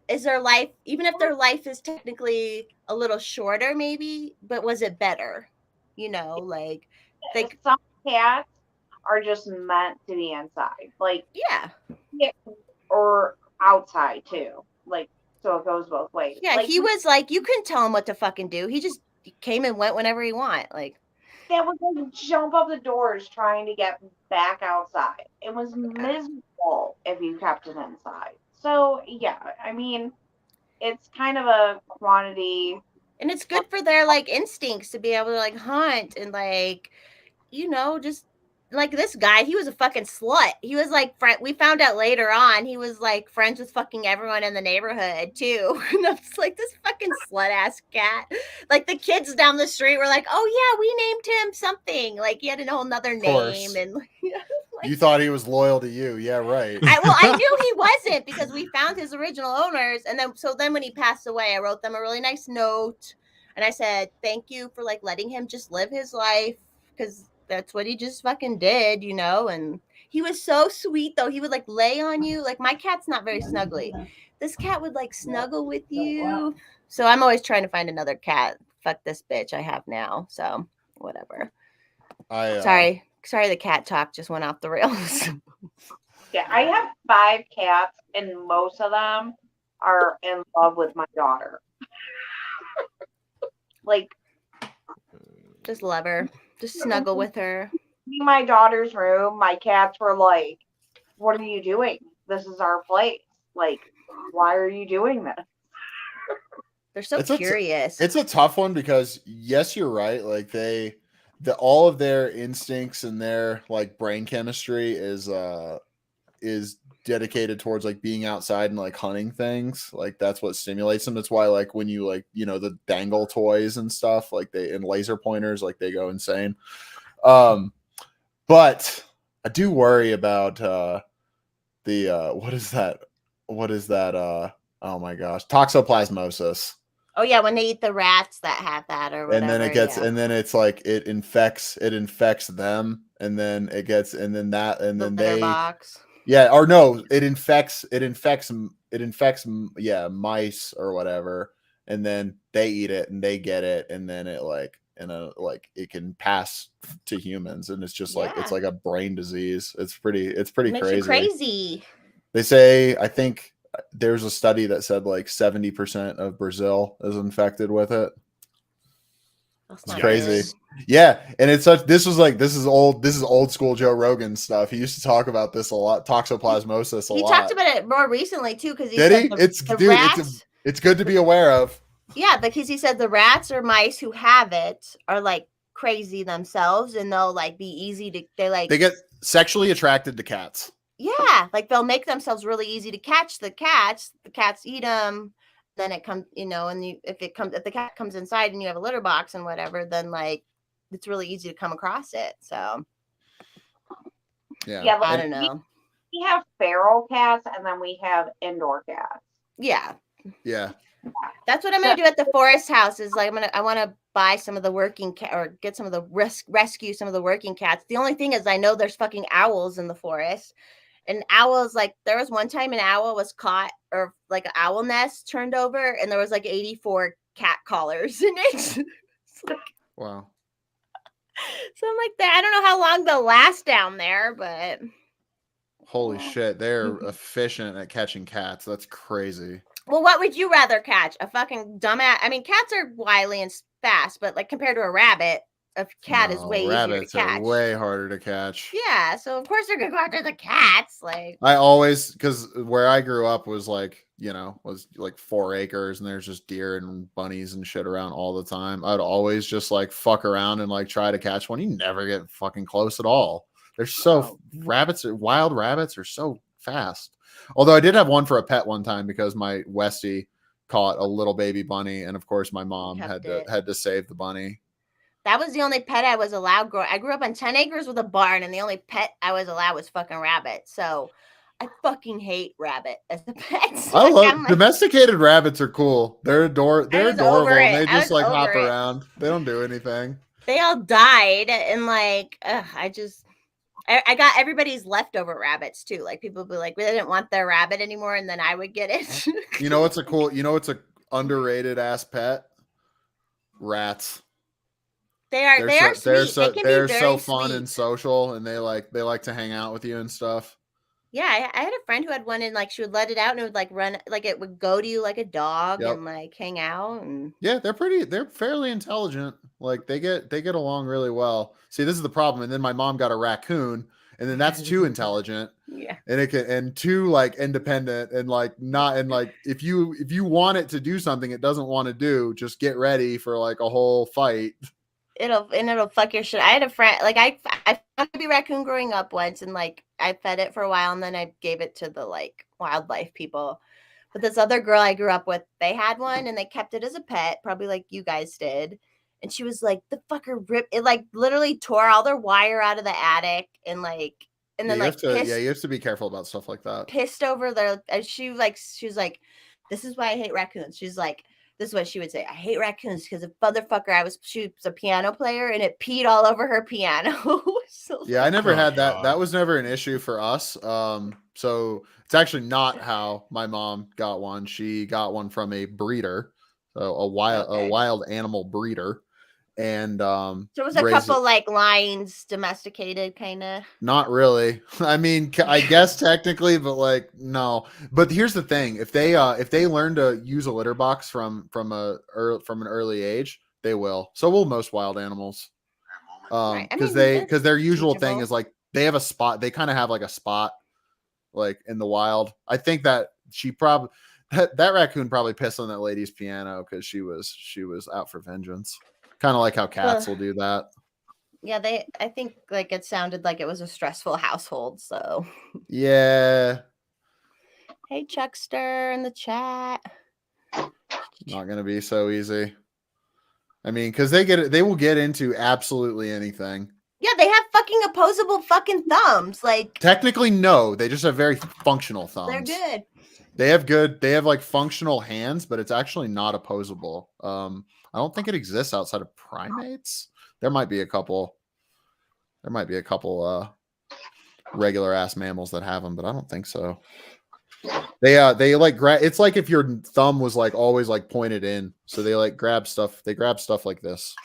is their life, even if their life is technically a little shorter, maybe, but was it better? You know, like some cats are just meant to be inside, like or outside too, like so it goes both ways. Yeah, like, he was like, you couldn't tell him what to fucking do. He just came and went whenever he want. Like that would like jump up the doors trying to get back outside. It was miserable if you kept it inside. So yeah, I mean, it's kind of a quantity, and it's good for their like instincts to be able to like hunt and like, you know, just like this guy, he was a fucking slut. He was like, we found out later on, he was like friends with fucking everyone in the neighborhood too. And I was like, this fucking slut ass cat. Like the kids down the street were like, oh yeah, we named him something. Like he had a whole nother name. And like, you thought he was loyal to you. Yeah, right. I knew he wasn't because we found his original owners. And then when he passed away, I wrote them a really nice note. And I said, thank you for like letting him just live his life. Because that's what he just fucking did, you know. And he was so sweet though. He would like lay on you. Like my cat's not very snuggly. This cat would like snuggle with you. So I'm always trying to find another cat. Fuck this bitch I have now. So whatever. Sorry, the cat talk just went off the rails. Yeah, I have 5 cats, and most of them are in love with my daughter. Like, just love her. Just snuggle with her. In my daughter's room, my cats were like, what are you doing? This is our place. Like, why are you doing this? They're so curious. It's a tough one because, yes, you're right. Like, all of their instincts and their, like, brain chemistry is dedicated towards, like, being outside and, like, hunting things. Like, that's what stimulates them. That's why, like, when you, like, you know, the dangle toys and stuff, like, and laser pointers, like, they go insane. But I do worry about what is that? Oh my gosh, toxoplasmosis. Oh yeah, when they eat the rats that have that or whatever. And then and then it's like it infects them, and then it gets, and then that, and then they box. Yeah, or no, it infects mice or whatever, and then they eat it and they get it, and then it it can pass to humans, and it's just like it's like a brain disease. It's pretty crazy. They say, I think there's a study that said like 70% of Brazil is infected with it. It's crazy. Good. Yeah, and this is old school Joe Rogan stuff. He used to talk about this a lot, toxoplasmosis a lot. He talked about it more recently too, because it's good to be aware of. Yeah, because he said the rats or mice who have it are like crazy themselves, and they'll like be easy to. They get sexually attracted to cats. Yeah, like they'll make themselves really easy to catch the cats. The cats eat them. Then it comes, and if the cat comes inside and you have a litter box and whatever, then like it's really easy to come across it. So Yeah, I don't know. We have feral cats, and then we have indoor cats. Yeah. That's what I'm gonna do at the forest house. Is like I want to buy some of the working cat or get some of the rescue some of the working cats. The only thing is I know there's fucking owls in the forest. And owls, like there was one time an owl was caught, or like an owl nest turned over, and there was like 84 cat collars in it. Wow. So I'm like, I don't know how long they'll last down there, but Holy shit, they're efficient at catching cats. That's crazy. Well, what would you rather catch? A fucking dumbass? I mean, cats are wily and fast, but like compared to a rabbit, a cat is way easier to rabbits catch. are way harder to catch. Yeah, so of course they're gonna go after the cats. Like I always, because where I grew up was like, was like 4 acres, and there's just deer and bunnies and shit around all the time. I'd always just like fuck around and like try to catch one. You never get fucking close at all. They're so wild rabbits are so fast. Although I did have one for a pet one time because my Westie caught a little baby bunny, and of course my mom had to save the bunny. That was the only pet I was allowed. I grew up on 10 acres with a barn, and the only pet I was allowed was fucking rabbit. So I fucking hate rabbit as a pet. I love domesticated rabbits are cool. They're adorable. And they just like hop around. They don't do anything. They all died, and like I got everybody's leftover rabbits too. Like people would be like, they didn't want their rabbit anymore, and then I would get it. It's a underrated ass pet. Rats. They're so fun and social, and they like to hang out with you and stuff. Yeah, I had a friend who had one, and like she would let it out, and it would like run, like it would go to you like a dog and like hang out. And yeah, they're fairly intelligent. Like they get along really well. See, this is the problem. And then my mom got a raccoon, and then that's too intelligent. Yeah, and too like independent, and like not, and like if you want it to do something it doesn't want to do, just get ready for like a whole fight. It'll fuck your shit. I had a friend, like I found a baby raccoon growing up once, and like I fed it for a while, and then I gave it to the like wildlife people. But this other girl I grew up with, they had one, and they kept it as a pet, probably like you guys did. And she was like, the fucker ripped it, like literally tore all their wire out of the attic, and then you have to be careful about stuff like that. Pissed over their, she was like, this is why I hate raccoons. She's like, this is what she would say. I hate raccoons because the motherfucker, she was a piano player, and it peed all over her piano. So yeah, I never had that. That was never an issue for us. So it's actually not how my mom got one. She got one from a breeder, so a wild animal breeder. And so it was a couple like lines domesticated, kind of. Not really. I mean, I guess technically, but like no. But here's the thing: if they learn to use a litter box from an early age, they will. So will most wild animals. Because their usual thing is like they have a spot. They kind of have like a spot, like in the wild. I think that that raccoon probably pissed on that lady's piano because she was out for vengeance. Kind of like how cats will do that. Yeah, I think like it sounded like it was a stressful household. So yeah. Hey, Chuckster in the chat. Not gonna be so easy. I mean, because they will get into absolutely anything. Yeah, they have fucking opposable fucking thumbs. Like technically, no, they just have very functional thumbs. They're good. They have like functional hands, but it's actually not opposable. I don't think it exists outside of primates. There might be a couple regular ass mammals that have them, but I don't think so. They like it's like if your thumb was like always like pointed in, so they like grab stuff like this,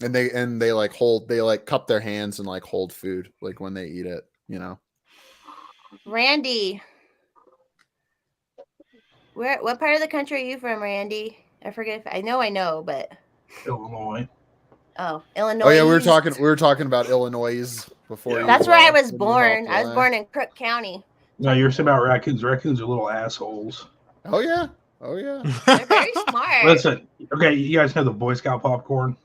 and they like cup their hands and like hold food like when they eat it, Randy, what part of the country are you from, Randy? I forget. I know, but Illinois. Oh, Illinois. Oh yeah, we were talking about Illinois before. Yeah. That's where I was born. I was born in Crook County. No, you're saying about raccoons. Raccoons are little assholes. Oh yeah. They're very smart. Listen, okay, you guys know the Boy Scout popcorn?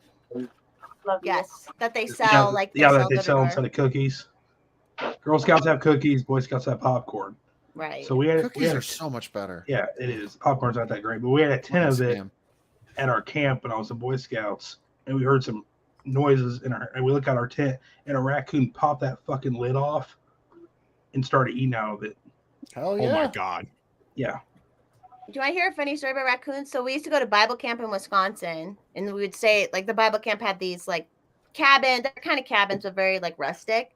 Love you. Yes, that they sell like that sell they door sell to instead door. of cookies. Girl Scouts have cookies. Boy Scouts have popcorn. Right. So we had Cookies are so much better. yeah, it is. Popcorn's not that great, but we had a tin of it at our camp when I was in Boy Scouts, and we heard some noises and we look at our tent, and a raccoon popped that fucking lid off and started eating out of it. Hell yeah. Oh my god. Yeah. Do I hear a funny story about raccoons? So we used to go to Bible camp in Wisconsin, and we would say like the Bible camp had these like cabins, they're kind of cabins, but very like rustic.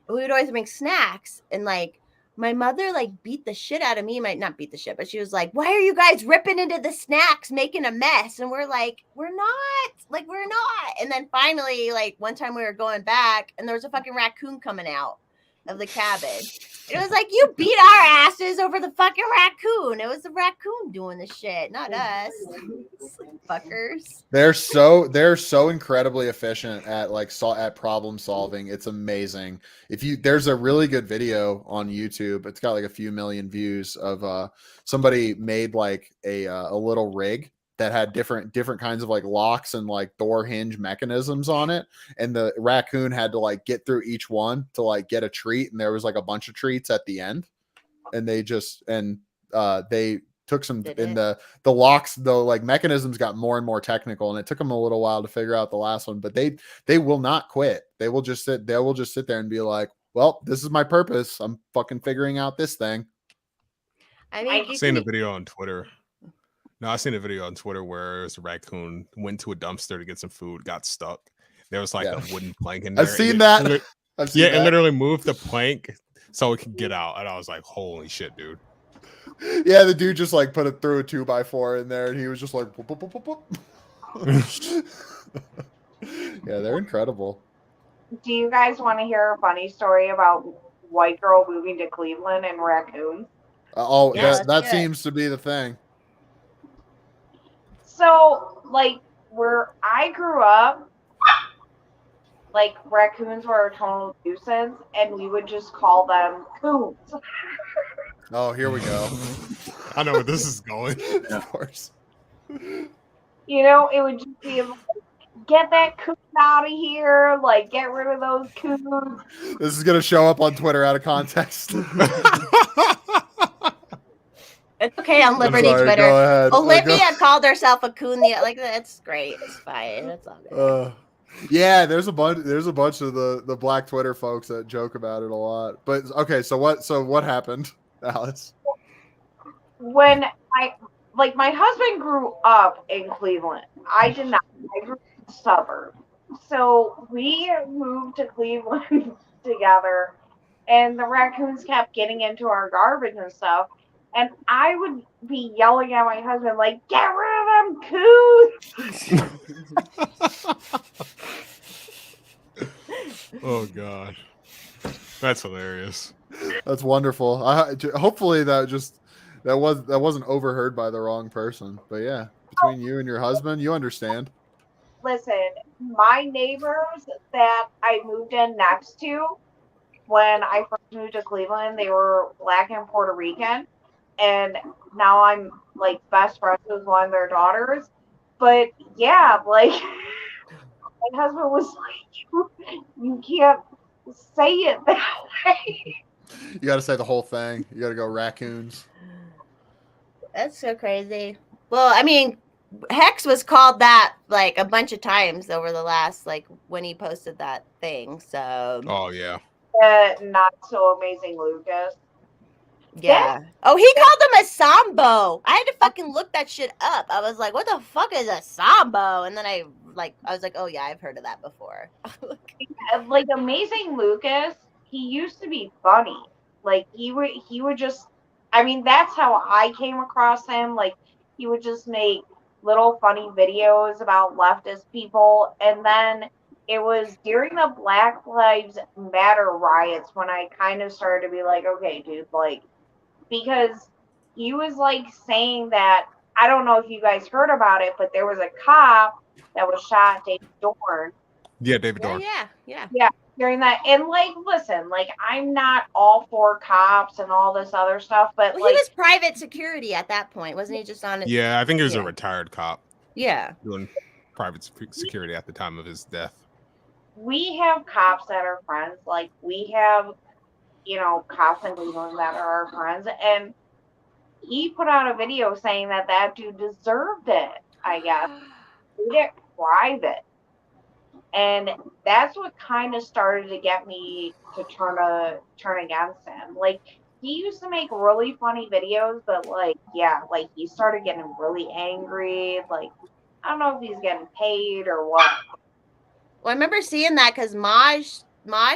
We would always bring snacks, and like my mother like beat the shit out of me. Might not beat the shit, but she was like, "Why are you guys ripping into the snacks, making a mess?" And we're like, we're not. And then finally, like one time we were going back, and there was a fucking raccoon coming out of the cabin. It was like, you beat our asses over the fucking raccoon. It was the raccoon doing the shit, not us. Fuckers. They're so incredibly efficient at at problem solving. It's amazing. There's a really good video on YouTube. It's got like a few million views of somebody made like a little rig that had different kinds of like locks and like door hinge mechanisms on it, and the raccoon had to like get through each one to like get a treat, and there was like a bunch of treats at the end, and they took some in the locks, though, like mechanisms got more and more technical, and it took them a little while to figure out the last one, but they will not quit. They will just sit there and be like, well, this is my purpose, I'm fucking figuring out this thing. I mean, I've seen a video on Twitter. No, I seen a video on Twitter where it was a raccoon went to a dumpster to get some food, got stuck. There was like a wooden plank in there. I've seen that. It literally moved the plank so it could get out, and I was like, "Holy shit, dude!" Yeah, the dude just like put it through a 2x4 in there, and he was just like, whoop, whoop, whoop, whoop. Yeah, they're incredible. Do you guys want to hear a funny story about white girl moving to Cleveland and raccoons? Yeah, That seems to be the thing. So, like, where I grew up, like, raccoons were a total nuisance, and we would just call them coons. Oh, here we go. I know where this is going. Of course. You know, it would just be like, get that coon out of here, like, get rid of those coons. This is gonna show up on Twitter out of context. It's okay on Liberty Sorry, Twitter. go ahead. Olivia called herself a coon. Like, that's great. It's fine. That's all good. Yeah, there's a bunch of the black Twitter folks that joke about it a lot. But okay, so what happened, Alice? When my husband grew up in Cleveland. I did not. I grew up in the suburbs. So we moved to Cleveland together, and the raccoons kept getting into our garbage and stuff. And I would be yelling at my husband, like, get rid of them coons! Oh god, that's hilarious. That's wonderful. Hopefully that wasn't overheard by the wrong person. But yeah, between you and your husband, you understand. Listen, my neighbors that I moved in next to when I first moved to Cleveland, they were Black and Puerto Rican. And now I'm like best friends with one of their daughters. But yeah, like my husband was like, you can't say it that way. You got to say the whole thing. You got to go raccoons. That's so crazy. Well, I mean, Hex was called that like a bunch of times over the last, like, when he posted that thing. So, Oh yeah. Not so amazing, Lucas. yeah. Oh, he called him a Sambo. I had to fucking look that shit up. I was like, what the fuck is a Sambo? And then I was like, oh yeah, I've heard of that before. Like Amazing Lucas, he used to be funny. Like he would just, I mean, that's how I came across him. Like he would just make little funny videos about leftist people. And then it was during the Black Lives Matter riots when I kind of started to be like, okay, dude, like, because he was like saying that, I don't know if you guys heard about it, but there was a cop that was shot, David Dorn. Yeah, David Dorn. Yeah. During that, and like, listen, like, I'm not all for cops and all this other stuff, but Well, like, he was private security at that point, wasn't he? Just on it. Yeah, I think he was a Yeah. retired cop. Yeah. Doing private security at the time of his death. We have cops that are friends. Like, we have, cops in Cleveland that are our friends. And he put out a video saying that dude deserved it, I guess. He did it private. And that's what kind of started to get me to turn against him. Like, he used to make really funny videos, but he started getting really angry. Like, I don't know if he's getting paid or what. Well, I remember seeing that because Maj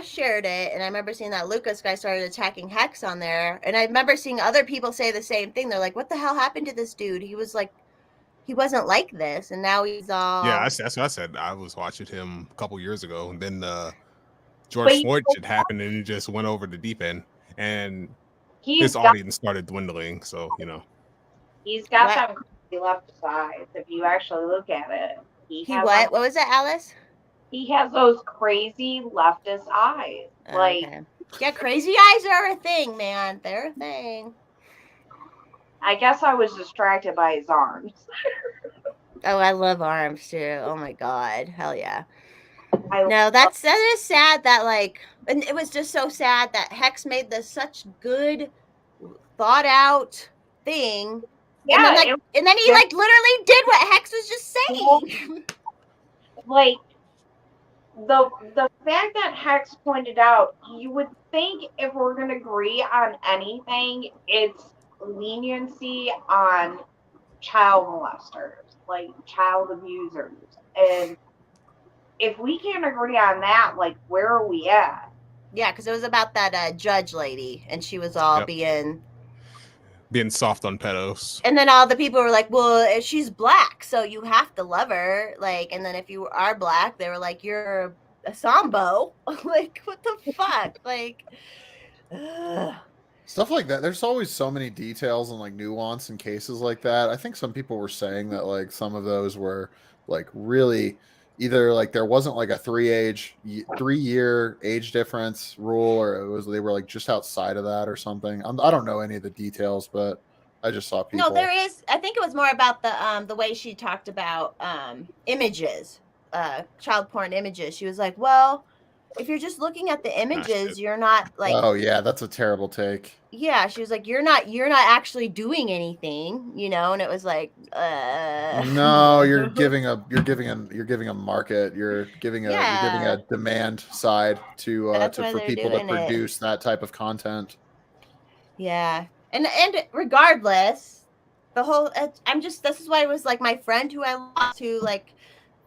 shared it, and I remember seeing that Lucas guy started attacking Hex on there, and I remember seeing other people say the same thing. They're like, "What the hell happened to this dude? He wasn't like this, and now he's all." Yeah, that's what I said. I was watching him a couple years ago, and then George Floyd shit happened, and he just went over the deep end, and his audience started dwindling. So he's got some crazy left sides. If you actually look at it, what was it, Alice? He has those crazy leftist eyes. Okay. Yeah, crazy eyes are a thing, man. They're a thing. I guess I was distracted by his arms. Oh, I love arms too. Oh my god, hell yeah. That is sad that and it was just so sad that Hex made this such good, thought out thing. Yeah, and then he literally did what Hex was just saying. The fact that Hex pointed out, you would think if we're going to agree on anything, it's leniency on child molesters, like child abusers. And if we can't agree on that, where are we at? Yeah, because it was about that judge lady, and she was all being soft on pedos. And then all the people were like, well, she's black, so you have to love her. And then if you are black, they were like, you're a Sambo. What the fuck? Stuff like that. There's always so many details and nuance in cases like that. I think some people were saying that some of those were really either there wasn't a 3-year age difference rule, or they were just outside of that or something. I don't know any of the details, but I just saw people. No, there is. I think it was more about the way she talked about images, child porn images. She was like, well, if you're just looking at the images, you're not Oh yeah, that's a terrible take. Yeah, she was like, you're not actually doing anything, and it was like, no, you're giving a market, you're giving a demand side for people to produce that type of content. Yeah, and regardless, the whole this is why it was my friend who I lost, who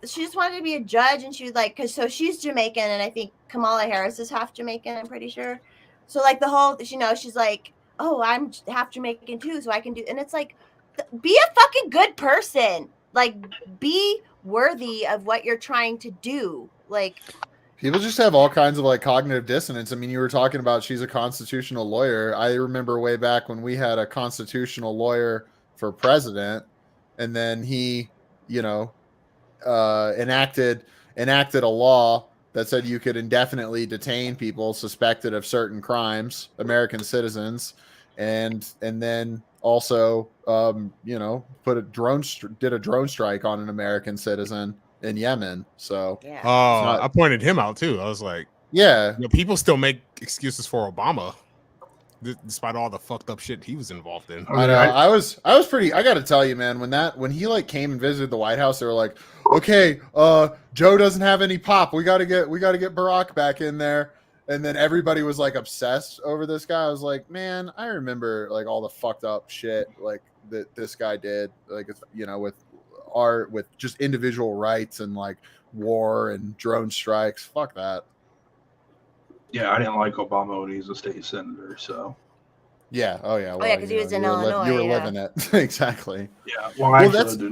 she just wanted to be a judge, and she was because she's Jamaican, and I think Kamala Harris is half Jamaican, I'm pretty sure. So the whole, she's like, oh, I'm half Jamaican too, so I can do, and it's be a fucking good person, be worthy of what you're trying to do. People just have all kinds of cognitive dissonance. I mean, you were talking about she's a constitutional lawyer. I remember way back when we had a constitutional lawyer for president, and then he, enacted a law that said you could indefinitely detain people suspected of certain crimes, American citizens, and then also did a drone strike on an American citizen in Yemen. So yeah. I pointed him out too. I was like, yeah, people still make excuses for Obama despite all the fucked up shit he was involved in. I know. I was pretty. I got to tell you, man, when he came and visited the White House, they were like, okay, Joe doesn't have any pop. We got to get Barack back in there. And then everybody was obsessed over this guy. I was like, man, I remember all the fucked up shit that this guy did, with just individual rights and war and drone strikes. Fuck that. Yeah, I didn't like Obama when he was a state senator, so. Yeah. Oh, yeah. Well, because he was in Illinois. You were living it. Exactly. Yeah. Well, I lived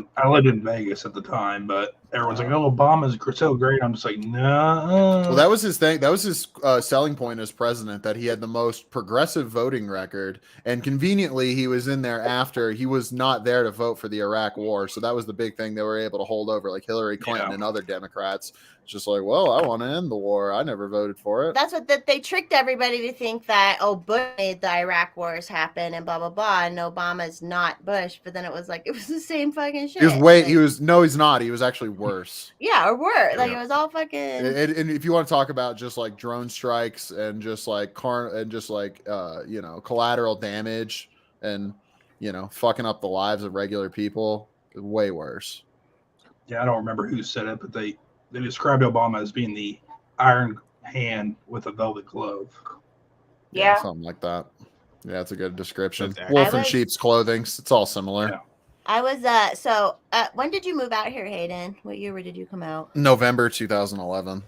in Vegas at the time, but everyone's like, oh, Obama's so great. I'm just like, no. Well, that was his thing. That was his selling point as president, that he had the most progressive voting record. And conveniently, he was in there after. He was not there to vote for the Iraq war. So that was the big thing they were able to hold over, Hillary Clinton and other Democrats. just like, well, I want to end the war. I never voted for it. That's what they tricked everybody to think that, oh, Bush made the Iraq wars happen and blah blah blah, and Obama's not Bush. But then it was the same fucking shit. He's not. He was actually worse. Yeah, or worse. Like Yeah. it was all fucking. And if you want to talk about just like drone strikes and just like collateral damage and fucking up the lives of regular people, way worse. Yeah, I don't remember who said it, but they described Obama as being the iron hand with a velvet glove. Yeah. Something like that. Yeah, that's a good description. That's Wolf accurate. in sheep's clothing. It's all similar. Yeah. I was when did you move out here, Hayden? What year did you come out? November 2011.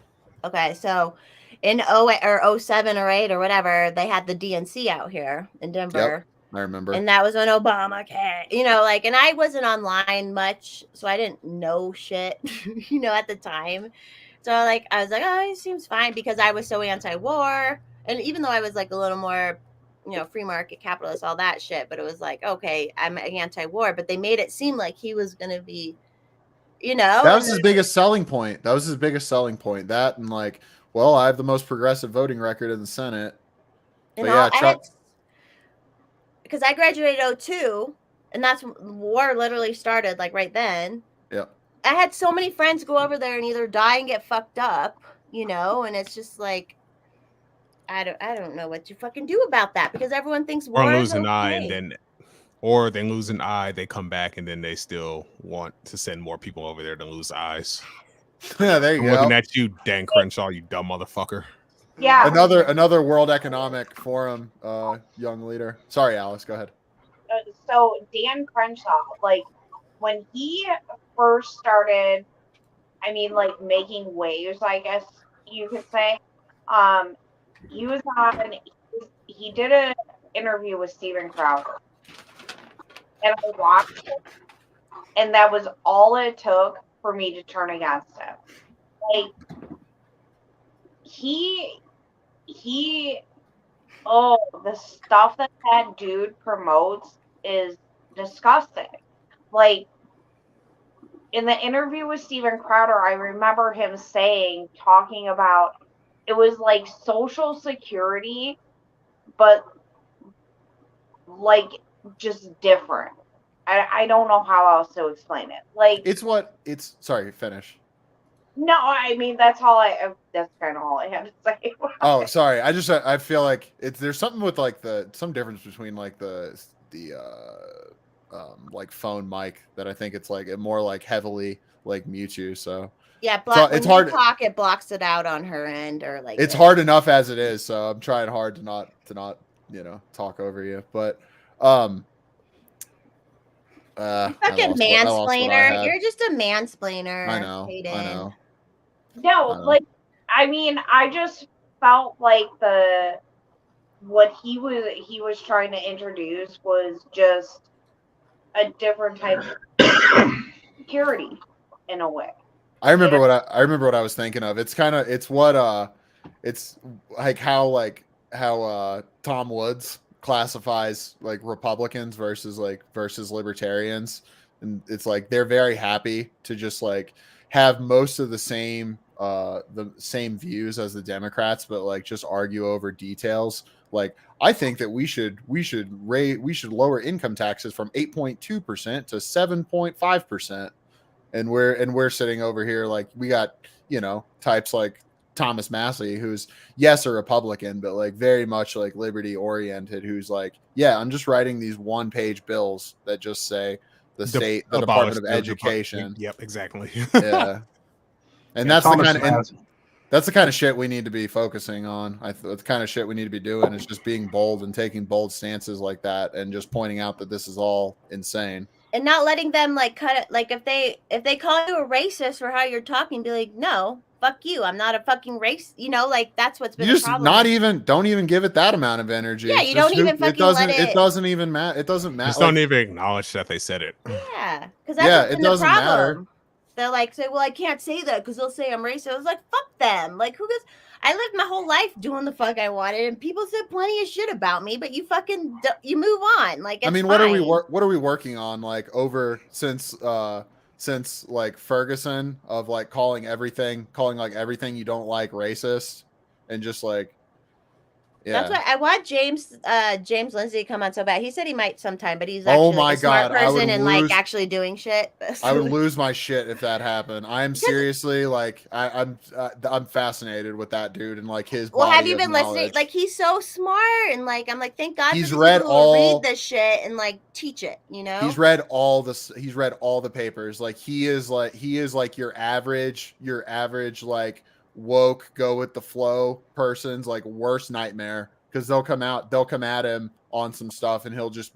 Okay, so in 08 or 07 or 8 or whatever, they had the DNC out here in Denver. I remember. And that was when Obama came, and I wasn't online much, so I didn't know shit, at the time. So I was like, oh, it seems fine, because I was so anti-war. And even though I was like a little more, free market capitalist, all that shit, but it was like, okay, I'm anti-war, but they made it seem like he was going to be, That was his biggest selling point. That and like, well, I have the most progressive voting record in the Senate. But yeah, because I graduated 2002, and that's when war literally started, like right then. Yep. I had so many friends go over there and either die and get fucked up, and it's just like, I don't know what to fucking do about that, because everyone thinks war Or is lose an eye, okay. and then, or they lose an eye, they come back, and then they still want to send more people over there to lose eyes. Yeah, there you I'm go. looking at you, Dan Crenshaw, you dumb motherfucker. Yeah. Another World Economic Forum young leader. Sorry, Alice, go ahead. So Dan Crenshaw, like when he first started, making waves, I guess you could say. He was on. He did an interview with Steven Crowder, and I watched it, and that was all it took for me to turn against him. Like the stuff that dude promotes is disgusting. Like in the interview with Steven Crowder, I remember him talking about it was like Social Security, but like just different. I don't know how else to explain it. Like Sorry, finish. no, that's kind of all I had to say. Oh, sorry. I feel like there's something with like some difference between like the like phone mic that I think it's like it more like heavily like mute you. So Yeah, it's when hard. you talk, it blocks it out on her end, or like It's hard enough as it is, so I'm trying hard to not talk over you. But fucking mansplainer. You're just a mansplainer. I know. Hayden. No, I just felt like what he was trying to introduce was just a different type of security in a way. I remember what I was thinking of. It's like how Tom Woods classifies like Republicans versus libertarians, and it's like they're very happy to just like have most of the same views as the Democrats, but like just argue over details. Like I think that we should lower income taxes from 8.2% to 7.5%. And we're sitting over here like we got, types like Thomas Massie, who's a Republican, but like very much like liberty oriented, who's like, yeah, I'm just writing these 1-page bills that just say the Department of Education. Yep, exactly. Yeah. And Yeah, that's the kind of shit we need to be focusing on. The kind of shit we need to be doing is just being bold and taking bold stances like that, and just pointing out that this is all insane. And not letting them like cut it. Like if they call you a racist for how you're talking, be like, no, fuck you. I'm not a fucking race. Like that's what's been. You just the problem. don't even give it that amount of energy. Yeah, you don't even fucking let it. It doesn't even matter. It doesn't matter. Just don't even acknowledge that they said it. Yeah, because that's it been doesn't the problem. matter. They're like, say, well, I can't say that because they'll say I'm racist. I was like, fuck them. Like, who goes? I lived my whole life doing the fuck I wanted, and people said plenty of shit about me, but you fucking you move on. Like, it's what are we fine. working on? Like over since since like Ferguson of like calling like everything you don't like racist, and just like, That's yeah. what I want James Lindsay to come on so bad. He said he might sometime, but he's Oh actually my like a smart God, I would person and like lose- actually doing shit. I would lose my shit if that happened. I am seriously like I'm fascinated with that dude and like his Well, body have you of been listening? knowledge. Like he's so smart, and like I'm like, thank God He's for these read people who will all- read this shit and like teach it. You know, He's read all the papers. Like he is like your average like woke go with the flow person's like worst nightmare, because they'll come at him on some stuff and he'll just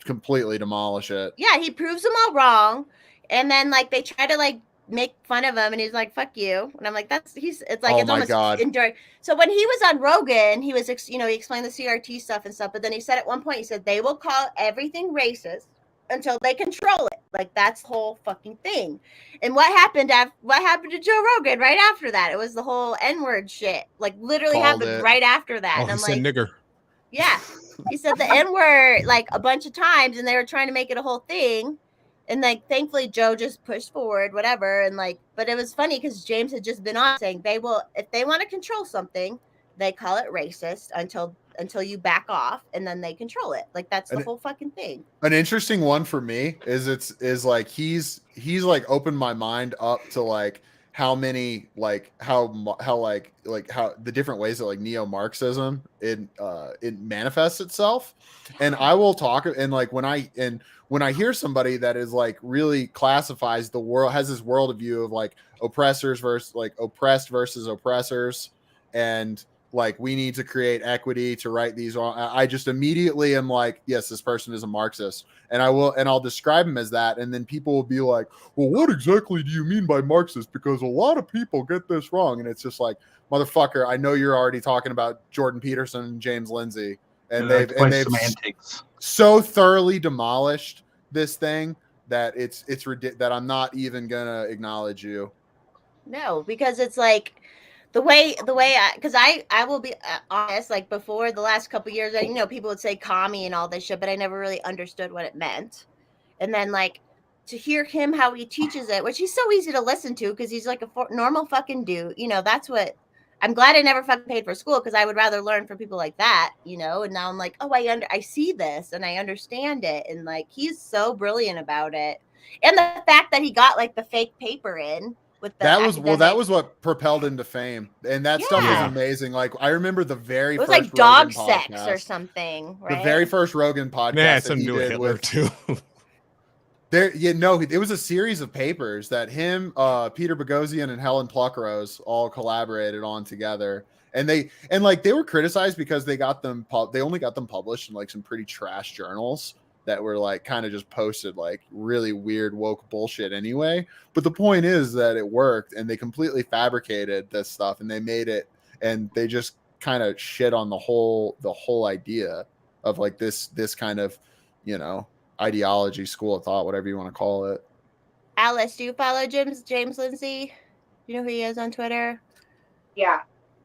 completely demolish it. yeah, he proves them all wrong, and then like they try to like make fun of him, and he's like, "Fuck you," and I'm like, it's like Oh it's my almost God. enduring. So when he was on Rogan, he was he explained the CRT stuff and stuff, but then he said at one point, he said they will call everything racist until they control it. Like that's the whole fucking thing. And what happened to Joe Rogan right after that? It was the whole N-word shit. Like literally Called happened it. right after that. Oh, And he I'm said like, nigger. yeah. He said the N-word like a bunch of times, and they were trying to make it a whole thing. And like thankfully Joe just pushed forward, whatever. And like, but it was funny because James had just been on saying they will, if they want to control something, they call it racist until you back off, and then they control it. Like that's the whole fucking thing. An interesting one for me is like he's like opened my mind up to like how many like how the different ways that like neo-Marxism it manifests itself. And I will talk, and like when I hear somebody that is like really classifies the world, has this worldview of like oppressors versus like oppressed versus oppressors, and like we need to create equity to right these wrong. I just immediately am like, yes, this person is a Marxist, and I'll describe him as that, and then people will be like, well, what exactly do you mean by Marxist? Because a lot of people get this wrong, and it's just like, motherfucker, I know you're already talking about Jordan Peterson and James Lindsay, and they've semantics. so thoroughly demolished this thing that it's that I'm not even gonna acknowledge you. No, because it's like the way because I will be honest, like before the last couple years, people would say commie and all this shit, but I never really understood what it meant. And then like to hear him how he teaches it, which he's so easy to listen to because he's like a normal fucking dude. That's what I'm glad I never fucking paid for school, because I would rather learn from people like that, and now I'm like, oh, I see this and I understand it, and like he's so brilliant about it. And the fact that he got like the fake paper in with the that was what propelled him to fame, and that stuff Yeah. was amazing. Like I remember the very it was first like dog Rogan sex podcast, or something, right? the very first Rogan podcast They had that something he to do with did Hitler with too. it was a series of papers that him, Peter Boghossian, and Helen Pluckrose all collaborated on together. And they were criticized because they only got them published in like some pretty trash journals that were like kind of just posted like really weird woke bullshit anyway. But the point is that it worked, and they completely fabricated this stuff, and they made it, and they just kind of shit on the whole idea of like this kind of, ideology, school of thought, whatever you want to call it. Alice, do you follow James Lindsay? You know who he is on Twitter? Yeah,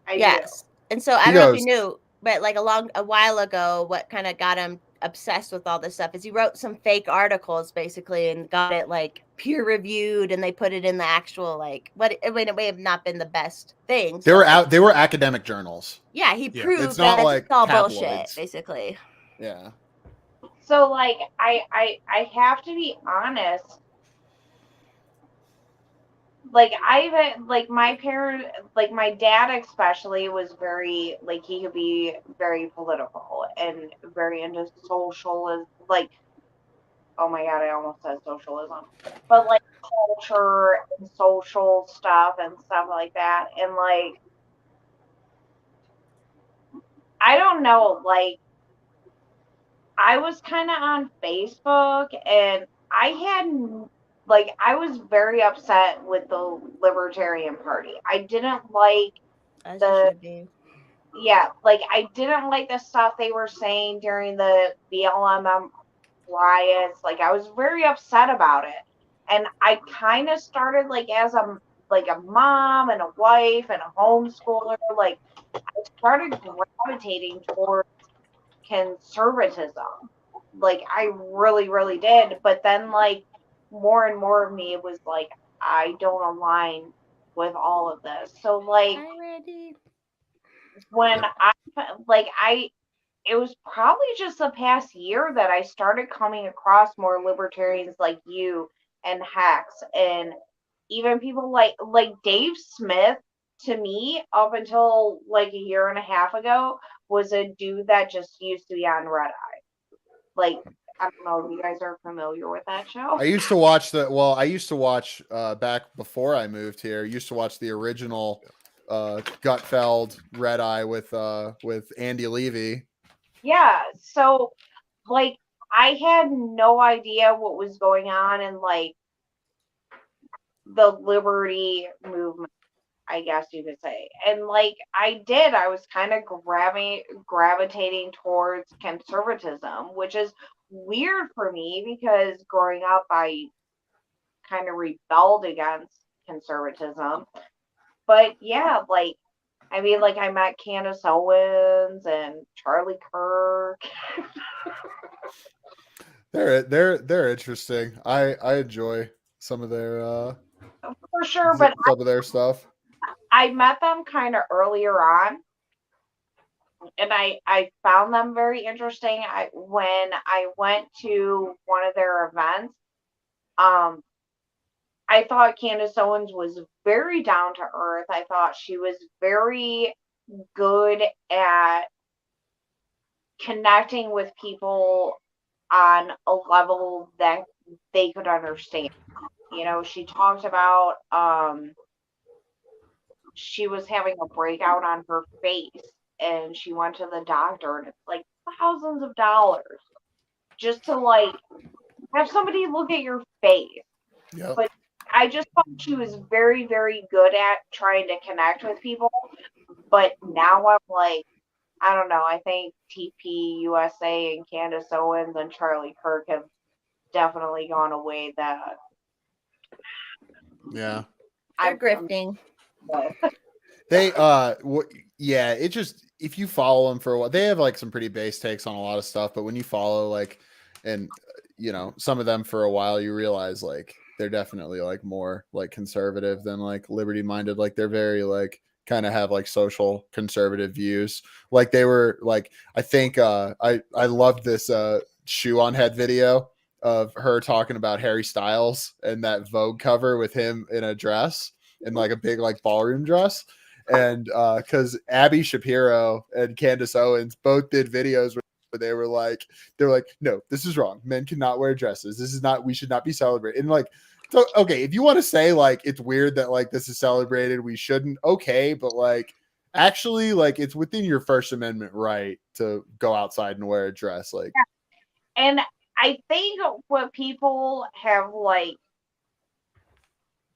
I Yes. And so I He don't know if goes- you knew, but like a while ago, what kind of got him obsessed with all this stuff is he wrote some fake articles basically and got it like peer reviewed, and they put it in the actual like, but it may have not been the best things. They were academic journals. Yeah, he Yeah. proved It's not that like it's all tabloids. bullshit, basically. Yeah. So like I have to be honest. Like my parent, like my dad especially, was very like he could be very political and very into socialism. Like, oh my god, I almost said socialism, but like culture and social stuff and stuff like that. And like, I don't know, like I was kind of on Facebook, and I was very upset with the Libertarian Party. I didn't like As it should be. I didn't like the stuff they were saying during the BLM riots. Like, I was very upset about it. And I kind of started like as a mom and a wife and a homeschooler, like I started gravitating towards conservatism. Like I really, really did. But then like more and more of me was like, I don't align with all of this. So like Already. when it was probably just the past year that I started coming across more libertarians like you and Hex and even people like Dave Smith. To me, up until like a year and a half ago, was a dude that just used to be on Red Eye. Like, I don't know if you guys are familiar with that show. I used to watch back before I moved here. I used to watch the original Gutfeld Red Eye with Andy Levy. Yeah, so like I had no idea what was going on in like the liberty movement, I guess you could say. And like I was kind of gravitating towards conservatism, which is weird for me because growing up I kind of rebelled against conservatism. But yeah, like I mean, like I met Candace Owens and Charlie Kirk. They're interesting. I enjoy some of their For sure, but some of their stuff. I met them kind of earlier on, and I found them very interesting. When I went to one of their events, um, I thought Candace Owens was very down to earth. I thought she was very good at connecting with people on a level that they could understand. You know, she talked about she was having a breakout on her face and she went to the doctor and it's like thousands of dollars just to like have somebody look at your face. Yep. But I just thought she was very, very good at trying to connect with people. But now I'm like, I don't know. I think TP USA and Candace Owens and Charlie Kirk have definitely gone away that Yeah. They're grifting. They yeah, it just if you follow them for a while, they have like some pretty base takes on a lot of stuff, but when you follow like and you know, some of them for a while, you realize like they're definitely like more like conservative than like liberty minded. Like they're very like kind of have like social conservative views. Like they were like I think I loved this shoe on head video of her talking about Harry Styles and that Vogue cover with him in a dress in like a big like ballroom dress. And because Abby Shapiro and Candace Owens both did videos where they were like, no, this is wrong. Men cannot wear dresses. This is not, we should not be celebrated. And like, so, okay, if you want to say like it's weird that like this is celebrated, we shouldn't, okay, but like actually like it's within your First Amendment right to go outside and wear a dress. Like, and I think what people have like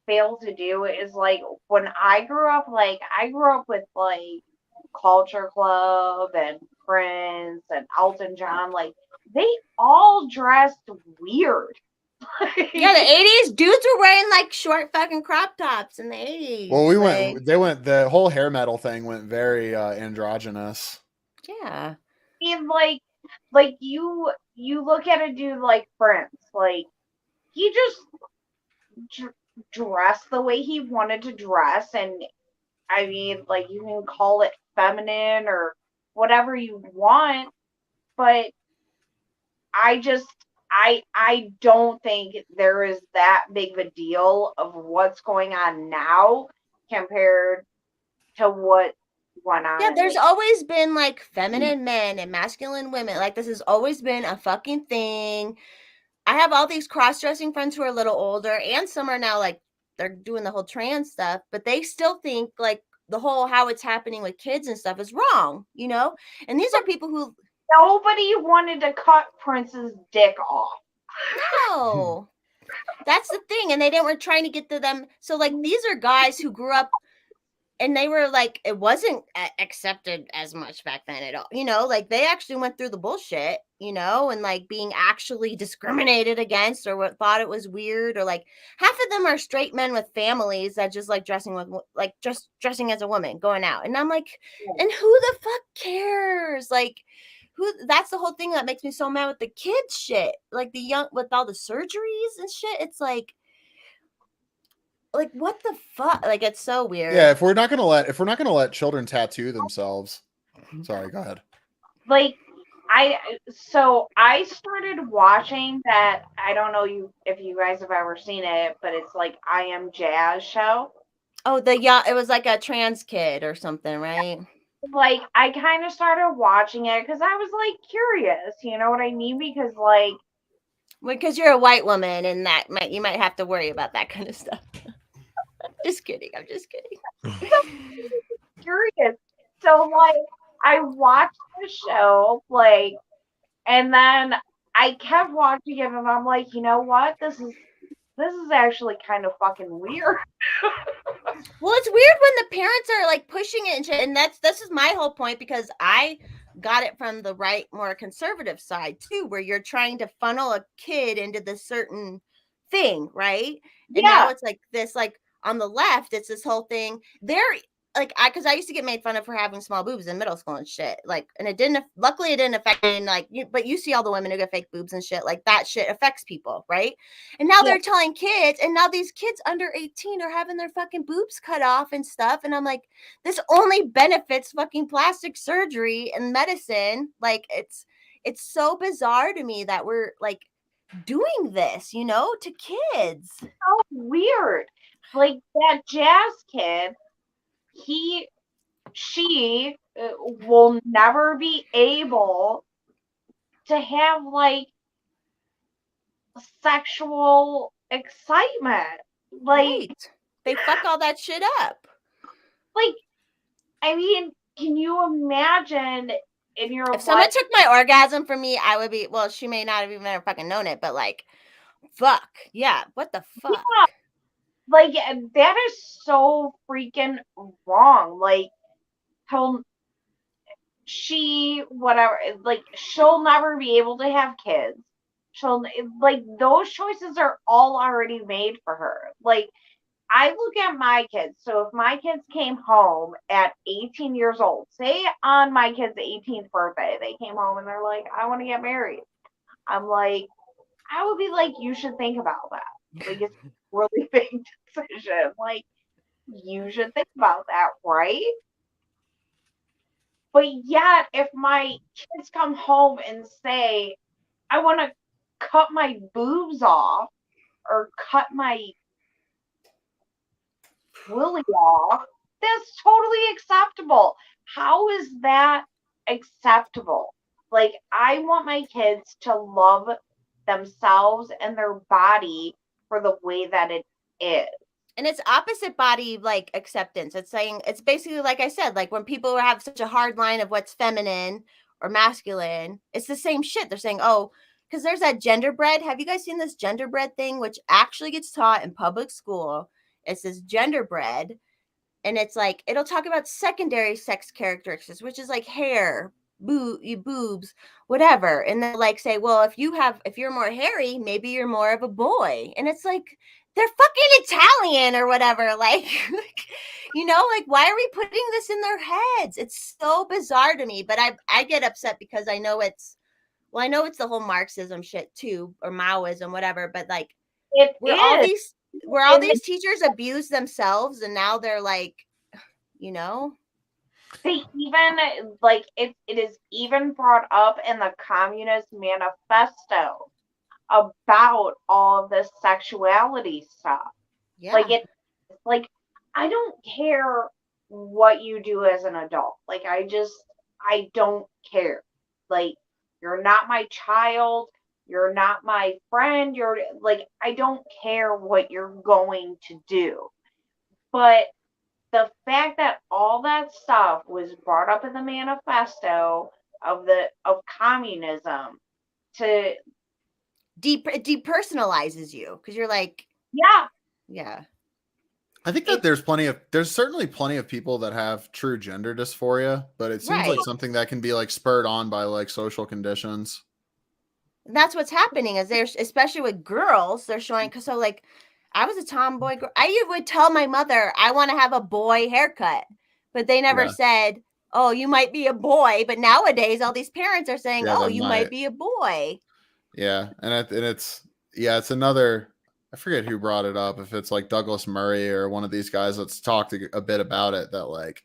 failed to do is like when I grew up with like Culture Club and Prince and Elton John, like they all dressed weird. Yeah, the 80s dudes were wearing like short fucking crop tops in the 80s. well, the whole hair metal thing went very androgynous. Yeah. I mean, like you look at a dude like Prince, like he just dressed the way he wanted to dress, and I mean, like you can call it feminine or whatever you want, but I don't think there is that big of a deal of what's going on now compared to what went on. Yeah, there's always been like feminine men and masculine women. Like this has always been a fucking thing. I have all these cross-dressing friends who are a little older, and some are now like they're doing the whole trans stuff, but they still think like the whole how it's happening with kids and stuff is wrong, you know? And these are people who nobody wanted to cut Prince's dick off. no. That's the thing. And they weren't trying to get to them. So like these are guys who grew up and they were like, it wasn't accepted as much back then at all, you know, like they actually went through the bullshit, you know, and like being actually discriminated against or what thought it was weird, or like half of them are straight men with families that just like dressing as a woman going out. And I'm like, and who the fuck cares? Like, that's the whole thing that makes me so mad with the kids shit. Like the young with all the surgeries and shit. It's like what the fuck? Like it's so weird. Yeah, if we're not gonna let children tattoo themselves. Sorry, go ahead. Like I started watching that. I don't know if you guys have ever seen it, but it's like I Am Jazz show. Oh, it was like a trans kid or something, right? Like I kind of started watching it because I was like curious, you know what I mean? Because like because you're a white woman and you might have to worry about that kind of stuff. Just kidding. I'm just kidding. Curious. So like I watched the show, like, and then I kept watching it and I'm like, you know what? This is actually kind of fucking weird. Well, it's weird when the parents are like pushing it and shit. And this is my whole point, because I got it from the right, more conservative side too, where you're trying to funnel a kid into this certain thing, right? And now it's like this, like on the left, it's this whole thing. They're like, because I used to get made fun of for having small boobs in middle school and shit. Like, and luckily it didn't affect me. And like, but you see all the women who get fake boobs and shit. Like that shit affects people, right? And now they're telling kids, and now these kids under 18 are having their fucking boobs cut off and stuff. And I'm like, this only benefits fucking plastic surgery and medicine. Like, it's so bizarre to me that we're like doing this, to kids. So weird. Like that jazz kid. She will never be able to have like sexual excitement. Like, right. They fuck all that shit up. Like, I mean, can you imagine if someone took my orgasm from me, I would be, well, she may not have even ever fucking known it, but like, fuck. Yeah. What the fuck? Yeah. Like, that is so freaking wrong. Like, she'll never be able to have kids. Those choices are all already made for her. Like, I look at my kids. So if my kids came home at 18 years old, say on my kid's 18th birthday, they came home and they're like, I want to get married. I'm like, I would be like, you should think about that. Like, it's a really big decision. Like, you should think about that, right? But yet, if my kids come home and say, I want to cut my boobs off or cut my willy off, that's totally acceptable. How is that acceptable? Like, I want my kids to love themselves and their body for the way that it is. And it's opposite body like acceptance. It's saying, it's basically like I said, like when people have such a hard line of what's feminine or masculine, it's the same shit. They're saying, oh, because there's that genderbread. Have you guys seen this genderbread thing, which actually gets taught in public school? It's this genderbread, and it's like, it'll talk about secondary sex characteristics, which is like hair, boobs, whatever. And then like say, well, if you're more hairy, maybe you're more of a boy. And it's like, they're fucking Italian or whatever. Like, like, why are we putting this in their heads? It's so bizarre to me, but I get upset because I know it's the whole Marxism shit too, or Maoism, whatever. But like, all these teachers abuse themselves, and now they're like, They even, like, it is even brought up in the Communist Manifesto about all of this sexuality stuff. Yeah. Like, I don't care what you do as an adult. Like, I don't care. Like, you're not my child. You're not my friend. You're like, I don't care what you're going to do. But the fact that all that stuff was brought up in the manifesto of communism to depersonalizes you, because you're like, yeah. I think that there's certainly plenty of people that have true gender dysphoria, but it seems like something that can be like spurred on by like social conditions. That's what's happening, is there's, especially with girls, they're showing, because so like, I was a tomboy girl. I would tell my mother I want to have a boy haircut, but they never said, oh, you might be a boy. But nowadays, all these parents are saying, Yeah, oh, they you might be a boy. Yeah, and it's another. I forget who brought it up. If it's like Douglas Murray or one of these guys that's talked a bit about it, that like,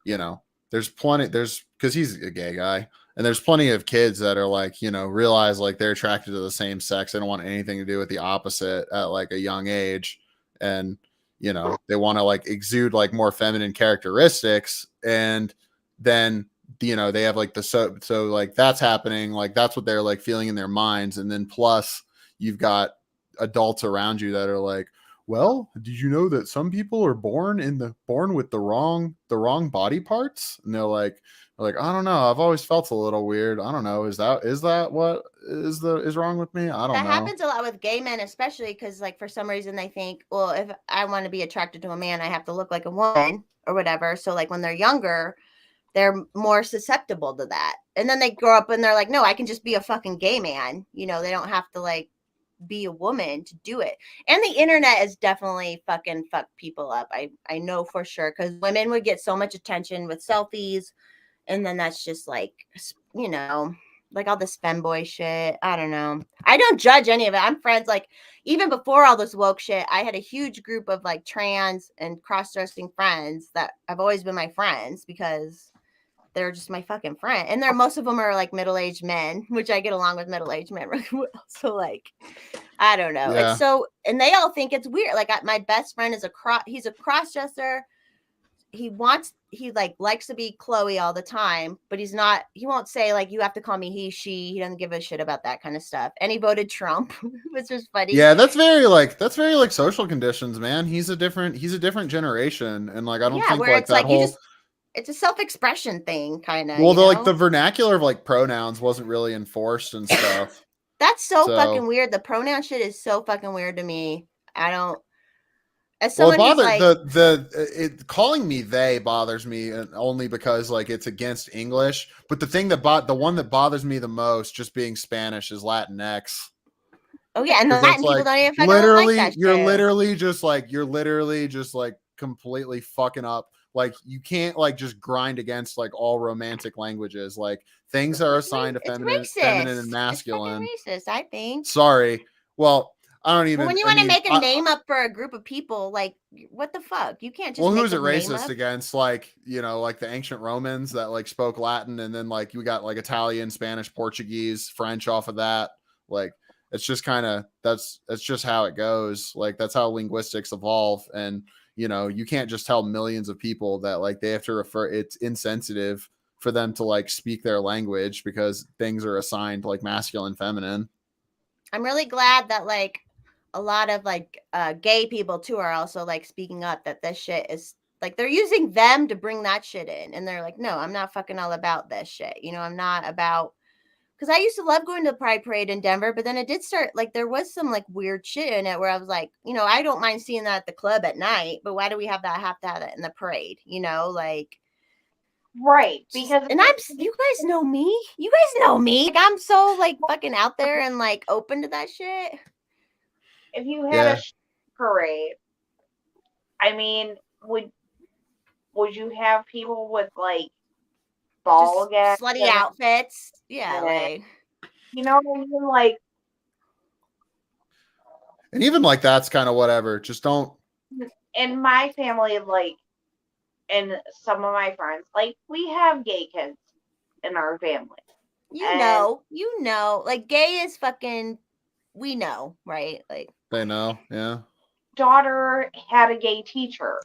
there's because he's a gay guy, and there's plenty of kids that are like, realize like they're attracted to the same sex. They don't want anything to do with the opposite at like a young age, and they want to like exude like more feminine characteristics, and then they have like so like that's happening, like that's what they're like feeling in their minds, and then plus you've got adults around you that are like, well, did you know that some people are born with the wrong body parts? And they're like, I don't know, I've always felt a little weird. I don't know, is that what is wrong with me? I don't That know. happens a lot with gay men, especially because like for some reason they think, well, if I want to be attracted to a man, I have to look like a woman or whatever. So like when they're younger, they're more susceptible to that. And then they grow up and they're like, no, I can just be a fucking gay man. They don't have to like be a woman to do it. And the internet has definitely fucking fucked people up. I know for sure, because women would get so much attention with selfies, and then that's just like, like all this femboy shit. I don't know. I don't judge any of it. I'm friends, like, even before all this woke shit, I had a huge group of like trans and cross-dressing friends that have always been my friends because they're just my fucking friend. And most of them are like middle-aged men, which I get along with middle-aged men really well. So like, I don't know. Yeah. It's so, and they all think it's weird. Like my best friend is he's a cross-dresser. He like likes to be Chloe all the time, but he won't say like, you have to call me he, she. He doesn't give a shit about that kind of stuff. And he voted Trump, which is funny. Yeah, that's very like social conditions, man. He's a different generation, and like I don't think where like it's that like whole. It's a self-expression thing, kind of. Well, like the vernacular of like pronouns wasn't really enforced and stuff. That's so fucking weird. The pronoun shit is so fucking weird to me. I don't. As Well, someone who's like, calling me they bothers me only because like it's against English. But the one that bothers me the most, just being Spanish, is Latinx. Oh yeah, and the 'Cause Latin that's, people like, don't even fucking literally, like that you're shit. literally just like completely fucking up. Like you can't like just grind against like all romantic languages. Like things are assigned to feminine and masculine. It's fucking racist, I think. Sorry. Well, I don't even. But when you want to make a name up for a group of people, like what the fuck? You can't just. Well, make who's it a name racist up? against? Like like the ancient Romans that like spoke Latin, and then like you got like Italian, Spanish, Portuguese, French off of that. Like it's just kind of that's just how it goes. Like that's how linguistics evolve, and you can't just tell millions of people that like they have to refer. It's insensitive for them to like speak their language because things are assigned like masculine, feminine. I'm really glad that like a lot of like gay people too are also like speaking up that this shit is like they're using them to bring that shit in, and they're like, no, I'm not fucking all about this shit. I'm not about. Because I used to love going to the Pride Parade in Denver, but then it did start, like, there was some, like, weird shit in it where I was like, I don't mind seeing that at the club at night, but why do we have to have that in the parade? Like. Right. Because. And you guys know me. You guys know me. Like, I'm so, like, fucking out there and, like, open to that shit. If you had a parade, I mean, would you have people with, like, ball gags, slutty outfits? Yeah, like, what I mean? Like, and even like that's kind of whatever. Just don't. In my family, like, and some of my friends, like, we have gay kids in our family. Like, gay is fucking. We know, right? Like, they know, yeah. Daughter had a gay teacher.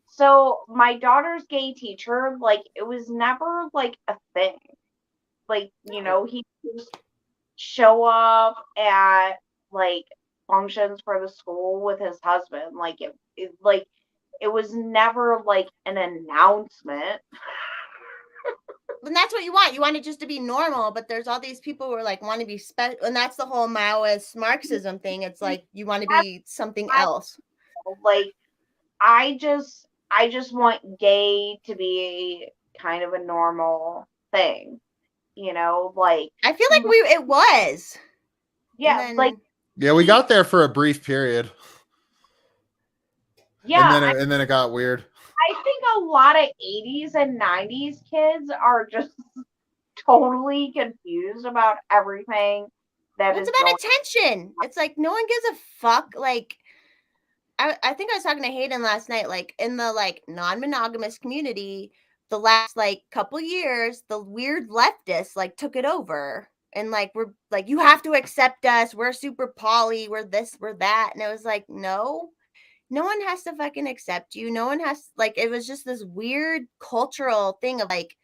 So my daughter's gay teacher, like, it was never like a thing. Like, he just show up at like functions for the school with his husband. Like it was never like an announcement. And that's what you want. You want it just to be normal, but there's all these people who are like want to be special, and that's the whole Maoist Marxism thing. It's like you want to be something else. Like I just want gay to be kind of a normal thing, like I feel like it was. Yeah, we got there for a brief period. Yeah. And then it got weird. I think a a lot of 80s and 90s kids are just totally confused about everything that Well, is it's about going. attention. It's like no one gives a fuck. Like I think I was talking to Hayden last night. Like in the like non-monogamous community, the last like couple years, the weird leftists like took it over. And like we're like, you have to accept us. We're super poly. We're this, we're that. And it was like, no one has to fucking accept you. No one has like it was just this weird cultural thing of like,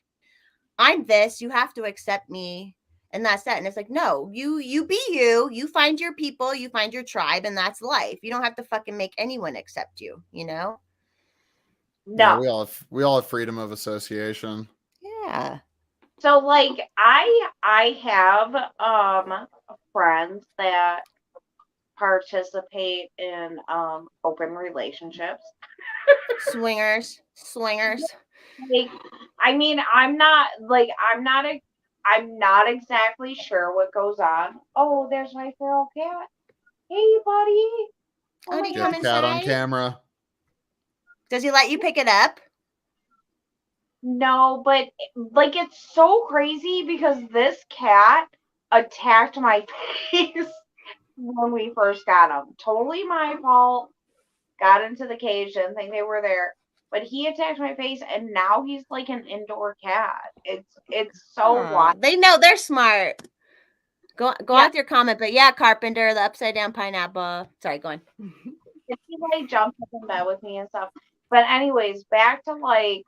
I'm this, you have to accept me. And that's that. And it's like, no, you be you find your people, you find your tribe, and that's life. You don't have to fucking make anyone accept you, you know? Yeah, No. we all have freedom of association. Yeah. So like I have friends that participate in open relationships. Swingers. Like, I mean, I'm not exactly sure what goes on. Oh, there's my feral cat. Hey, buddy. Oh, do you Get come the cat on inside? camera. Does he let you pick it up? No, but like it's so crazy because this cat attacked my face when we first got him. Totally my fault. Got into the cage, didn't think they were there. But he attacked my face, and now he's like an indoor cat. It's so Aw, wild. they know they're smart. Go Yeah. on with your comment, but yeah, Carpenter, the upside down pineapple. Sorry, go on. He like jumped up in bed with me and stuff. But anyways, back to like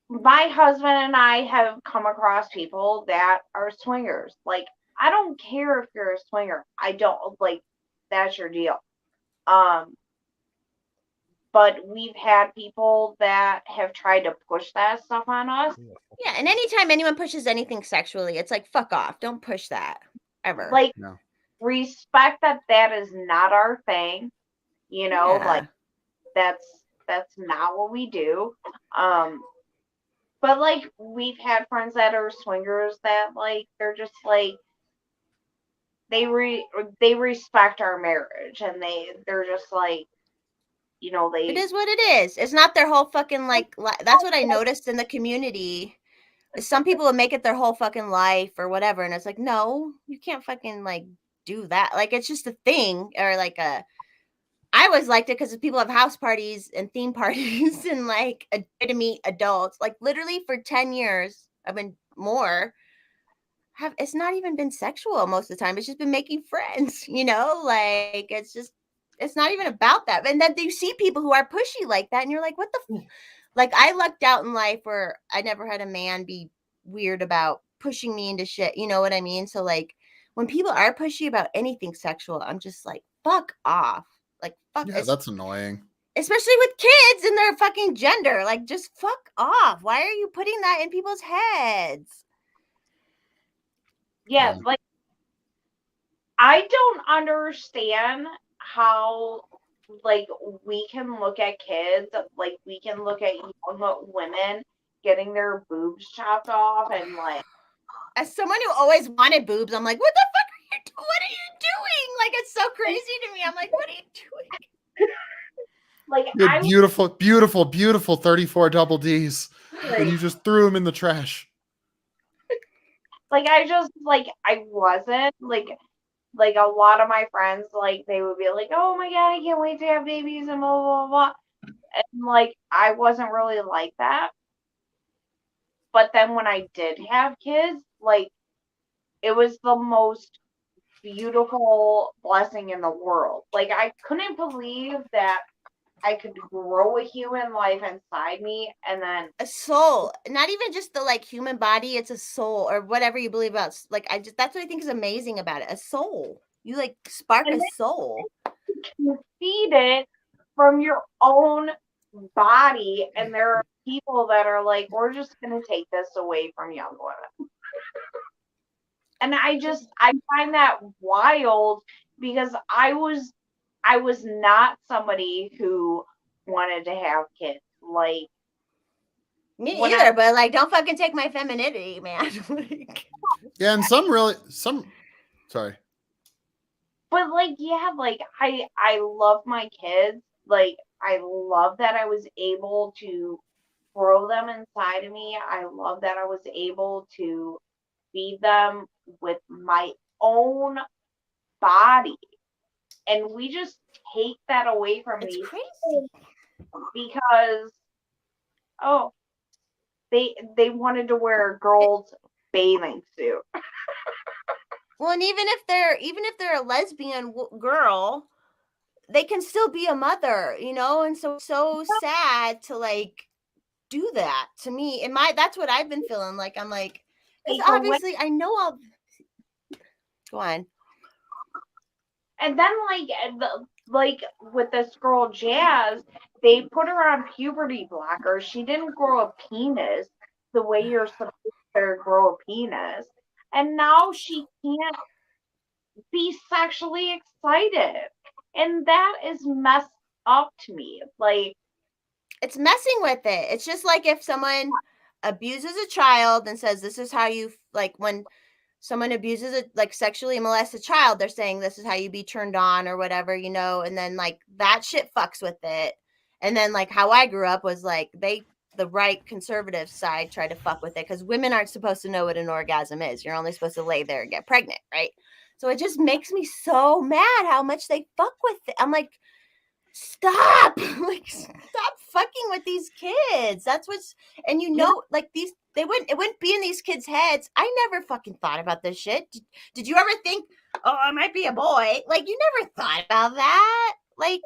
my husband and I have come across people that are swingers. Like, I don't care if you're a swinger. I don't like that's your deal. But we've had people that have tried to push that stuff on us. Yeah, and anytime anyone pushes anything sexually, it's like fuck off. Don't push that ever. Like, No. respect that is not our thing. You know, Yeah. like that's not what we do. But like we've had friends that are swingers that like they're just like they respect our marriage and they're just like, you know, It is what it is. It's not their whole fucking like that's what I noticed in the community. Is some people will make it their whole fucking life or whatever, and it's like, no, you can't fucking like do that. Like it's just a thing, or like a. I always liked it because people have house parties and theme parties and like a way to meet adults. Like literally for 10 years, I've been more. It's not even been sexual most of the time. It's just been making friends, you know, like it's not even about that. And then you see people who are pushy like that, and you're like, what the like I lucked out in life where I never had a man be weird about pushing me into shit. You know what I mean? So like when people are pushy about anything sexual, I'm just like, fuck off. Like fuck. Yeah, that's annoying. Especially with kids and their fucking gender. Like just fuck off. Why are you putting that in people's heads? Yes, like I don't understand how like we can look at kids, like we can look at young women getting their boobs chopped off and like As someone who always wanted boobs, I'm like, what the fuck are you doing? What are you doing? Like it's so crazy to me. I'm like, what are you doing? like You had beautiful 34 double Ds. And you just threw them in the trash. like I just like I wasn't like a lot of my friends like they would be like, oh my god, I can't wait to have babies and blah blah blah, and like I wasn't really like that. But then when I did have kids, like it was the most beautiful blessing in the world. Like I couldn't believe that I could grow a human life inside me and then A soul, not even just the like human body, it's a soul or whatever you believe about. Like that's what I think is amazing about it. A soul. You like spark a soul. you feed it from your own body, and there are people that are like, we're just gonna take this away from young women. And I find that wild because I was not somebody who wanted to have kids. Like Me when either, but like don't fucking take my femininity, man. Like, Yeah, and sorry. but like yeah, like I love my kids. Like I love that I was able to grow them inside of me. I love that I was able to feed them with my own body. And we just take that away from It's these crazy. because they wanted to wear a girl's bathing suit. Well, and even if they're a lesbian girl, they can still be a mother, you know. And so sad to like do that to me. And that's what I've been feeling like. I'm like, because obviously I know I'll go on. And then like with this girl Jazz, they put her on puberty blockers. She didn't grow a penis the way you're supposed to grow a penis. And now she can't be sexually excited. And that is messed up to me. Like, it's messing with it. It's just like if someone abuses a child and says, this is how you, like when someone abuses it, like sexually molests a child, they're saying this is how you be turned on or whatever, you know, and then like that shit fucks with it. And then like how I grew up was like the right conservative side tried to fuck with it because women aren't supposed to know what an orgasm is. You're only supposed to lay there and get pregnant, right? So it just makes me so mad how much they fuck with it. I'm like, stop, like stop fucking with these kids. That's what's, and you know, like these, it wouldn't be in these kids' heads. I never fucking thought about this shit. Did you ever think, oh, I might be a boy? Like you never thought about that. Like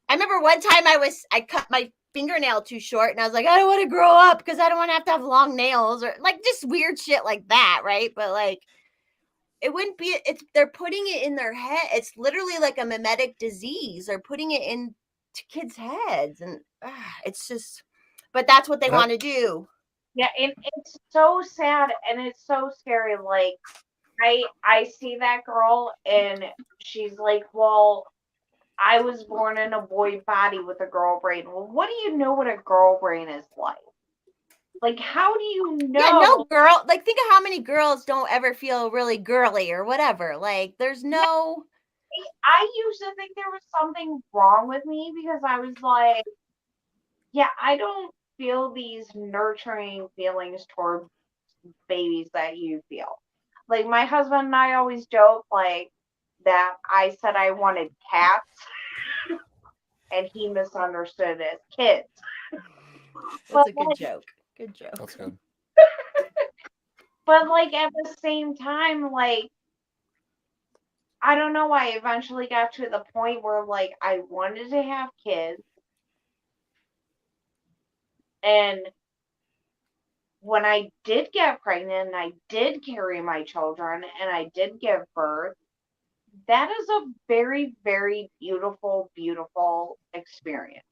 I remember one time I cut my fingernail too short and I was like, I don't want to grow up because I don't want to have long nails or like just weird shit like that, right? But like it wouldn't be, they're putting it in their head. It's literally like a mimetic disease. They're putting it into kids' heads and it's just, but that's what they want to do. Yeah, it's so sad and it's so scary. Like I see that girl and she's like, well, I was born in a boy body with a girl brain. Well, what do you know what a girl brain is like? Like, how do you know? Yeah, no girl. Like, think of how many girls don't ever feel really girly or whatever. Like, there's no. I used to think there was something wrong with me because I was like, yeah, I don't feel these nurturing feelings toward babies that you feel. Like, my husband and I always joke, like, that I said I wanted cats and he misunderstood as kids. That's a good joke. Good joke. That's good. But like at the same time, like I don't know, I eventually got to the point where like I wanted to have kids. And when I did get pregnant and I did carry my children and I did give birth, that is a very, very beautiful, beautiful experience.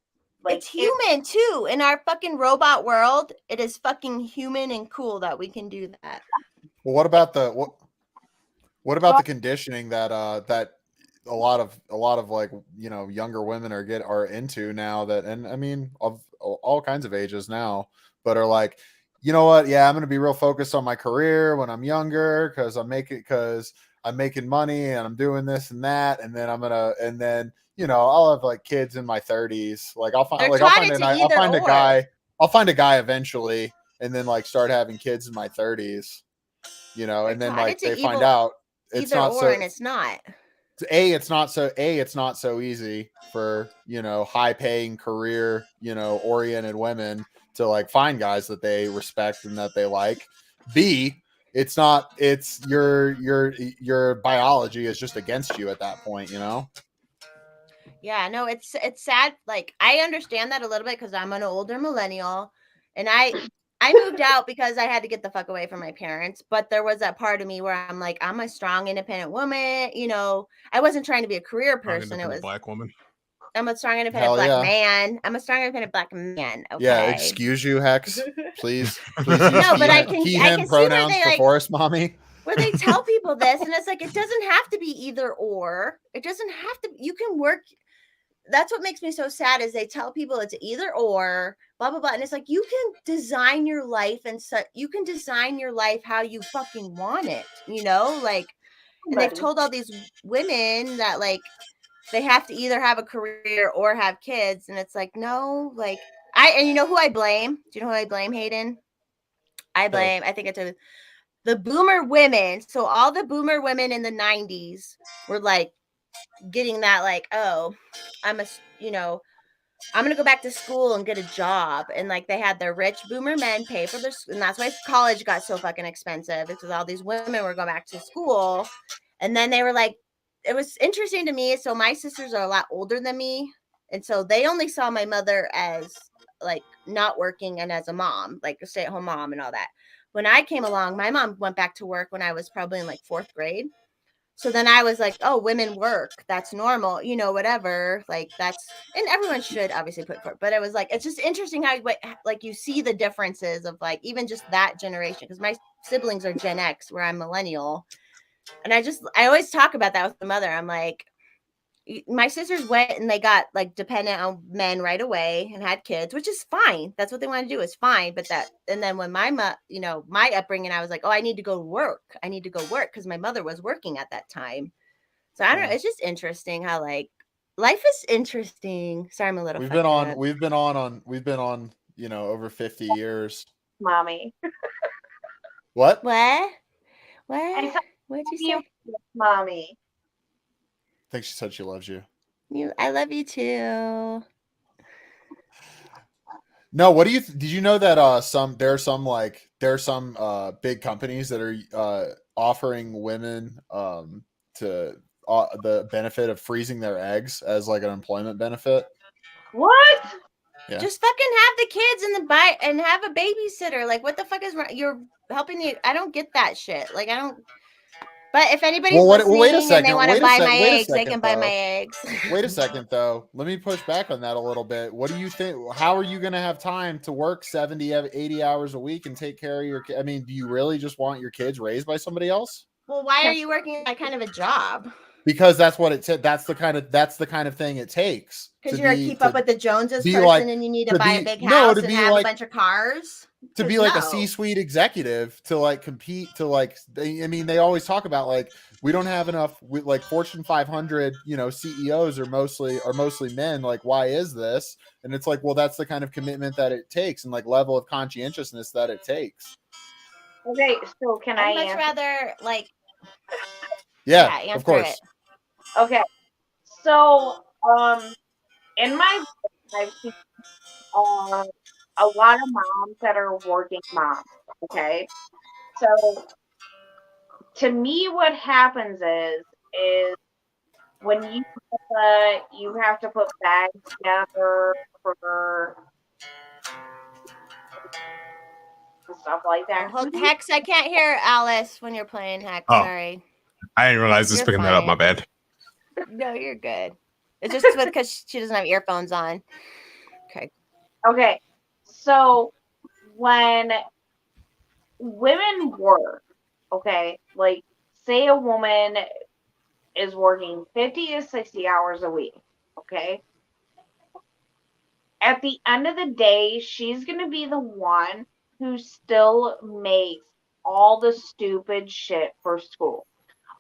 Like it's human too. In our fucking robot world, it is fucking human and cool that we can do that. Well, what about the conditioning that that a lot of like, you know, younger women are into now, that, and I mean of all kinds of ages now, but are like, you know what, yeah, I'm gonna be real focused on my career when I'm younger because I'm making money and I'm doing this and that, and then you know, I'll have like kids in my 30s. Like I'll find a guy eventually, and then like start having kids in my 30s. You know, and then like they find out it's not so, and it's not. It's not so easy for, you know, high paying career, you know, oriented women to like find guys that they respect and that they like. B, it's your biology is just against you at that point, you know? Yeah, no, it's sad. Like I understand that a little bit because I'm an older millennial and I moved out because I had to get the fuck away from my parents. But there was that part of me where I'm like, I'm a strong, independent woman. You know, I wasn't trying to be a career person. It was black woman. I'm a strong, independent black man. I'm a strong, independent black man. Okay. Yeah, excuse you, Hex. Please. No, but I can pronouns see for like, Forest Mommy. Where they tell people this, and it's like it doesn't have to be either or. It doesn't have to. You can work. That's what makes me so sad is they tell people it's either or, blah blah blah, and it's like you can design your life and you can design your life how you fucking want it, you know, like. And they've told all these women that like they have to either have a career or have kids, and it's like, no, like and you know who I blame? Do you know who I blame, Hayden? I think it's the boomer women. So all the boomer women in the 90s were like getting that, like, oh, I'm going to go back to school and get a job. And like they had their rich boomer men pay for their, and that's why college got so fucking expensive, because all these women were going back to school. And then they were like, it was interesting to me. So my sisters are a lot older than me. And so they only saw my mother as like not working and as a mom, like a stay-at-home mom and all that. When I came along, my mom went back to work when I was probably in like 4th grade. So then I was like, oh, women work. That's normal, whatever. Like that's, and everyone should obviously put forth. But it was like, it's just interesting how like you see the differences of like even just that generation. Because my siblings are Gen X, where I'm millennial. And I always talk about that with my mother. I'm like, my sisters went and they got like dependent on men right away and had kids, which is fine. That's what they want to do, is fine. But and then when my my upbringing, I was like, oh, I need to go work. I need to go work because my mother was working at that time. So I don't know. It's just interesting how like life is interesting. Sorry, I'm a little. We've been on over 50 years. Mommy. What? What? I thought What'd you say? Mommy. I think she said she loves you. I love you too. No, what do you did you know that there are some big companies that are offering women to the benefit of freezing their eggs as like an employment benefit? What? Yeah. Just fucking have the kids and have a babysitter. Like, what the fuck is wrong? You're helping you. I don't get that shit. Like, I don't. But if anybody's listening wait a and second, they want to wait a buy sec- my wait a eggs, they second, can buy though. my eggs. Wait a second, though. Let me push back on that a little bit. What do you think? How are you going to have time to work 70, 80 hours a week and take care of your kids? I mean, do you really just want your kids raised by somebody else? Well, why are you working that kind of a job? Because that's what it said. That's the kind of thing it takes. Because you're keep up with the Joneses person, like, and you need to to buy be- a big no, house to and be have like- a bunch of cars. to be like a C-suite executive to like compete to like they always talk about like we don't have enough with like Fortune 500 CEOs are mostly men, like why is this? And it's like, well, that's the kind of commitment that it takes and like level of conscientiousness that it takes. Okay, so can I I'd much answer? rather like Yeah, answer of course. it. Okay, so in my I've seen a lot of moms that are working moms. Okay, so to me, what happens is when you have to put bags together for stuff like that. Hex, I can't hear Alice when you're playing Hex. Oh. Sorry. I didn't realize this You're picking that up. fine. My bad. No, you're good. It's just because she doesn't have earphones on. Okay. Okay, so when women work, okay, like say a woman is working 50 to 60 hours a week, okay? At the end of the day, she's going to be the one who still makes all the stupid shit for school,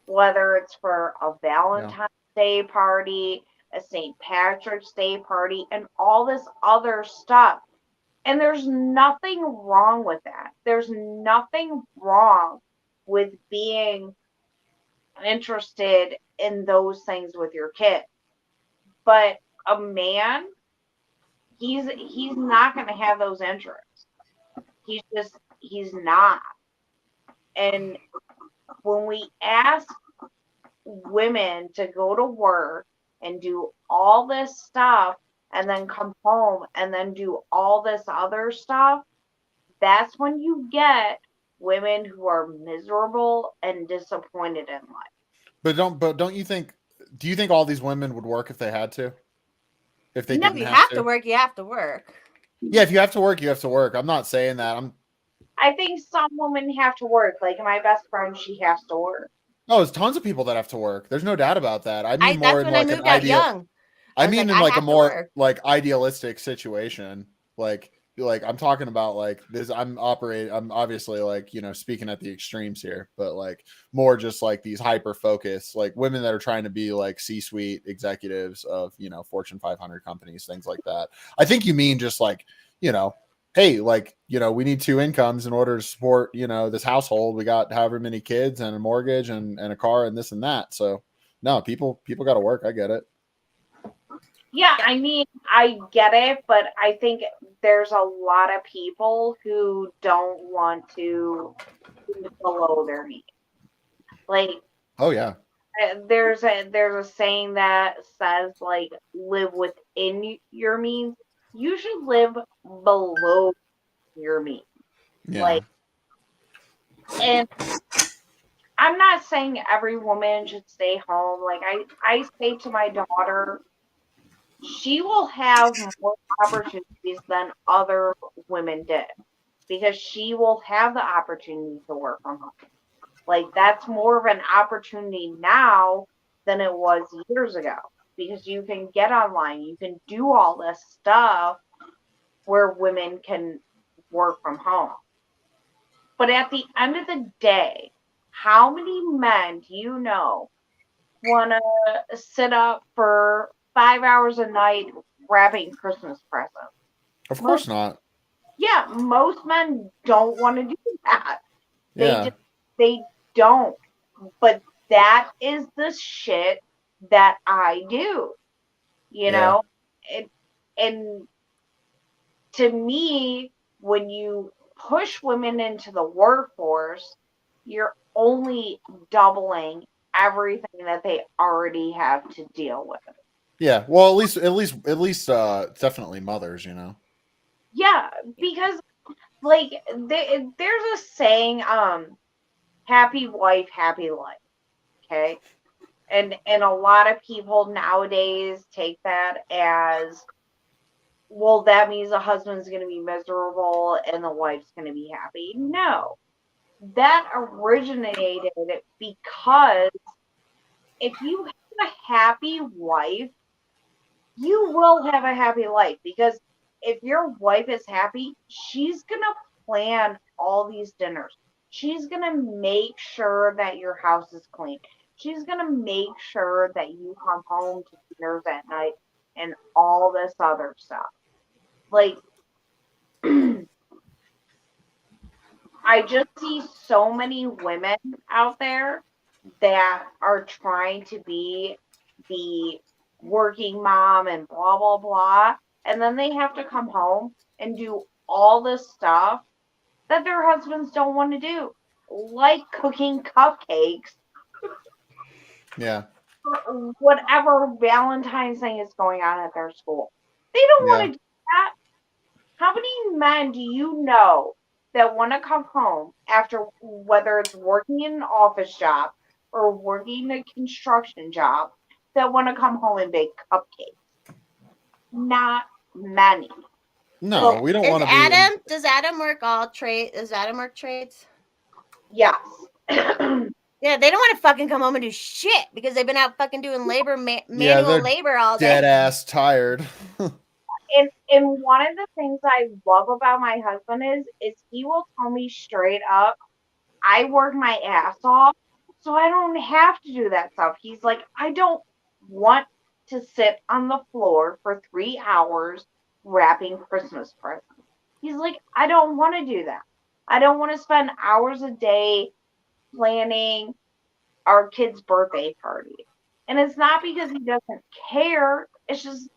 whether it's for a Valentine's Day party, a St. Patrick's Day party, and all this other stuff. And there's nothing wrong with that. There's nothing wrong with being interested in those things with your kid. But a man, he's not going to have those interests. He's not. And when we ask women to go to work and do all this stuff and then come home and then do all this other stuff, that's when you get women who are miserable and disappointed in life. But don't you think? Do you think all these women would work if they had to? If they No, didn't you have have to? to work. You have to work. Yeah, if you have to work, you have to work. I'm not saying that. I think some women have to work. Like my best friend, she has to work. Oh, there's tons of people that have to work. There's no doubt about that. I mean, more That's in when like I an moved out young. I was mean, like, in I like a have to more work. like idealistic situation, like like I'm talking about like this. I'm obviously like, you know, speaking at the extremes here, but like more just like these hyper focus, like women that are trying to be like C-suite executives of, you know, Fortune 500 companies, things like that. I think you mean just like, you know, hey, like, you know, we need 2 incomes in order to support, you know, this household. We got however many kids and a mortgage and a car and this and that. So no, people got to work. I get it. Yeah, I mean, I get it, but I think there's a lot of people who don't want to live below their means. Like, Oh yeah. there's a saying that says like live within your means. You should live below your means. Yeah. Like, and I'm not saying every woman should stay home. Like I say to my daughter, she will have more opportunities than other women did because she will have the opportunity to work from home. Like that's more of an opportunity now than it was years ago because you can get online, you can do all this stuff where women can work from home. But at the end of the day, how many men do you know want to sit up for 5 hours a night wrapping Christmas presents? Of course not. Yeah, most men don't want to do that. Yeah. They don't. But that is the shit that I do. You know? And to me, when you push women into the workforce, you're only doubling everything that they already have to deal with. Yeah. Well, at least definitely mothers, you know. Yeah, because like there's a saying, happy wife, happy life. Okay. And a lot of people nowadays take that as, well, that means the husband's going to be miserable and the wife's going to be happy. No, that originated because if you have a happy wife, you will have a happy life. Because if your wife is happy, she's going to plan all these dinners. She's going to make sure that your house is clean. She's going to make sure that you come home to dinners at night and all this other stuff. Like, I just see so many women out there that are trying to be the working mom and blah, blah, blah. And then they have to come home and do all this stuff that their husbands don't want to do, like cooking cupcakes. Yeah. For whatever Valentine's Day is going on at their school. They don't want to do that. How many men do you know that want to come home after, whether it's working in an office job or working a construction job, that want to come home and bake cupcakes? Not many. No, So, we don't Is want to be. Adam? Does Adam work all trade? Does Adam work trades? yes. Yeah, they don't want to fucking come home and do shit because they've been out fucking doing labor, manual they're labor all Dead day. ass tired. And one of the things I love about my husband is he will tell me straight up, I work my ass off, so I don't have to do that stuff. He's like, I don't want to sit on the floor for 3 hours wrapping Christmas presents. He's like, I don't want to do that. I don't want to spend hours a day planning our kid's birthday party. And it's not because he doesn't care. It's just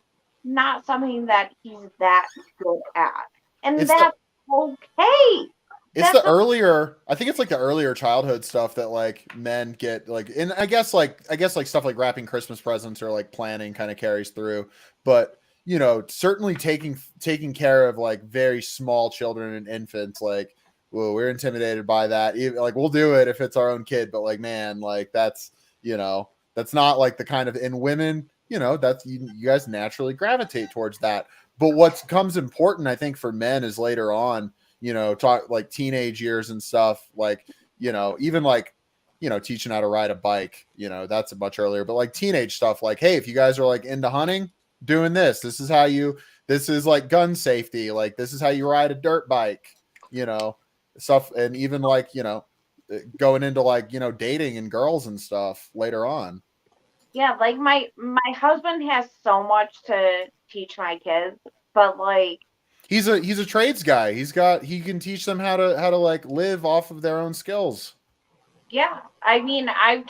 not something that he's that good at. And It's that's okay. It's That's the earlier, I think it's like the earlier childhood stuff that like men get like, and I guess like stuff like wrapping Christmas presents or like planning kind of carries through. But you know, certainly taking care of like very small children and infants, like, well, we're intimidated by that. Like we'll do it if it's our own kid, but like, man, like that's, you know, that's not like the kind of, in women, you know, that's you guys naturally gravitate towards that. But what comes important, I think, for men is later on, you know, talk like teenage years and stuff, like, you know, even like, you know, teaching how to ride a bike, you know, that's a much earlier, but like teenage stuff, like, hey, if you guys are like into hunting, doing this is how you this is like gun safety. Like this is how you ride a dirt bike, you know, stuff. And even like, you know, going into like, you know, dating and girls and stuff later on. Yeah, like my husband has so much to teach my kids, but like He's a trades guy. He can teach them how to like live off of their own skills. yeah, I mean, I've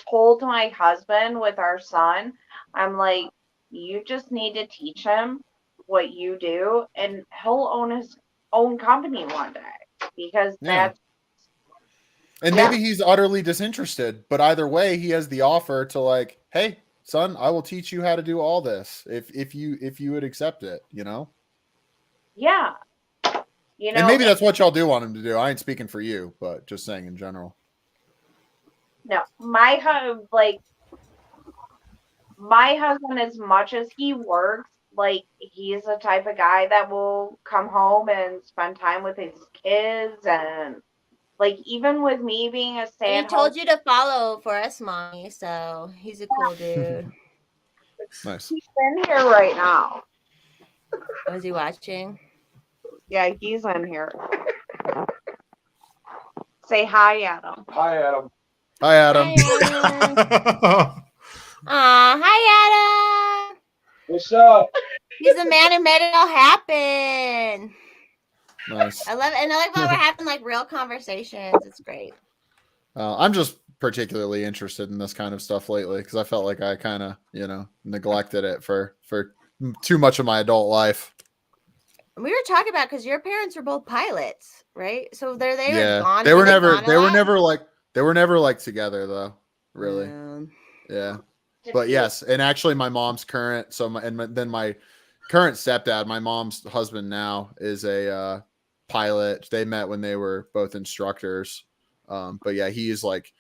told my husband with our son, I'm like, you just need to teach him what you do, and he'll own his own company one day because Yeah. that's And Yeah. maybe he's utterly disinterested, but either way, he has the offer to like, hey, son, I will teach you how to do all this if you would accept it, you know? yeah, you know, And maybe that's what y'all do want him to do. I ain't speaking for you, but just saying in general. no, my husband, as much as he works, like he's the type of guy that will come home and spend time with his kids, and like even with me being a And he stay-at-home, told you to follow for us, mommy. So he's a cool dude. Nice. he's in here right now. Was he watching? Yeah, he's in here. Say hi, Adam. Hi, Adam. Hi, Adam. Hi, Adam. What's up? He's the man who made it all happen. Nice. I love it. And I like that we're having like real conversations. It's great. I'm just particularly interested in this kind of stuff lately because I felt like I kind of, you know, neglected it for too much of my adult life. We were talking about because your parents were both pilots, right? So they were Yeah, gone. they were gone never a they were lot? never like together though. Really, yeah. But yes, and actually, my mom's current then my current stepdad, my mom's husband now is a pilot. They met when they were both instructors. But yeah, he was like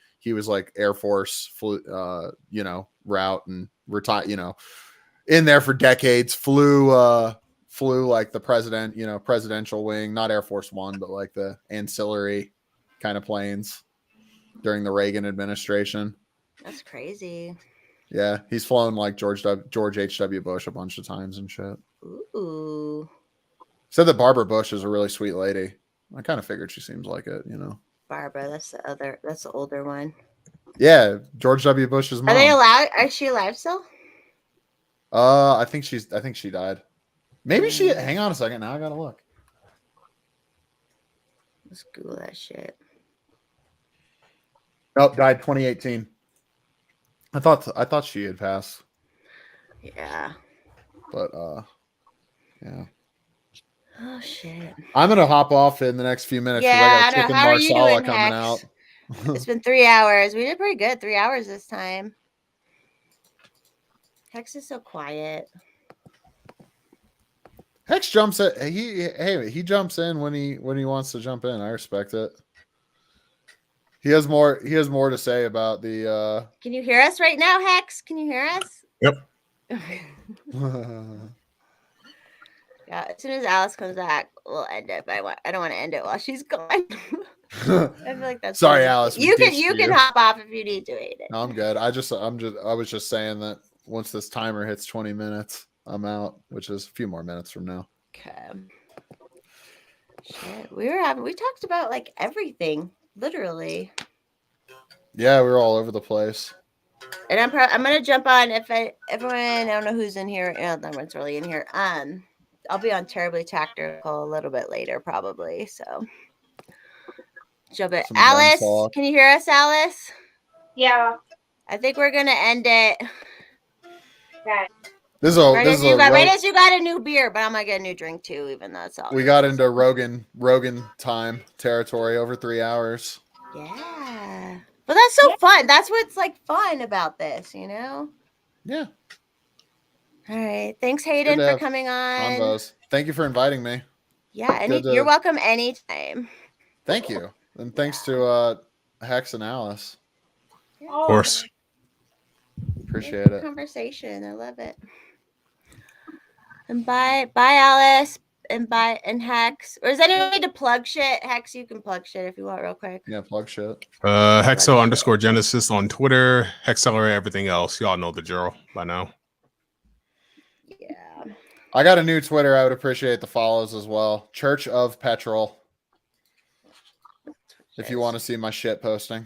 Air Force, you know, route and retired, you know, in there for decades. Flew like the presidential wing, not Air Force One, but like the ancillary kind of planes during the Reagan administration. That's crazy. Yeah, he's flown like George H.W. Bush a bunch of times and shit. Ooh. Said that Barbara Bush is a really sweet lady. I kind of figured she seems like it, you know. Barbara, that's the older one. Yeah, George W. Bush's mom. Are they allowed? Is she alive still? I think she died. Maybe she. Hang on a second. Now I gotta look. Let's Google that shit. Nope, died 2018. I thought she had passed, Yeah. but yeah. Oh shit. I'm gonna hop off in the next few minutes. 'Cause Yeah, I I got know. Chicken How are you Marsala doing, coming Hex? out. It's been 3 hours. We did pretty good. 3 hours this time. Hex is so quiet. Hex jumps at he jumps in when he wants to jump in. I respect it. He has more to say about the Can you hear us right now, Hex? Can you hear us? Yep. Yeah, as soon as Alice comes back, we'll end it. But I don't want to end it while she's gone. I feel like that's Sorry, rude. Alice, we You can ditched you. hop off if you need to, Aiden. No, I'm good. I was just saying that once this timer hits 20 minutes, I'm out, which is a few more minutes from now. Okay. Shit, we talked about like everything, literally. Yeah, we were all over the place. And I'm gonna jump on everyone. I don't know who's in here. No one's really in here. I'll be on Terribly Tactical a little bit later, probably. So jump it. Some gun Alice, talk. can you hear us, Alice? Yeah. I think we're gonna end it. Okay. This is Right a as you got a new beer, but I'm gonna get a new drink too, even though it's all. we got into Rogan time territory over 3 hours. Yeah, but that's so fun. That's what's like fun about this, you know. Yeah, All right, thanks Hayden Good to for have coming on. Convos. Thank you for inviting me. Yeah, Good you're to- welcome anytime. Thank you, and thanks to Hex and Alice. Yeah. Of course. Appreciate Good it. conversation. I love it. And bye Alice, and Hex. Or does anyone need to plug shit? Hex, you can plug shit if you want, real quick. Yeah, plug shit. Hexo_Genesis on Twitter. Hexcellate everything else. Y'all know the drill by now. Yeah. I got a new Twitter. I would appreciate the follows as well. Church of Petrol. If you want to see my shit posting.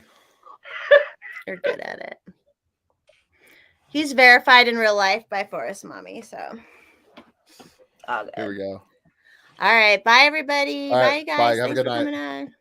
You're good at it. He's verified in real life by Forest Mommy, so all good. Here we go. All right, bye everybody. All Bye right, guys. bye. Have a Thanks good for night. coming on.